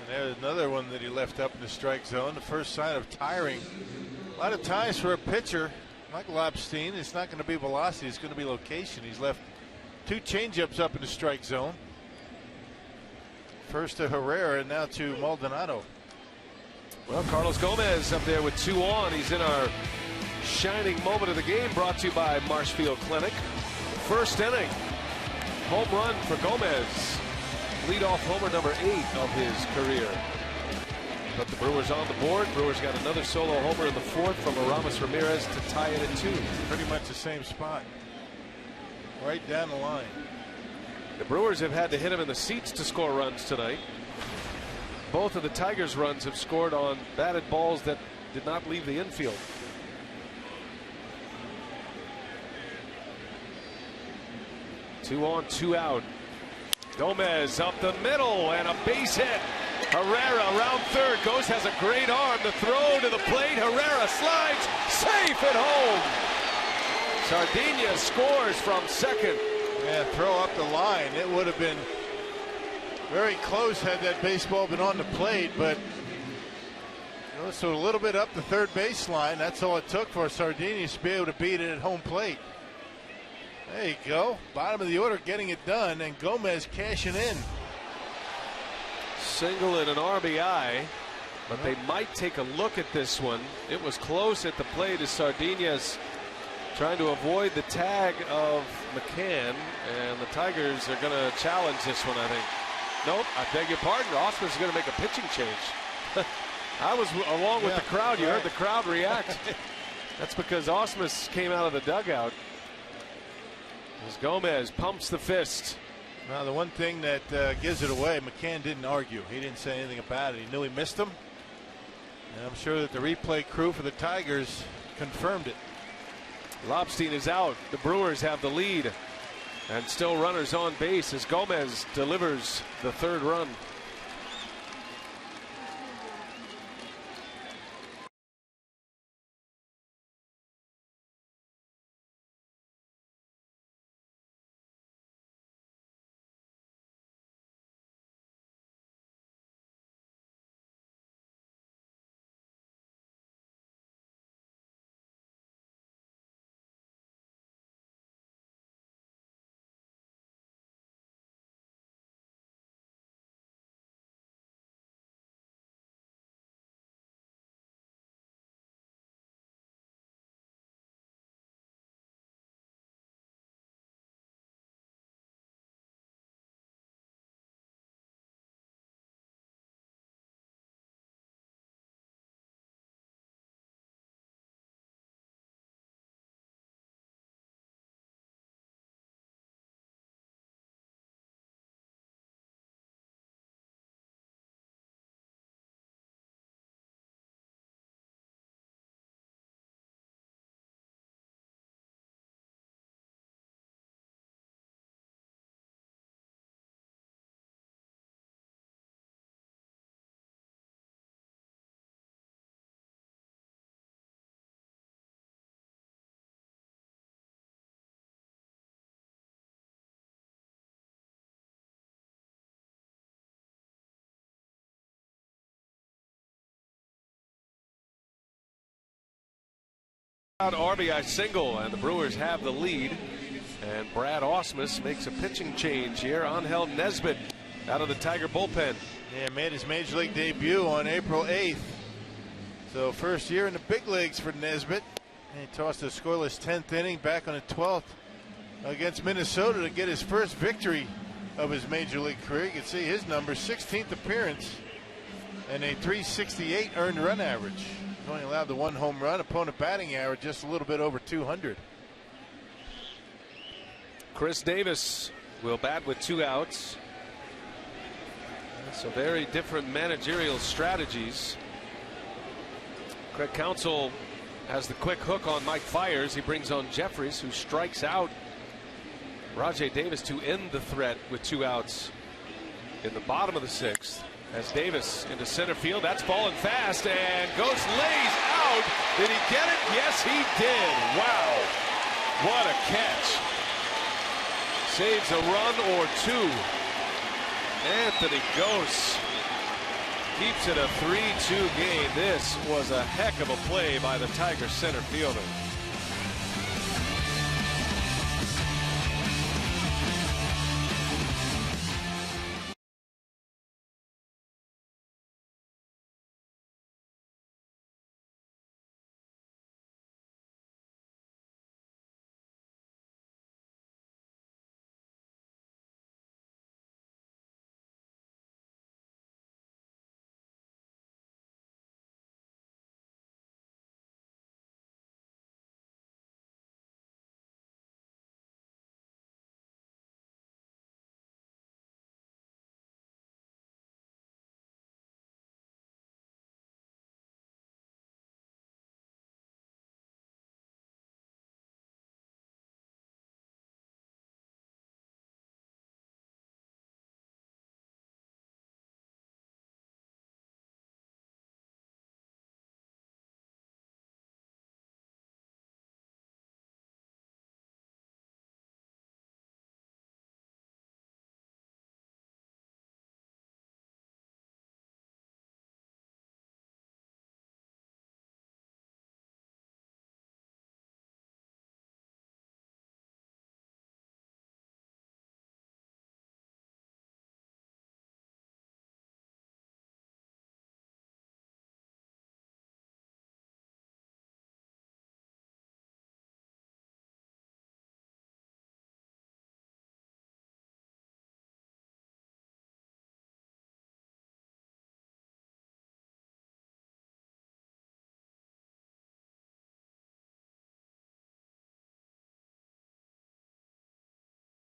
And there's another one that he left up in the strike zone. The first sign of tiring. A lot of times for a pitcher like Lobstein, it's not going to be velocity, it's going to be location. He's left 2 changeups up in the strike zone. First to Herrera and now to Maldonado. Well, Carlos Gomez up there with 2 on. He's in our shining moment of the game, brought to you by Marshfield Clinic. First inning, home run for Gomez. Leadoff homer number 8 of his career. But the Brewers on the board. Brewers got another solo homer in the 4th from Aramis Ramirez to tie it at 2. Pretty much the same spot. Right down the line. The Brewers have had to hit him in the seats to score runs tonight. Both of the Tigers' runs have scored on batted balls that did not leave the infield. Two on, 2 out. Gomez up the middle and a base hit. Herrera around third goes, has a great arm. The throw to the plate. Herrera slides, safe at home. Sardinia scores from second. Yeah, throw up the line. It would have been very close had that baseball been on the plate, but so a little bit up the third baseline. That's all it took for Sardinia to be able to beat it at home plate. There you go. Bottom of the order getting it done, and Gomez cashing in. Single and an RBI, but they might take a look at this one. It was close at the plate as Sardinia's trying to avoid the tag of McCann, and the Tigers are going to challenge this one, I think. Nope, I beg your pardon. Osman's going to make a pitching change. I was along with the crowd. You heard the crowd react. That's because Osmus came out of the dugout. As Gomez pumps the fist. Now, the one thing that gives it away, McCann didn't argue. He didn't say anything about it. He knew he missed him. And I'm sure that the replay crew for the Tigers confirmed it. Lobstein is out. The Brewers have the lead. And still runners on base as Gomez delivers the 3rd run. RBI single, and the Brewers have the lead. And Brad Osmus makes a pitching change here. Angel Nesbitt out of the Tiger bullpen. Yeah, made his major league debut on April 8th. So first year in the big leagues for Nesbitt. And he tossed a scoreless 10th inning back on the 12th against Minnesota to get his first victory of his major league career. You can see his number, 16th appearance and a .368 earned run average. He's only allowed the 1 home run. Opponent batting average just a little bit over 200. Chris Davis will bat with 2 outs. So very different managerial strategies. Craig Counsell has the quick hook on Mike Fiers. He brings on Jeffries, who strikes out Rajay Davis to end the threat with 2 outs in the bottom of the 6th. As Davis into center field, that's falling fast and goes lays out. Did he get it? Yes, he did. Wow, what a catch. Saves a run or 2. Anthony Gose keeps it a 3-2 game. This was a heck of a play by the Tigers center fielder.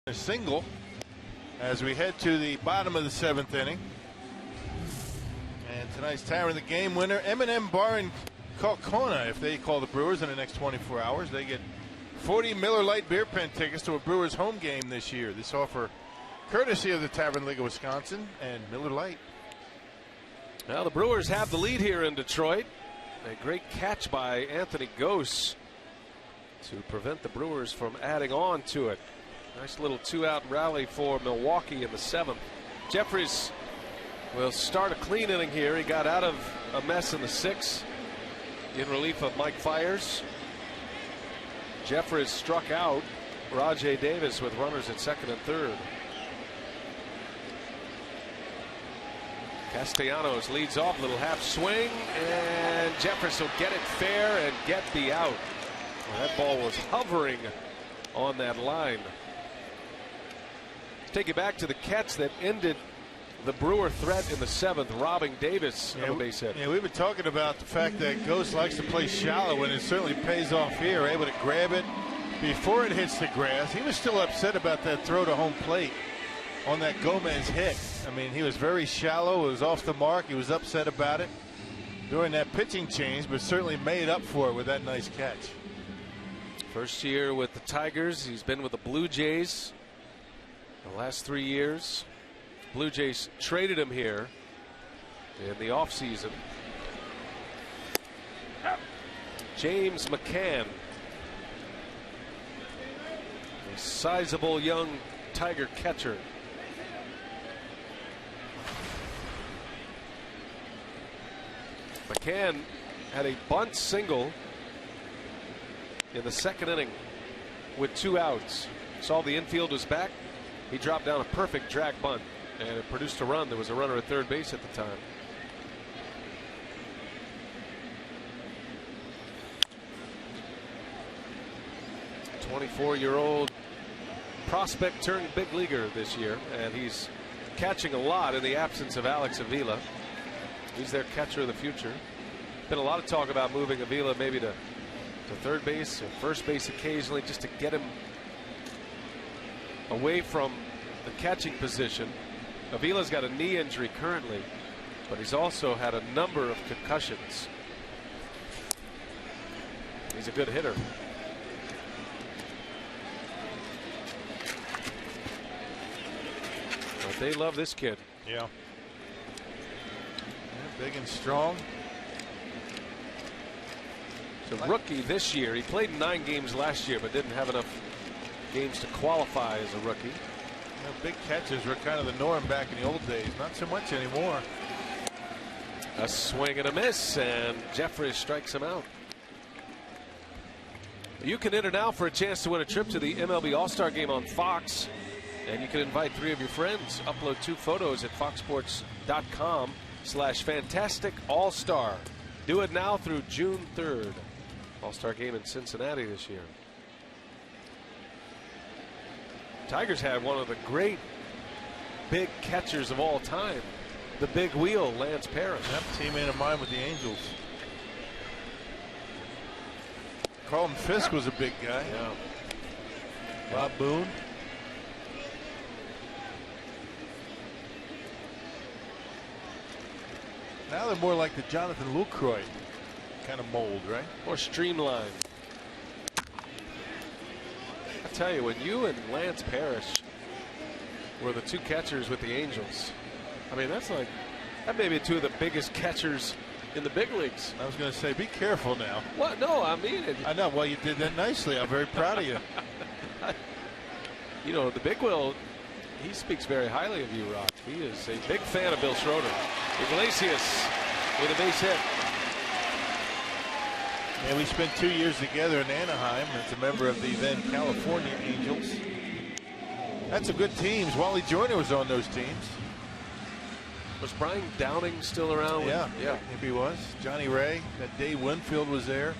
A single as we head to the bottom of the 7th inning. And tonight's towering the game winner, M&M Bar and Kaukauna. If they call the Brewers in the next 24 hours, they get 40 Miller Lite beer pen tickets to a Brewers home game this year. This offer courtesy of the Tavern League of Wisconsin and Miller Lite. Now the Brewers have the lead here in Detroit. A great catch by Anthony Gose to prevent the Brewers from adding on to it. Nice little 2-out rally for Milwaukee in the 7th. Jeffries will start a clean inning here. He got out of a mess in the 6th in relief of Mike Fiers. Jeffries struck out Rajai Davis with runners at 2nd and 3rd. Castellanos leads off, little half swing, and Jeffries will get it fair and get the out. Well, that ball was hovering on that line. Take you back to the catch that ended the Brewer threat in the 7th, robbing Davis of a base hit. Yeah, we've been talking about the fact that Ghost likes to play shallow, and it certainly pays off here. Able to grab it before it hits the grass. He was still upset about that throw to home plate on that Gomez hit. I mean, he was very shallow. It was off the mark. He was upset about it during that pitching change, but certainly made up for it with that nice catch. First year with the Tigers. He's been with the Blue Jays the last 3 years. Blue Jays traded him here in the offseason. James McCann, a sizable young Tiger catcher. McCann had a bunt single in the 2nd inning with 2 outs. Saw the infield was back. He dropped down a perfect drag bunt, and it produced a run. There was a runner at 3rd base at the time. A 24-year-old prospect turned big leaguer this year, and he's catching a lot in the absence of Alex Avila. He's their catcher of the future. Been a lot of talk about moving Avila maybe to 3rd base or 1st base occasionally, just to get him away from the catching position. Avila's got a knee injury currently, but he's also had a number of concussions. He's a good hitter. But they love this kid. Yeah. Big and strong. So rookie this year. He played in 9 games last year, but didn't have enough games to qualify as a rookie. Big catches were kind of the norm back in the old days. Not so much anymore. A swing and a miss, and Jeffries strikes him out. You can enter now for a chance to win a trip to the MLB All-Star Game on Fox. And you can invite 3 of your friends. Upload 2 photos at foxsports.com/fantastic-all-star. Do it now through June 3rd. All-Star Game in Cincinnati this year. Tigers had one of the great big catchers of all time. The big wheel, Lance Parrish. Yep, teammate of mine with the Angels. Carlton Fisk was a big guy. Yeah. Bob Boone. Now they're more like the Jonathan Lucroy kind of mold, right? More streamlined. I tell you, when you and Lance Parrish were the 2 catchers with the Angels, I mean, that may be 2 of the biggest catchers in the big leagues. I was going to say, be careful now. What? No, I mean it. I know. Well, you did that nicely. I'm very proud of you. You know, the big wheel, he speaks very highly of you, Rock. He is a big fan of Bill Schroeder. Iglesias with a base hit. And we spent 2 years together in Anaheim as a member of the then California Angels. That's a good teams. Wally Joyner was on those teams. Was Brian Downing still around? Yeah, maybe he was. Johnny Ray. That Dave Winfield was there.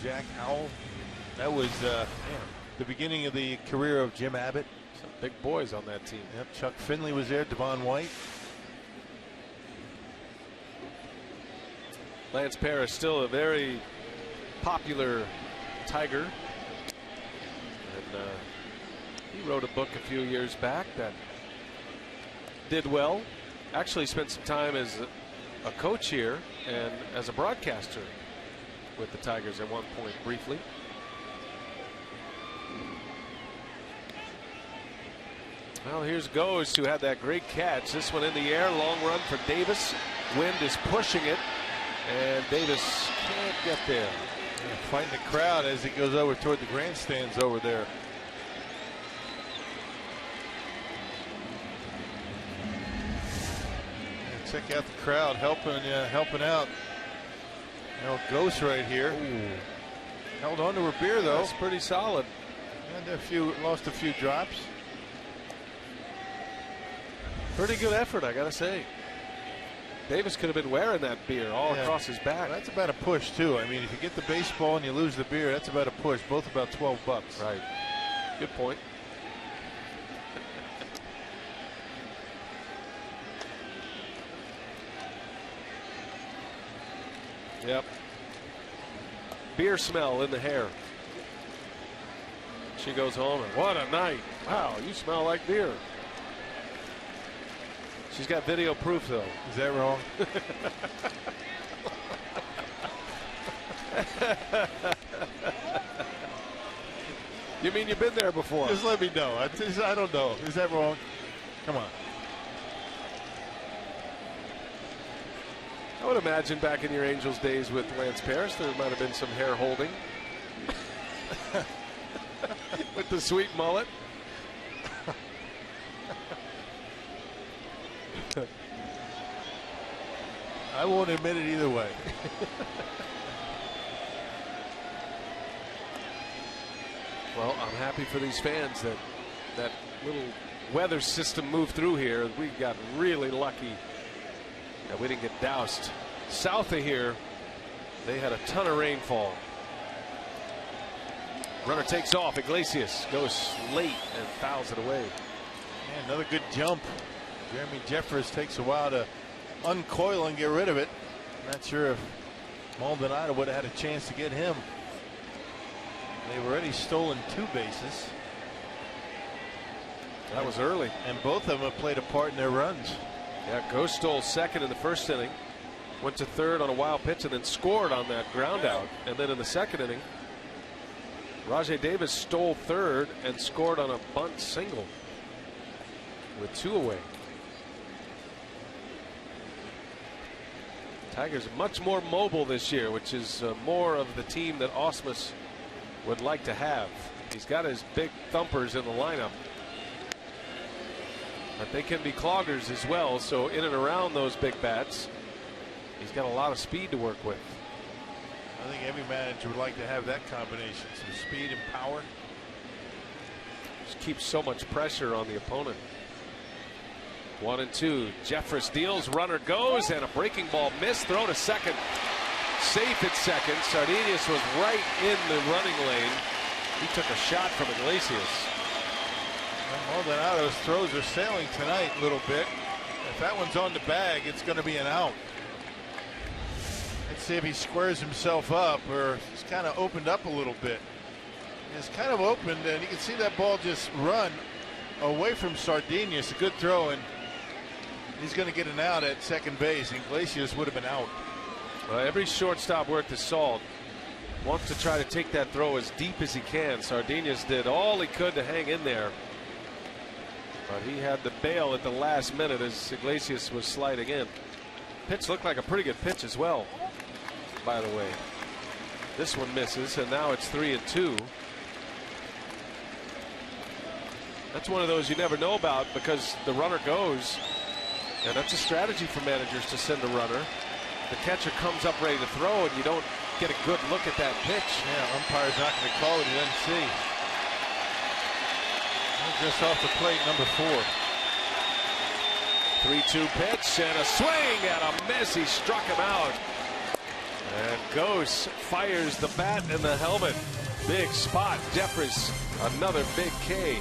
Jack Howell. That was the beginning of the career of Jim Abbott. Some big boys on that team. Yep, Chuck Finley was there. Devon White. Lance Parrish still a very popular Tiger. And he wrote a book a few years back that did well. Actually spent some time as a coach here and as a broadcaster with the Tigers at one point briefly. Well, here's Goes, who had that great catch. This one in the air, long run for Davis. Wind is pushing it, and Davis can't get there. Yeah, fighting the crowd as he goes over toward the grandstands over there. Check out the crowd helping out. Ghost right here. Ooh. Held on to her beer though. That's pretty solid. And lost a few drops. Pretty good effort, I gotta say. Davis could have been wearing that beer all across his back. Well, that's about a push too. I mean, if you get the baseball and you lose the beer, that's about a push. Both about $12. Right. Good point. Yep. Beer smell in the hair. She goes home and what a night. Wow, you smell like beer. She's got video proof though. Is that wrong? You mean you've been there before? Just let me know. I don't know. Is that wrong? Come on. I would imagine back in your Angels days with Lance Parrish, there might have been some hair holding. With the sweet mullet. I won't admit it either way. Well, I'm happy for these fans that that little weather system moved through here. We got really lucky that we didn't get doused. South of here, they had a ton of rainfall. Runner takes off. Iglesias goes late and fouls it away. Yeah, another good jump. Jeremy Jeffers takes a while to uncoil and get rid of it. Not sure if Maldonado would have had a chance to get him. They've already stolen 2 bases. That was early. And both of them have played a part in their runs. Yeah, Ghost stole second in the first inning. Went to third on a wild pitch and then scored on that ground out. And then in the second inning, Rajai Davis stole third and scored on a bunt single with 2 away. Tigers much more mobile this year, which is more of the team that Ausmus would like to have. He's got his big thumpers in the lineup, but they can be cloggers as well. So in and around those big bats, He's got a lot of speed to work with. I think every manager would like to have that combination, some speed and power. Just keeps so much pressure on the opponent. 1-2. Jeffress deals, runner goes, and a breaking ball missed. Throw to second. Safe at second. Sardinius was right in the running lane. He took a shot from Iglesias. Maldonado's throws are sailing tonight a little bit. If that one's on the bag, it's going to be an out. Let's see if he squares himself up, or he's kind of opened up a little bit. It's kind of opened, and you can see that ball just run away from Sardinius. A good throw, and he's going to get an out at second base. Iglesias would have been out. Every shortstop worth his salt wants to try to take that throw as deep as he can. Sardinius did all he could to hang in there, but he had to bail at the last minute as Iglesias was sliding in. Pitch looked like a pretty good pitch as well, by the way. This one misses, and now it's 3-2. That's one of those you never know about, because the runner goes, and that's a strategy for managers to send a runner. The catcher comes up ready to throw, and you don't get a good look at that pitch. Yeah, umpire's not going to call it. He doesn't see. Just off the plate, number 4. 3-2 pitch and a swing and a miss. He struck him out. And Gose fires the bat in the helmet. Big spot. Jeffress, another big K.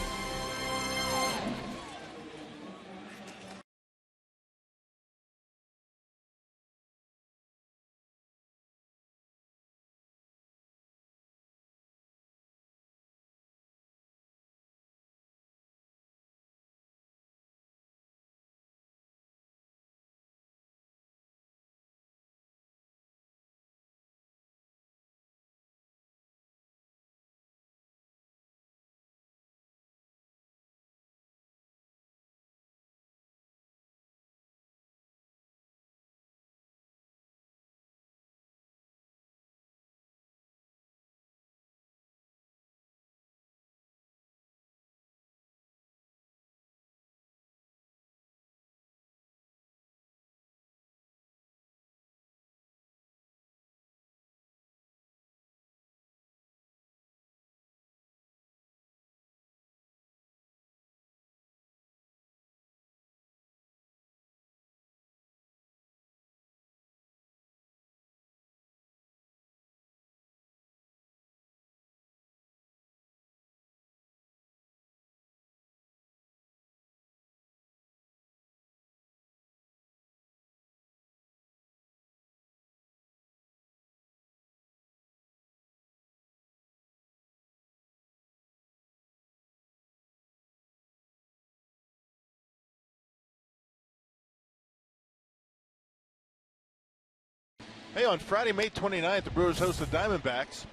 Hey, on Friday, May 29th, the Brewers host the Diamondbacks.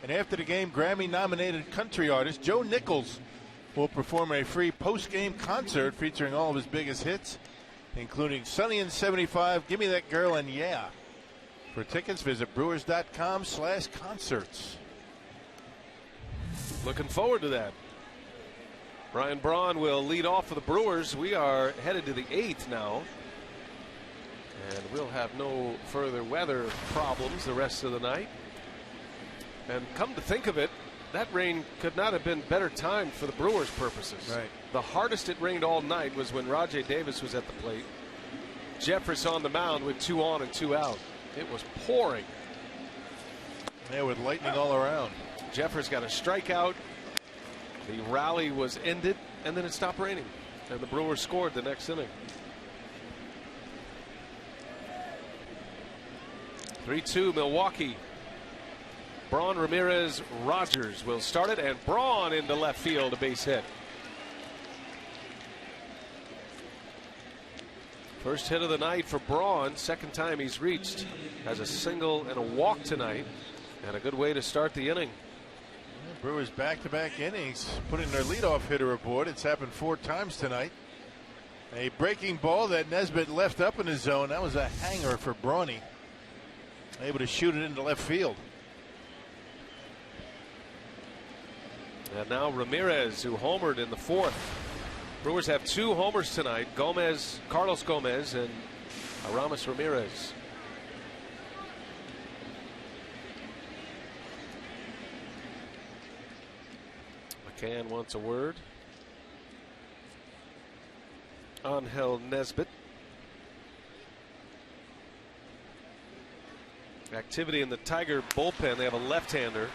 And after the game, Grammy-nominated country artist Joe Nichols will perform a free post-game concert featuring all of his biggest hits, including Sunny in 75, Gimme That Girl, and Yeah. For tickets, visit brewers.com/concerts. Looking forward to that. Brian Braun will lead off for the Brewers. We are headed to the 8th now. And we'll have no further weather problems the rest of the night. And come to think of it, that rain could not have been better timed for the Brewers' purposes. Right. The hardest it rained all night was when Rajai Davis was at the plate. Jeffress on the mound with 2 on and 2 out. It was pouring. Yeah, with lightning all around. Jeffress got a strikeout. The rally was ended, and then it stopped raining. And the Brewers scored the next inning. 3-2 Milwaukee. Braun, Ramirez, Rogers will start it, and Braun into left field, a base hit. First hit of the night for Braun, second time he's reached. Has a single and a walk tonight, and a good way to start the inning. Brewers back-to-back innings, putting their leadoff hitter aboard. It's happened 4 times tonight. A breaking ball that Nesbitt left up in his zone. That was a hanger for Brawny. Able to shoot it into left field. And now Ramirez, who homered in the 4th. Brewers have 2 homers tonight. Carlos Gomez and Aramis Ramirez. McCann wants a word. Angel Nesbitt. Activity in the Tiger bullpen. They have a left-hander.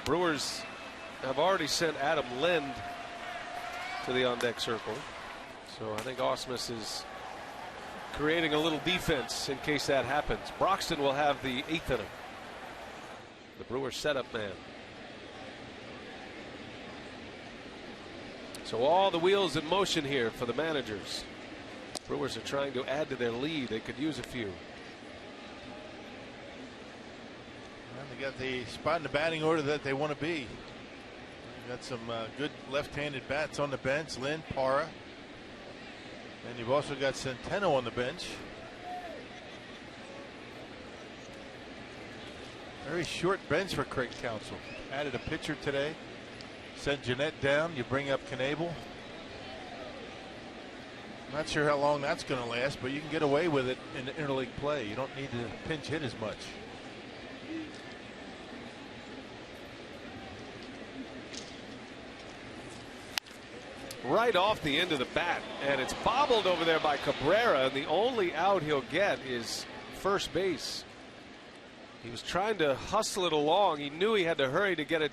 Brewers have already sent Adam Lind to the on-deck circle. So I think Ausmus is creating a little defense in case that happens. Broxton will have the 8th inning. The Brewers setup man. So all the wheels in motion here for the managers. Brewers are trying to add to their lead. They could use a few. Well, they got the spot in the batting order that they want to be. Got some good left-handed bats on the bench. Lynn, Parra. And you've also got Centeno on the bench. Very short bench for Craig Counsell. Added a pitcher today. Sent Jeanette down. You bring up Knebel. Not sure how long that's going to last, but you can get away with it in interleague play. You don't need to pinch hit as much. Right off the end of the bat, and it's bobbled over there by Cabrera, and the only out he'll get is first base. He was trying to hustle it along. He knew he had to hurry to get it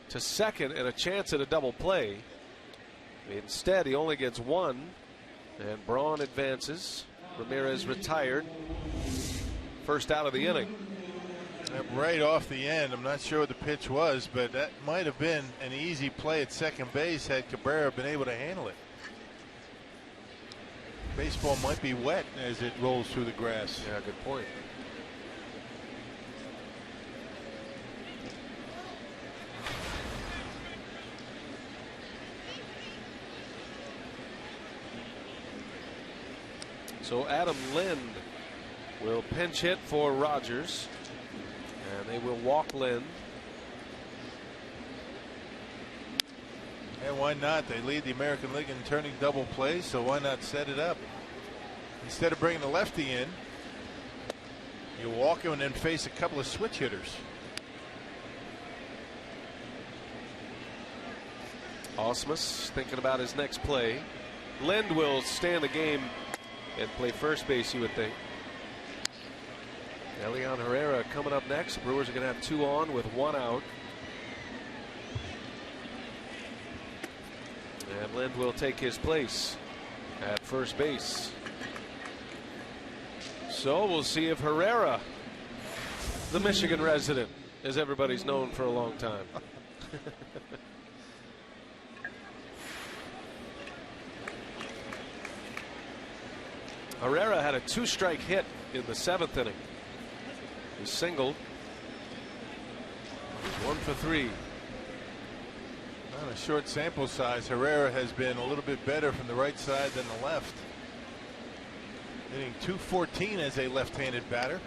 to second and a chance at a double play. Instead, he only gets one, and Braun advances. Ramirez retired. First out of the inning. Right off the end, I'm not sure what the pitch was, but that might have been an easy play at second base had Cabrera been able to handle it. Baseball might be wet as it rolls through the grass. Yeah, good point. So Adam Lind will pinch hit for Rogers. And they will walk Lind. And why not? They lead the American League in turning double plays, so why not set it up? Instead of bringing the lefty in, you walk him and then face a couple of switch hitters. Ausmus thinking about his next play. Lind will stay in the game and play first base, you would think. Elian Herrera coming up next. Brewers are going to have 2 on with 1 out. And Lind will take his place at first base. So we'll see if Herrera, the Michigan resident, as everybody's known for a long time. Herrera had a 2-strike hit in the 7th inning. He singled. He's 1 for 3. On a short sample size, Herrera has been a little bit better from the right side than the left. Hitting .214 as a left-handed batter.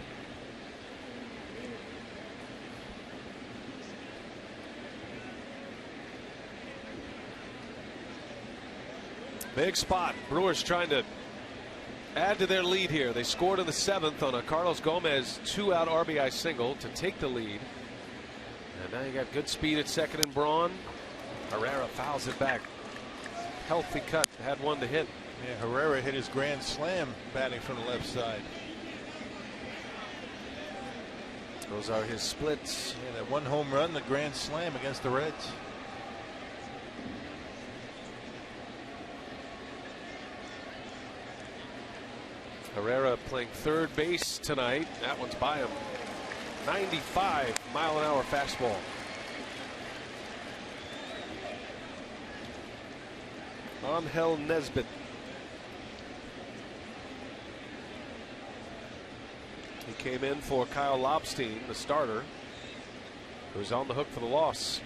Big spot. Brewers trying to add to their lead here. They scored in the 7th on a Carlos Gomez 2-out RBI single to take the lead. And now you got good speed at second and Braun. Herrera fouls it back. Healthy cut. Had one to hit. Yeah, Herrera hit his grand slam batting from the left side. Those are his splits. Yeah, that 1 home run, the grand slam against the Reds. Herrera playing third base tonight. That one's by him. 95-mile-an-hour fastball. Angel Nesbitt. He came in for Kyle Lobstein, the starter, who's on the hook for the loss.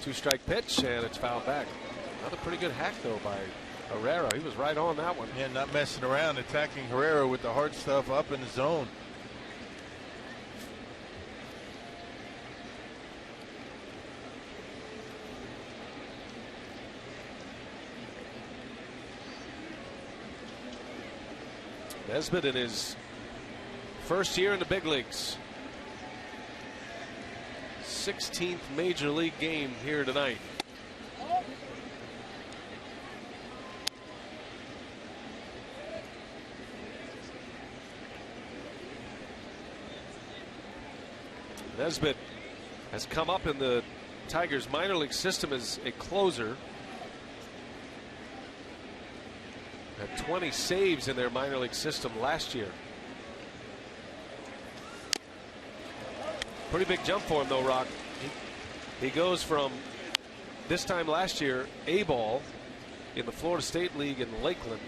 2-strike pitch, and it's fouled back. Another pretty good hack, though, by Herrera. He was right on that one. Yeah, not messing around, attacking Herrera with the hard stuff up in the zone. Nesbitt in his first year in the big leagues. 16th major league game here tonight. Nesbitt has come up in the Tigers minor league system as a closer. Had 20 saves in their minor league system last year. Pretty big jump for him though, Rock. He goes from this time last year A-ball in the Florida State League in Lakeland.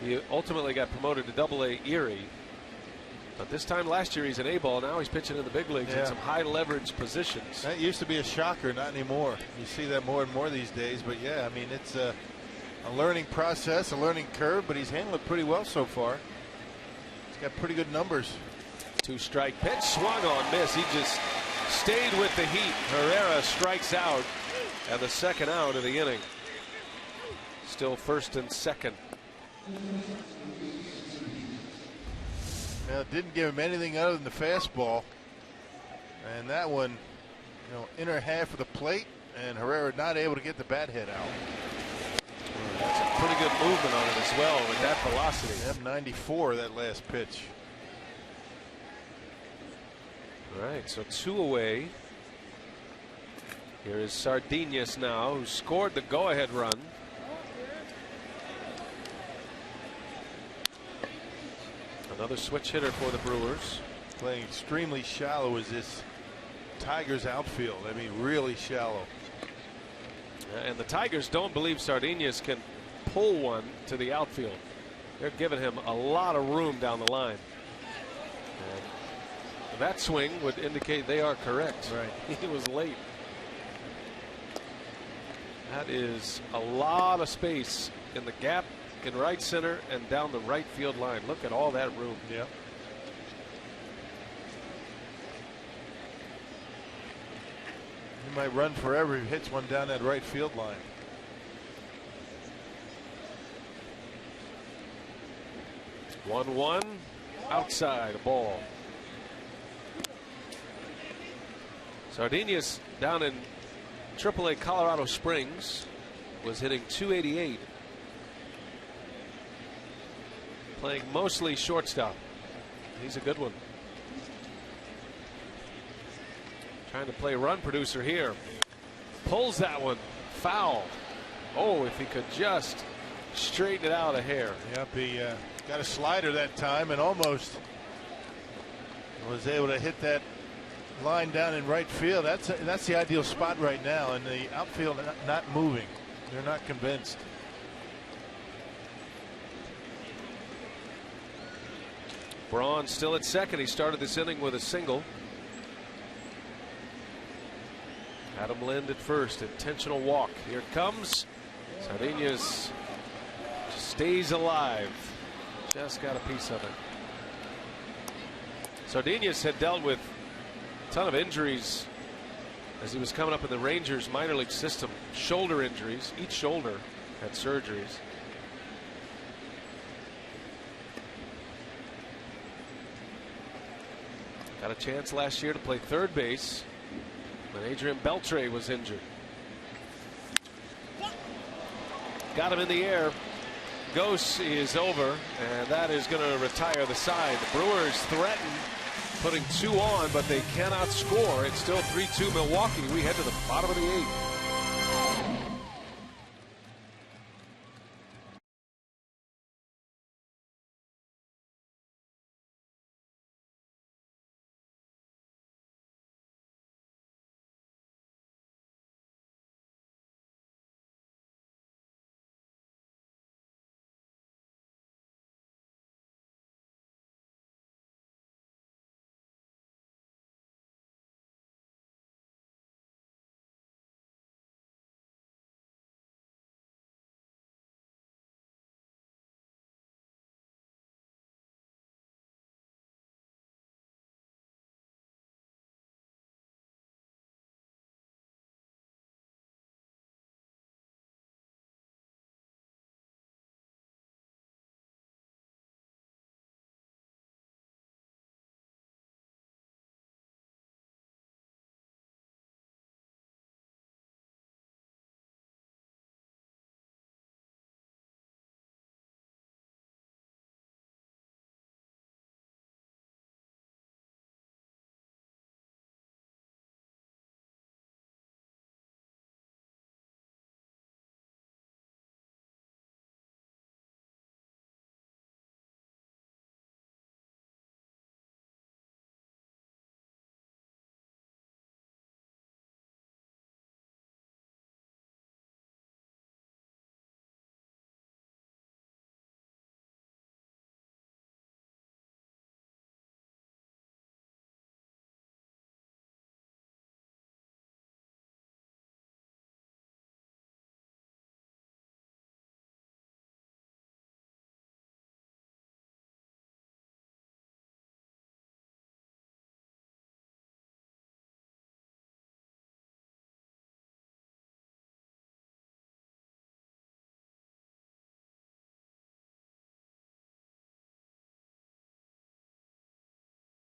He ultimately got promoted to Double-A Erie. But this time last year he's an A-ball. Now he's pitching in the big leagues in some high leverage positions. That used to be a shocker, not anymore. You see that more and more these days. But yeah, I mean, it's a learning process, a learning curve, but he's handled it pretty well so far. He's got pretty good numbers. 2-strike pitch, swung on, miss. He just stayed with the heat. Herrera strikes out, and the second out of the inning. Still first and second. Now, didn't give him anything other than the fastball, and that one, inner half of the plate, and Herrera not able to get the bat head out. That's a pretty good movement on it as well with that velocity. M94 that last pitch. All right, so 2 away. Here is Sardinas now, who scored the go-ahead run. Another switch hitter for the Brewers. Playing extremely shallow is this Tigers outfield. I mean, really shallow. And the Tigers don't believe Sardinas can pull one to the outfield. They're giving him a lot of room down the line. And that swing would indicate they are correct. Right. He was late. That is a lot of space in the gap in right center and down the right field line. Look at all that room. Yeah. He might run forever if he hits one down that right field line. One outside, a ball. Sardinas down in AAA Colorado Springs was hitting .288. Playing mostly shortstop. He's a good one. Trying to play run producer here. Pulls that one. Foul. Oh, if he could just straighten it out a hair. Yep, he got a slider that time and almost was able to hit that line down in right field. That's the ideal spot right now, and the outfield not moving. They're not convinced. Braun still at second. He started this inning with a single. Adam Lind at first. Intentional walk. Here it comes. Sardinas stays alive. Just got a piece of it. Sardinas had dealt with a ton of injuries as he was coming up in the Rangers minor league system. Shoulder injuries. Each shoulder had surgeries. Got a chance last year to play third base when Adrian Beltre was injured. Got him in the air. Ghost is over, and that is going to retire the side. The Brewers threaten putting 2 on, but they cannot score. It's still 3-2 Milwaukee. We head to the bottom of the 8th.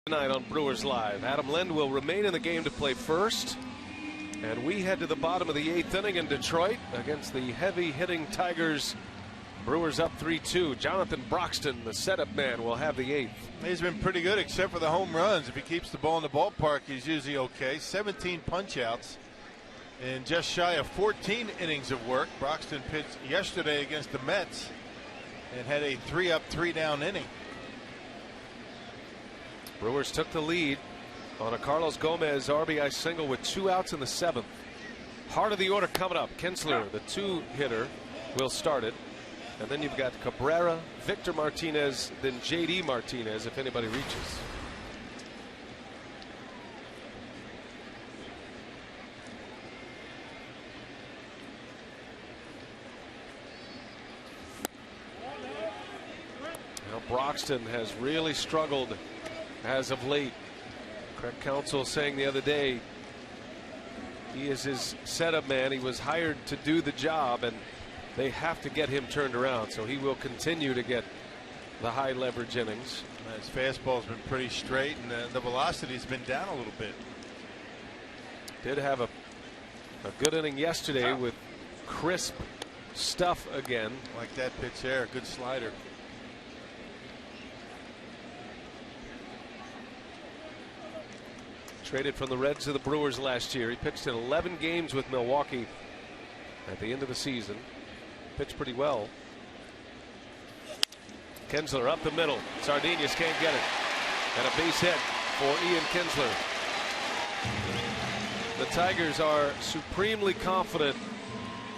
Tonight on Brewers Live, Adam Lind will remain in the game to play first. And we head to the bottom of the 8th inning in Detroit against the heavy-hitting Tigers. Brewers up 3-2. Jonathan Broxton, the setup man, will have the 8th. He's been pretty good except for the home runs. If he keeps the ball in the ballpark, he's usually okay. 17 punch-outs and just shy of 14 innings of work. Broxton pitched yesterday against the Mets and had a 3-up, 3-down inning. Brewers took the lead on a Carlos Gomez RBI single with 2 outs in the 7th. Heart of the order coming up. Kinsler, the 2-hitter, will start it. And then you've got Cabrera, Victor Martinez, then J.D. Martinez if anybody reaches. Now Broxton has really struggled as of late. Craig Counsell saying the other day he is his setup man. He was hired to do the job, and they have to get him turned around, so he will continue to get the high leverage innings. His fastball's been pretty straight, and the velocity's been down a little bit. Did have a good inning yesterday with crisp stuff again. Like that pitch there, good slider. Traded from the Reds to the Brewers last year. He pitched in 11 games with Milwaukee at the end of the season. Pitched pretty well. Kinsler up the middle. Sardinius can't get it. And a base hit for Ian Kinsler. The Tigers are supremely confident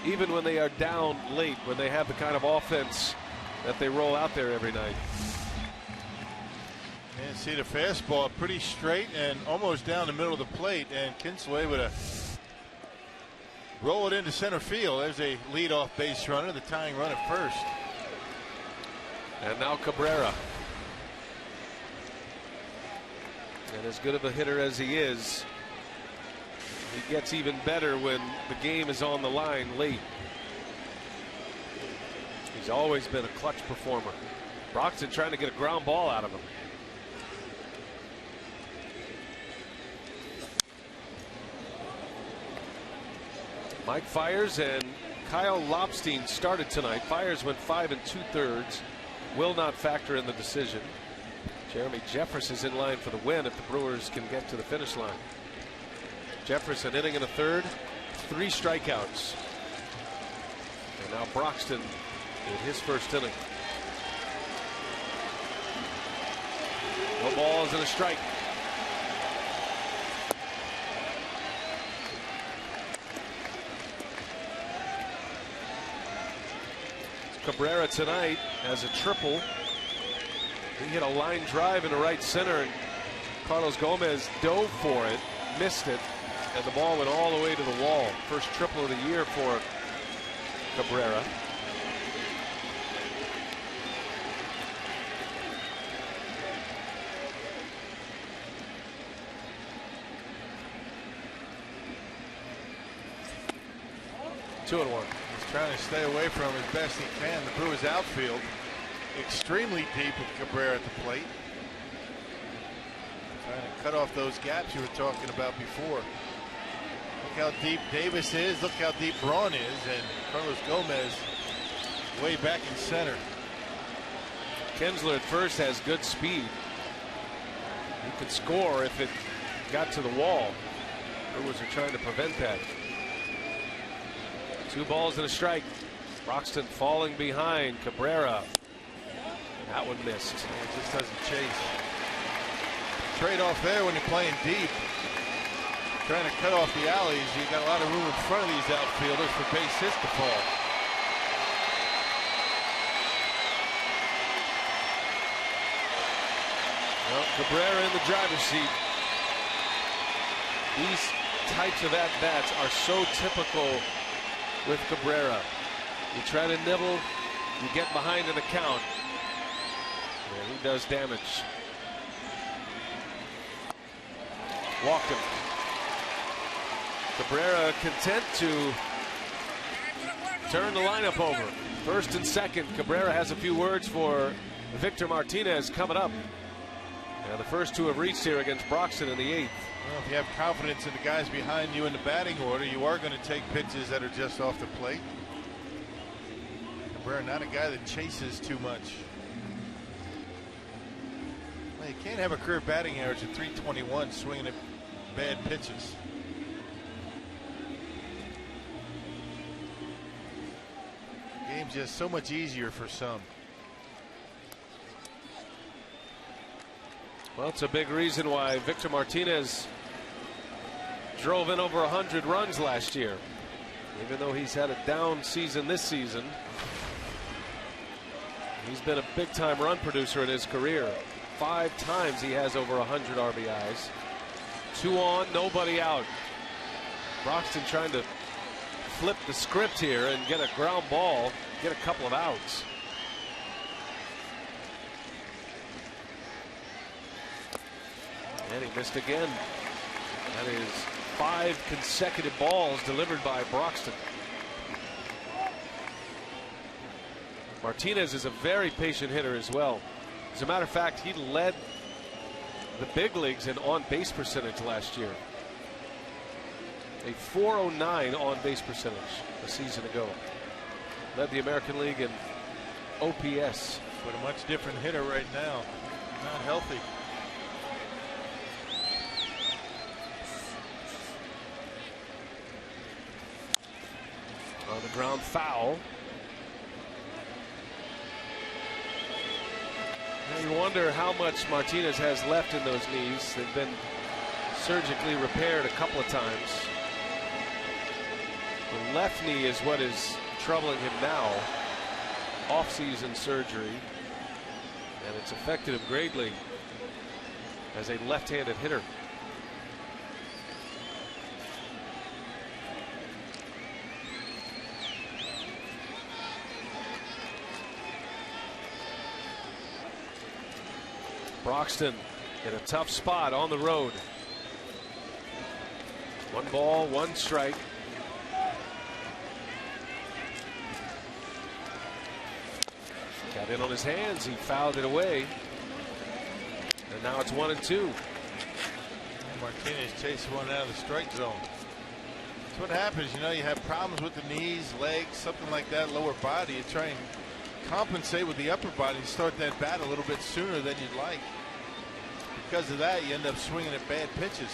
even when they are down late, when they have the kind of offense that they roll out there every night. And see the fastball pretty straight and almost down the middle of the plate, and Kinsler able to roll it into center field. There's a leadoff base runner, the tying run at first. And now Cabrera. And as good of a hitter as he is, he gets even better when the game is on the line late. He's always been a clutch performer. Broxton trying to get a ground ball out of him. Mike Fiers and Kyle Lobstein started tonight. Fiers went 5 2/3. Will not factor in the decision. Jeremy Jeffress is in line for the win if the Brewers can get to the finish line. Jeffress an inning and a third, 3 strikeouts. And now Broxton in his first inning. No balls and a strike. Cabrera tonight has a triple. He hit a line drive into right center, and Carlos Gomez dove for it, missed it, and the ball went all the way to the wall. First triple of the year for Cabrera. Two and one. Trying to stay away from him as best he can. The Brewers outfield extremely deep with Cabrera at the plate. Trying to cut off those gaps you were talking about before. Look how deep Davis is. Look how deep Braun is. And Carlos Gomez way back in center. Kinsler at first has good speed. He could score if it got to the wall. Brewers are trying to prevent that. 2 balls and a strike. Broxton falling behind Cabrera. That one missed. It just doesn't chase. Trade off there when you're playing deep. Trying to cut off the alleys. You got a lot of room in front of these outfielders for base hits to fall. Well, Cabrera in the driver's seat. These types of at-bats are so typical with Cabrera. You try to nibble, you get behind in the count, and he does damage. Walked him. Cabrera content to turn the lineup over. First and second. Cabrera has a few words for Victor Martinez coming up. Now the first two have reached here against Broxton in the 8th. Well, if you have confidence in the guys behind you in the batting order, you are going to take pitches that are just off the plate. Cabrera, not a guy that chases too much. Well, you can't have a career batting average of 321 swinging at bad pitches. The game's just so much easier for some. Well, it's a big reason why Victor Martinez drove in over 100 runs last year. Even though he's had a down season this season, he's been a big-time run producer in his career. 5 times he has over 100 RBIs. 2 on, nobody out. Broxton trying to flip the script here and get a ground ball, get a couple of outs. And he missed again. That is 5 consecutive balls delivered by Broxton. Martinez is a very patient hitter as well. As a matter of fact, he led the big leagues in on-base percentage last year. A .409 on-base percentage a season ago. Led the American League in OPS. But a much different hitter right now. Not healthy. On the ground, foul. Now you wonder how much Martinez has left in those knees. They've been surgically repaired a couple of times. The left knee is what is troubling him now. Off-season surgery. And it's affected him greatly as a left-handed hitter. Broxton in a tough spot on the road. 1 ball, 1 strike. Got in on his hands. He fouled it away. And now it's 1-2. Martinez chased one out of the strike zone. That's what happens. You know, you have problems with the knees, legs, something like that, lower body. You try and compensate with the upper body and start that bat a little bit sooner than you'd like. Because of that, you end up swinging at bad pitches.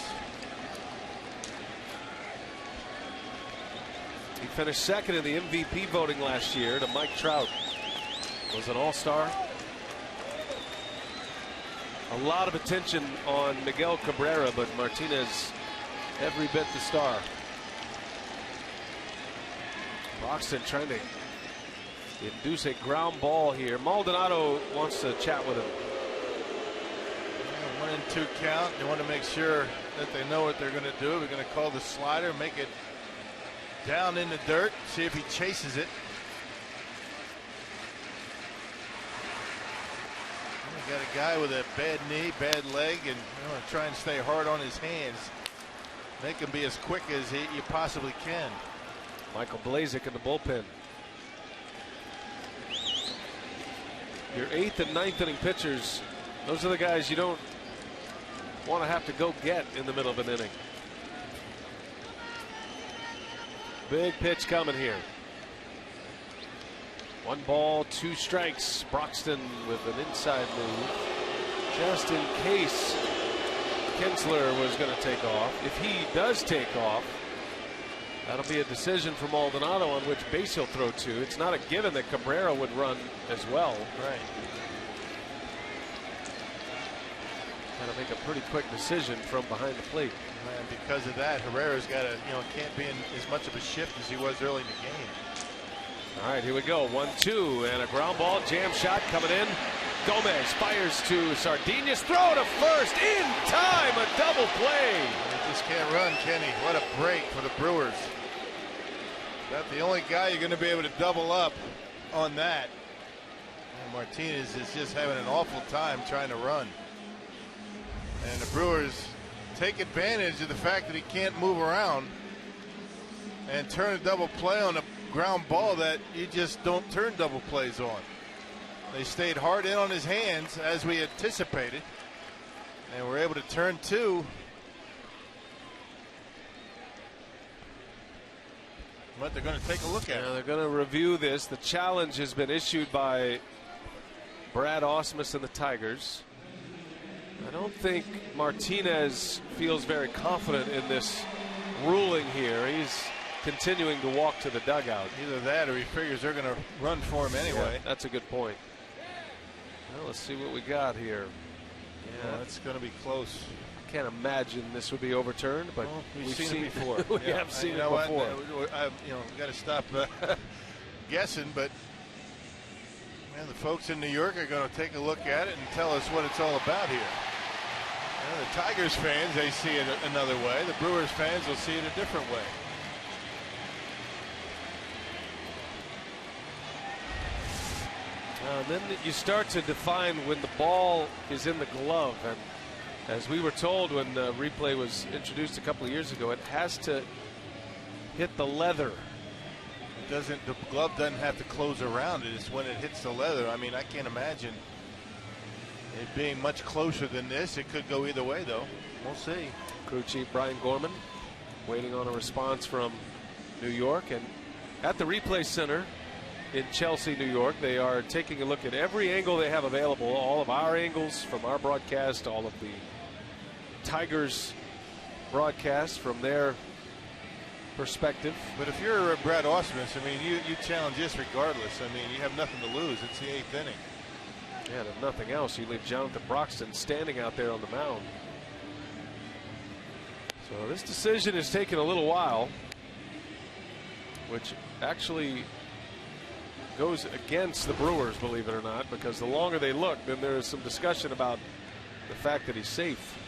He finished second in the MVP voting last year to Mike Trout. Was an all-star. A lot of attention on Miguel Cabrera, but Martinez every bit the star. Broxton trying to induce a ground ball here. Maldonado wants to chat with him. 1-2 count. They want to make sure that they know what they're going to do. We're going to call the slider, make it down in the dirt, see if he chases it. We got a guy with a bad knee, bad leg, and you want to try and stay hard on his hands. Make him be as quick as you possibly can. Michael Blazek in the bullpen. Your 8th and 9th inning pitchers, those are the guys you don't want to have to go get in the middle of an inning. Big pitch coming here. 1 ball, 2 strikes. Broxton with an inside move just in case Kinsler was going to take off. If he does take off, that'll be a decision for Maldonado on which base he'll throw to. It's not a given that Cabrera would run as well. Right. Got to make a pretty quick decision from behind the plate. And because of that, Herrera's got to, can't be in as much of a shift as he was early in the game. All right, here we go. 1-2 and a ground ball, jam shot coming in. Gomez fires to Sardinas, throw to first in time, a double play. He just can't run, can he? What a break for the Brewers. That's the only guy you're going to be able to double up on that. And Martinez is just having an awful time trying to run. And the Brewers take advantage of the fact that he can't move around and turn a double play on a ground ball that you just don't turn double plays on. They stayed hard in on his hands as we anticipated. And we're able to turn 2. But they're going to take a look at it. They're going to review this. The challenge has been issued by Brad Ausmus and the Tigers. I don't think Martinez feels very confident in this ruling here. He's continuing to walk to the dugout. Either that or he figures they're going to run for him anyway. Yeah, that's a good point. Well, let's see what we got here. Yeah, it's going to be close. I can't imagine this would be overturned, but we've seen it before. we have seen it before. We've got to stop guessing, but man, the folks in New York are going to take a look at it and tell us what it's all about here. The Tigers fans, they see it another way. The Brewers fans will see it a different way. Then you start to define when the ball is in the glove, and as we were told when the replay was introduced a couple of years ago, it has to hit the leather. The glove doesn't have to close around it. It's when it hits the leather. I mean, I can't imagine it being much closer than this. It could go either way, though. We'll see. Crew chief Brian Gorman waiting on a response from New York, and at the replay center in Chelsea, New York, they are taking a look at every angle they have available, all of our angles from our broadcast, all of the Tigers broadcast from their perspective. But if you're Brad Ausmus, I mean, you challenge this regardless. I mean, you have nothing to lose. It's the 8th inning. Yeah, and if nothing else, you leave Jonathan Broxton standing out there on the mound. So this decision has taken a little while, which actually goes against the Brewers, believe it or not, because the longer they look, then there is some discussion about the fact that he's safe.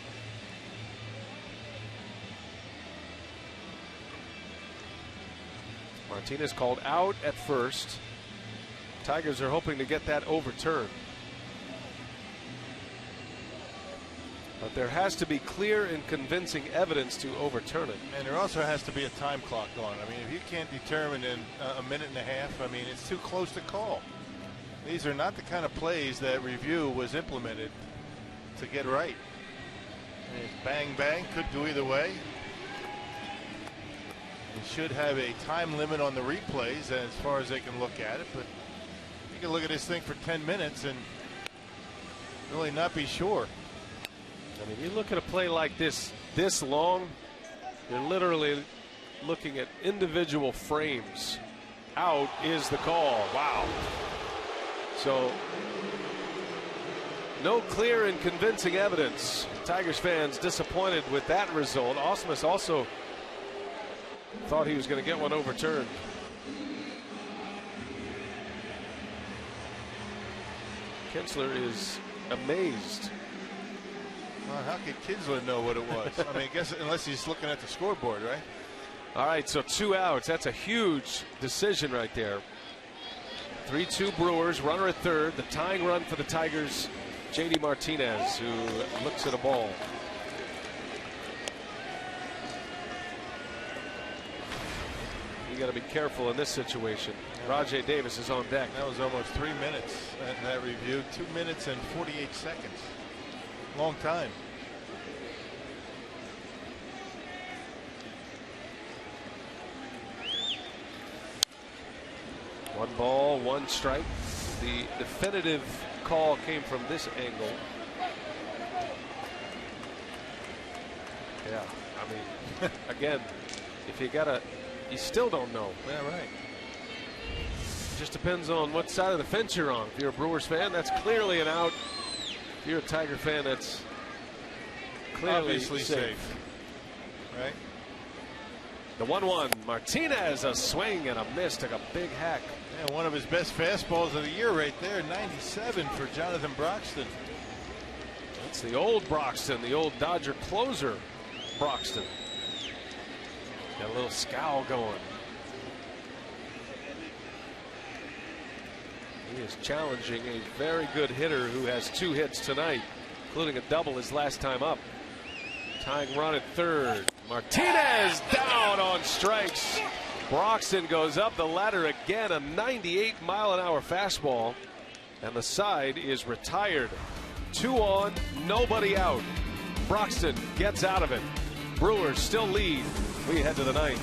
Martinez called out at first. Tigers are hoping to get that overturned. But there has to be clear and convincing evidence to overturn it. And there also has to be a time clock on. I mean, if you can't determine in a minute and a half, I mean, it's too close to call. These are not the kind of plays that review was implemented to get right. And bang, bang, could go either way. You should have a time limit on the replays as far as they can look at it, but you can look at this thing for 10 minutes and really not be sure. I mean, you look at a play like this long, you're literally looking at individual frames. Out is the call. Wow. So no clear and convincing evidence. Tigers fans disappointed with that result. Ausmus also thought he was going to get one overturned. Kinsler is amazed. Well, how could Kinsler know what it was? I mean, I guess unless he's looking at the scoreboard, right? All right, so 2 outs. That's a huge decision right there. 3-2 Brewers, runner at third. The tying run for the Tigers, JD Martinez, who looks at a ball. You got to be careful in this situation. Rajay Davis is on deck. That was almost 3 minutes in that review. 2 minutes and 48 seconds. Long time. One ball, one strike. The definitive call came from this angle. Yeah, I mean, again, if you still don't know. Yeah, right. Just depends on what side of the fence you're on. If you're a Brewers fan, that's clearly an out. If you're a Tiger fan, that's clearly obviously safe. Right? The 1-1. Martinez, a swing and a miss, took a big hack. Yeah, one of his best fastballs of the year right there. 97 for Jonathan Broxton. That's the old Broxton, the old Dodger closer Broxton. Got a little scowl going. He is challenging a very good hitter who has 2 hits tonight, including a double his last time up. Tying run at third. Martinez down on strikes. Broxton goes up the ladder again, a 98-mile-an-hour fastball, and the side is retired. 2 on, nobody out. Broxton gets out of it. Brewers still lead. We head to the ninth.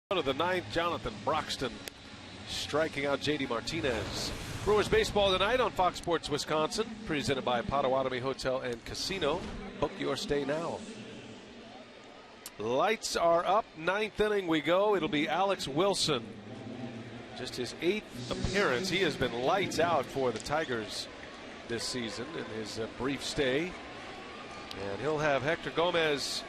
To the ninth, Jonathan Broxton striking out J.D. Martinez. Brewers baseball tonight on Fox Sports Wisconsin, presented by Potawatomi Hotel and Casino. Book your stay now. Lights are up. Ninth inning we go. It'll be Alex Wilson. Just his 8th appearance. He has been lights out for the Tigers this season in his brief stay. And he'll have Hector Gomez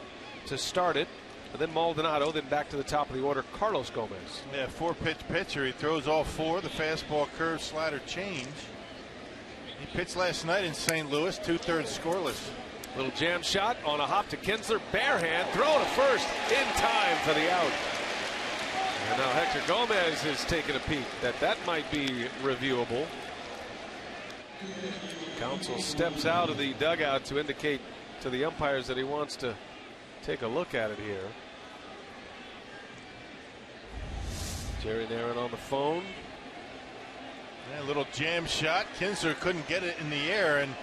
to start it. And then Maldonado, then back to the top of the order, Carlos Gomez. Yeah, 4-pitch pitcher. He throws all 4. The fastball, curve, slider, change. He pitched last night in St. Louis, 2/3 scoreless. Little jam shot on a hop to Kinsler. Bare hand, throw to first in time for the out. And now Hector Gomez is taking a peek that might be reviewable. Counsell steps out of the dugout to indicate to the umpires that he wants to take a look at it here. Jerry Narron on the phone. Yeah, a little jam shot. Kinsler couldn't get it in the air, and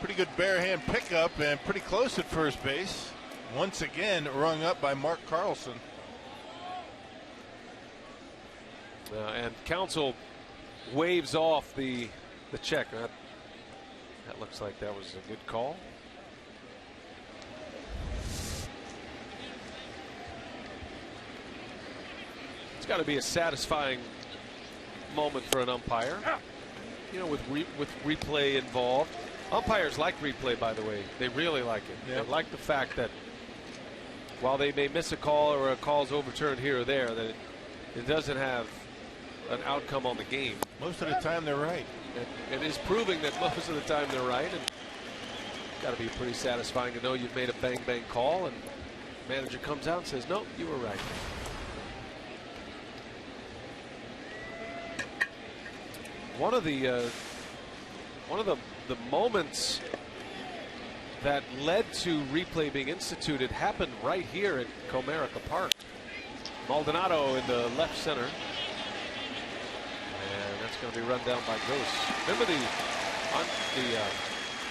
pretty good bare hand pickup and pretty close at first base. Once again rung up by Mark Carlson. And Counsell waves off the check. That looks like that was a good call. It's got to be a satisfying moment for an umpire, you know, with replay involved. Umpires like replay, by the way. They really like it. Yep. They like the fact that while they may miss a call or a call's overturned here or there, that it doesn't have an outcome on the game. Most of the time they're right. It is proving that most of the time they're right, and it's got to be pretty satisfying to know you've made a bang call and the manager comes out and says, "No, you were right." One of the moments that led to replay being instituted happened right here at Comerica Park. Maldonado in the left center, and that's going to be run down by Gross. Remember the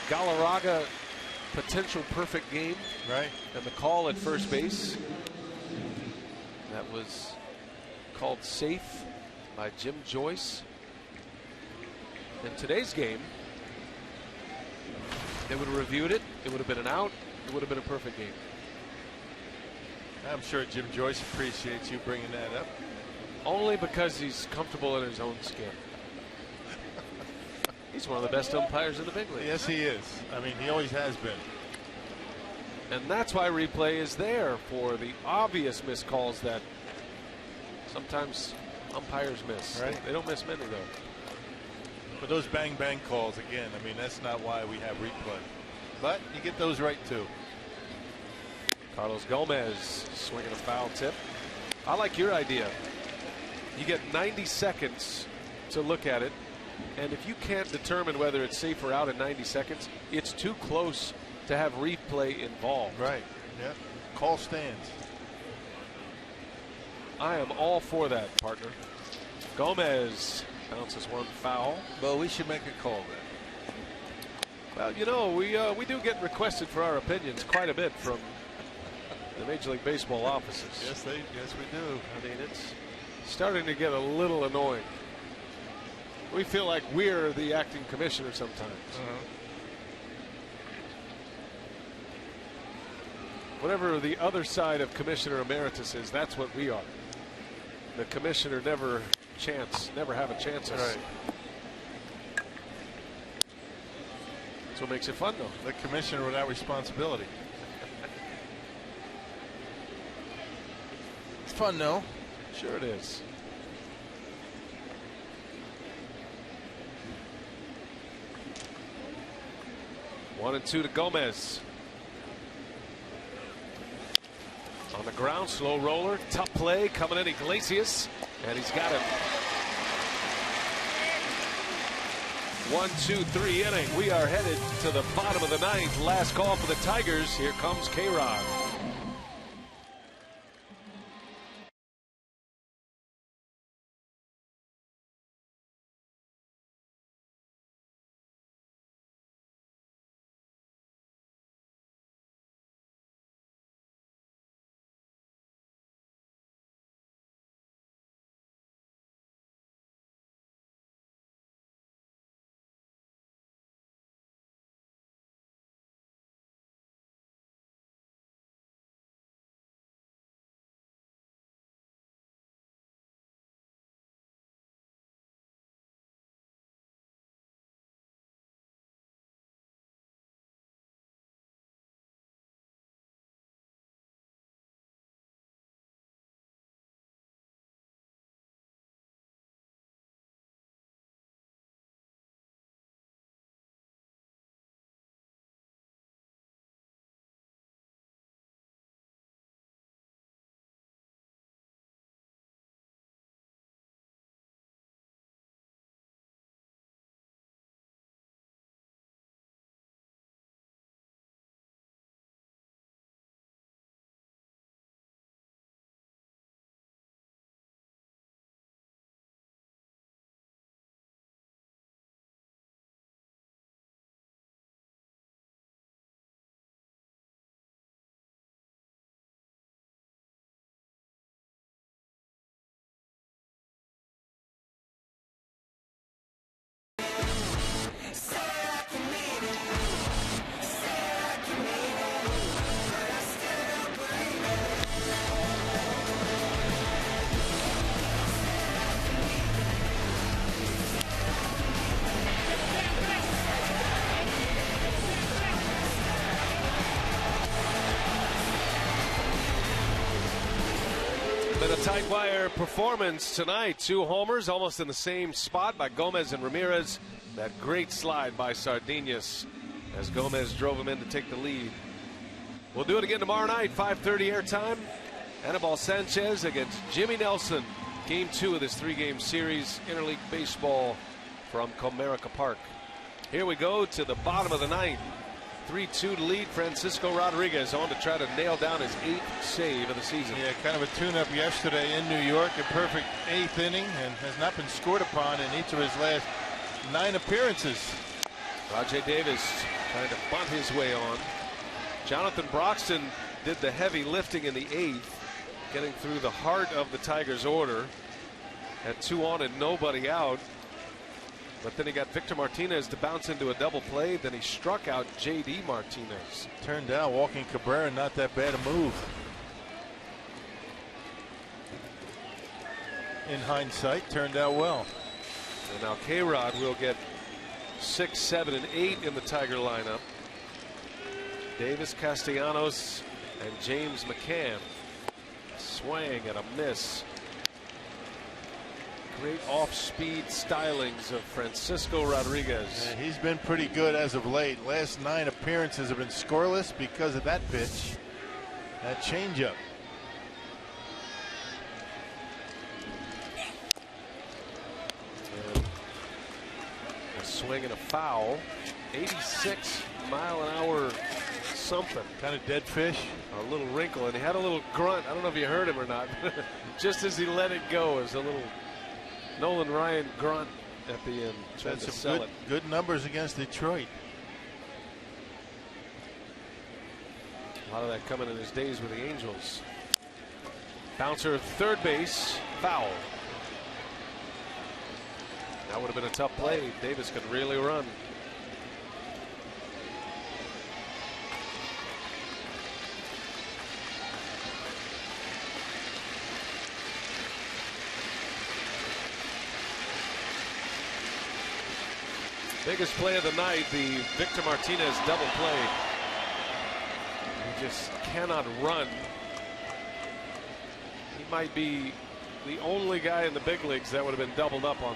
Galarraga potential perfect game, right? And the call at first base that was called safe by Jim Joyce. In today's game, they would have reviewed it. It would have been an out. It would have been a perfect game. I'm sure Jim Joyce appreciates you bringing that up. Only because he's comfortable in his own skin. He's one of the best umpires in the big league. Yes, he is. I mean, he always has been. And that's why replay is there, for the obvious missed calls that sometimes umpires miss. Right. They don't miss many, though. But those bang calls, again, I mean, that's not why we have replay. But you get those right, too. Carlos Gomez swinging a foul tip. I like your idea. You get 90 seconds to look at it, and if you can't determine whether it's safe or out in 90 seconds, it's too close to have replay involved. Right. Yeah. Call stands. I am all for that, partner. Gomez bounces one foul. Well, we should make a call then. Well, you know, we do get requested for our opinions quite a bit from the Major League Baseball offices. Yes, we do. I mean, it's starting to get a little annoying. We feel like we're the acting commissioner sometimes. Whatever the other side of Commissioner Emeritus is, that's what we are. The commissioner never have a chance. Right. That's what makes it fun, though. The commissioner without responsibility. It's fun, though. Sure it is. One and two to Gomez. On the ground, slow roller, tough play coming in, Iglesias, and he's got him. 1-2-3 inning. We are headed to the bottom of the ninth. Last call for the Tigers. Here comes K-Rod. Been a tight wire performance tonight. 2 homers, almost in the same spot by Gomez and Ramirez. That great slide by Sardinas as Gomez drove him in to take the lead. We'll do it again tomorrow night, 5:30 airtime. Anibal Sanchez against Jimmy Nelson. Game 2 of this 3-game series, interleague baseball from Comerica Park. Here we go to the bottom of the ninth. 3-2 to lead. Francisco Rodriguez on to try to nail down his 8th save of the season. Yeah, kind of a tune-up yesterday in New York. A perfect 8th inning, and has not been scored upon in each of his last 9 appearances. Rajay Davis trying to bunt his way on. Jonathan Broxton did the heavy lifting in the 8th, getting through the heart of the Tigers' order. Had 2 on and nobody out. But then he got Victor Martinez to bounce into a double play. Then he struck out J.D. Martinez. Turned out walking Cabrera, not that bad a move. In hindsight, turned out well. And now K-Rod will get 6, 7, and 8 in the Tiger lineup. Davis, Castellanos, and James McCann. Swing and a miss. Great off-speed stylings of Francisco Rodriguez. Yeah, he's been pretty good as of late. Last 9 appearances have been scoreless because of that pitch. That changeup. A swing and a foul. 86-mile-an-hour something. Kind of dead fish. A little wrinkle, and he had a little grunt. I don't know if you heard him or not. Just as he let it go, as a little Nolan Ryan grunt at the end. Trying to sell it. Good numbers against Detroit. A lot of that coming in his days with the Angels. Bouncer, third base, foul. That would have been a tough play. Davis could really run. Biggest play of the night, the Victor Martinez double play. He just cannot run. He might be the only guy in the big leagues that would have been doubled up on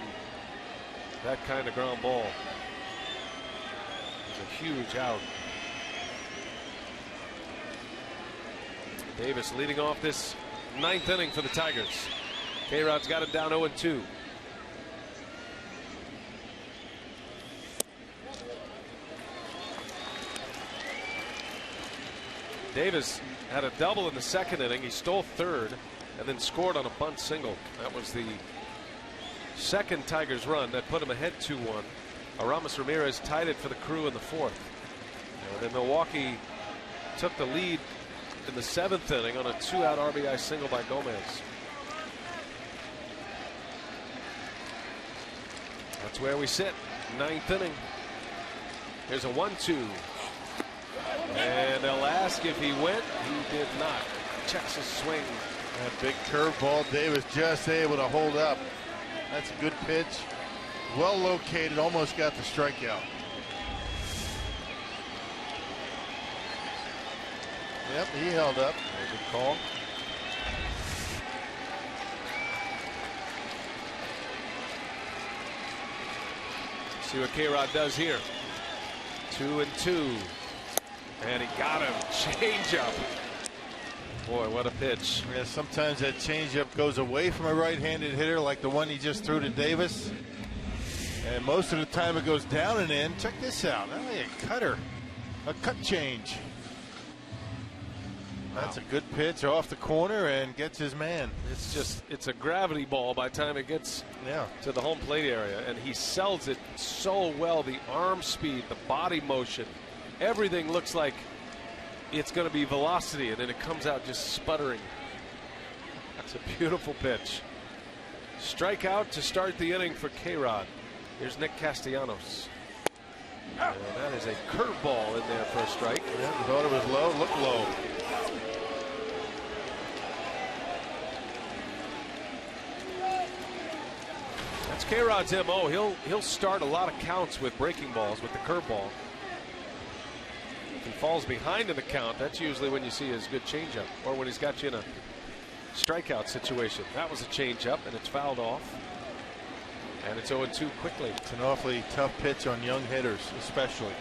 that kind of ground ball. It's a huge out. Davis leading off this ninth inning for the Tigers. K-Rod's got him down 0-2. Davis had a double in the second inning. He stole third and then scored on a bunt single. That was the second Tigers run that put him ahead 2-1. Aramis Ramirez tied it for the Crew in the fourth. And then Milwaukee took the lead in the seventh inning on a 2-out RBI single by Gomez. That's where we sit. Ninth inning. Here's a 1-2. And they'll ask if he went. He did not. Checks his swing. That big curveball, Davis just able to hold up. That's a good pitch. Well located, almost got the strikeout. Yep, he held up. Good call. See what K-Rod does here. 2-2. And he got him. Change-up. Boy, what a pitch. Yeah, sometimes that changeup goes away from a right-handed hitter like the one he just threw to Davis. And most of the time it goes down and in. Check this out. A cutter. A cut change. That's a good pitch off the corner and gets his man. It's a gravity ball by the time it gets to the home plate area. And he sells it so well. The arm speed, the body motion. Everything looks like it's going to be velocity, and then it comes out just sputtering. That's a beautiful pitch. Strikeout to start the inning for K-Rod. Here's Nick Castellanos. And that is a curveball in there for a strike. Yeah, thought it was low. Looked low. That's K-Rod's MO. He'll start a lot of counts with breaking balls with the curveball. If he falls behind in the count, that's usually when you see his good changeup, or when he's got you in a strikeout situation. That was a changeup, and it's fouled off. And it's 0-2 quickly. It's an awfully tough pitch on young hitters, especially.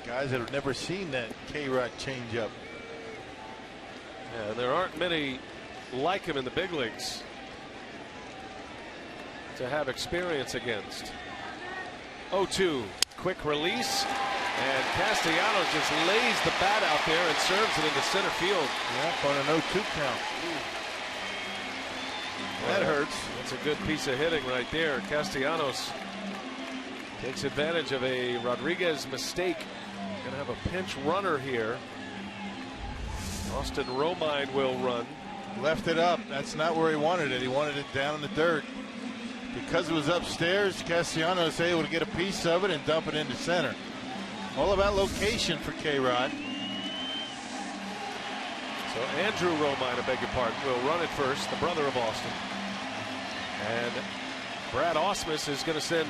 Guys that have never seen that K-Rod changeup. Yeah, and there aren't many like him in the big leagues to have experience against. 0-2, quick release, and Castellanos just lays the bat out there and serves it into center field. Yep, on an 0-2 count. That hurts. That's a good piece of hitting right there. Castellanos takes advantage of a Rodriguez mistake. Gonna have a pinch runner here. Austin Romine will run. Left it up. That's not where he wanted it. He wanted it down in the dirt. Because it was upstairs, Castellanos was able to get a piece of it and dump it into center. All about location for K-Rod. So Andrew Romine, I beg your pardon, will run it first, the brother of Austin. And Brad Ausmus is going to send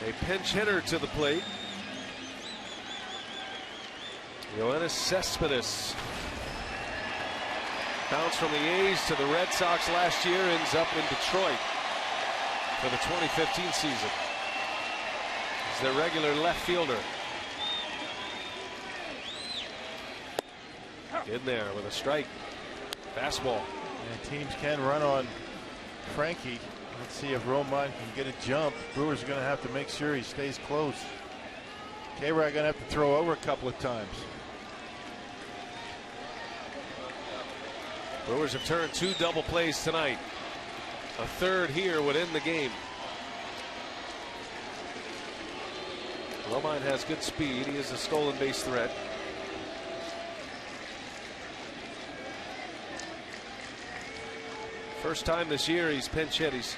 a pinch hitter to the plate. Yoenis Cespedes. Bounce from the A's to the Red Sox last year, ends up in Detroit for the 2015 season. their regular left fielder. In there with a strike. Fastball. And teams can run on Frankie. Let's see if Romine can get a jump. Brewers are going to have to make sure he stays close. K-Rod going to have to throw over a couple of times. Brewers have turned 2 double plays tonight. A third here would end the game. Romine has good speed. He is a stolen base threat. First time this year he's pinch hit. He's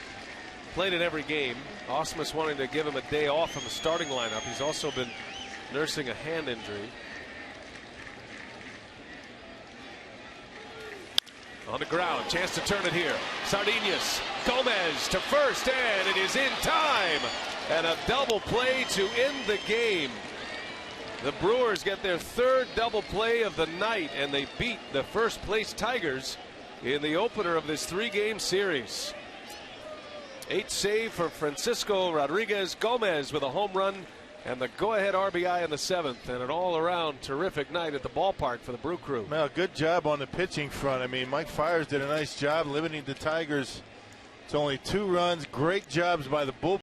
played in every game. Ausmus wanting to give him a day off from the starting lineup. He's also been nursing a hand injury. On the ground, chance to turn it here. Sardinas, Gomez to first, and it is in time. And a double play to end the game. The Brewers get their 3rd double play of the night, and they beat the first place Tigers in the opener of this 3-game series. 8 save for Francisco Rodriguez. Gomez with a home run and the go-ahead RBI in the 7th, and an all-around terrific night at the ballpark for the Brew Crew. Well, good job on the pitching front. I mean, Mike Fiers did a nice job limiting the Tigers. It's only 2 runs. Great jobs by the bullpen.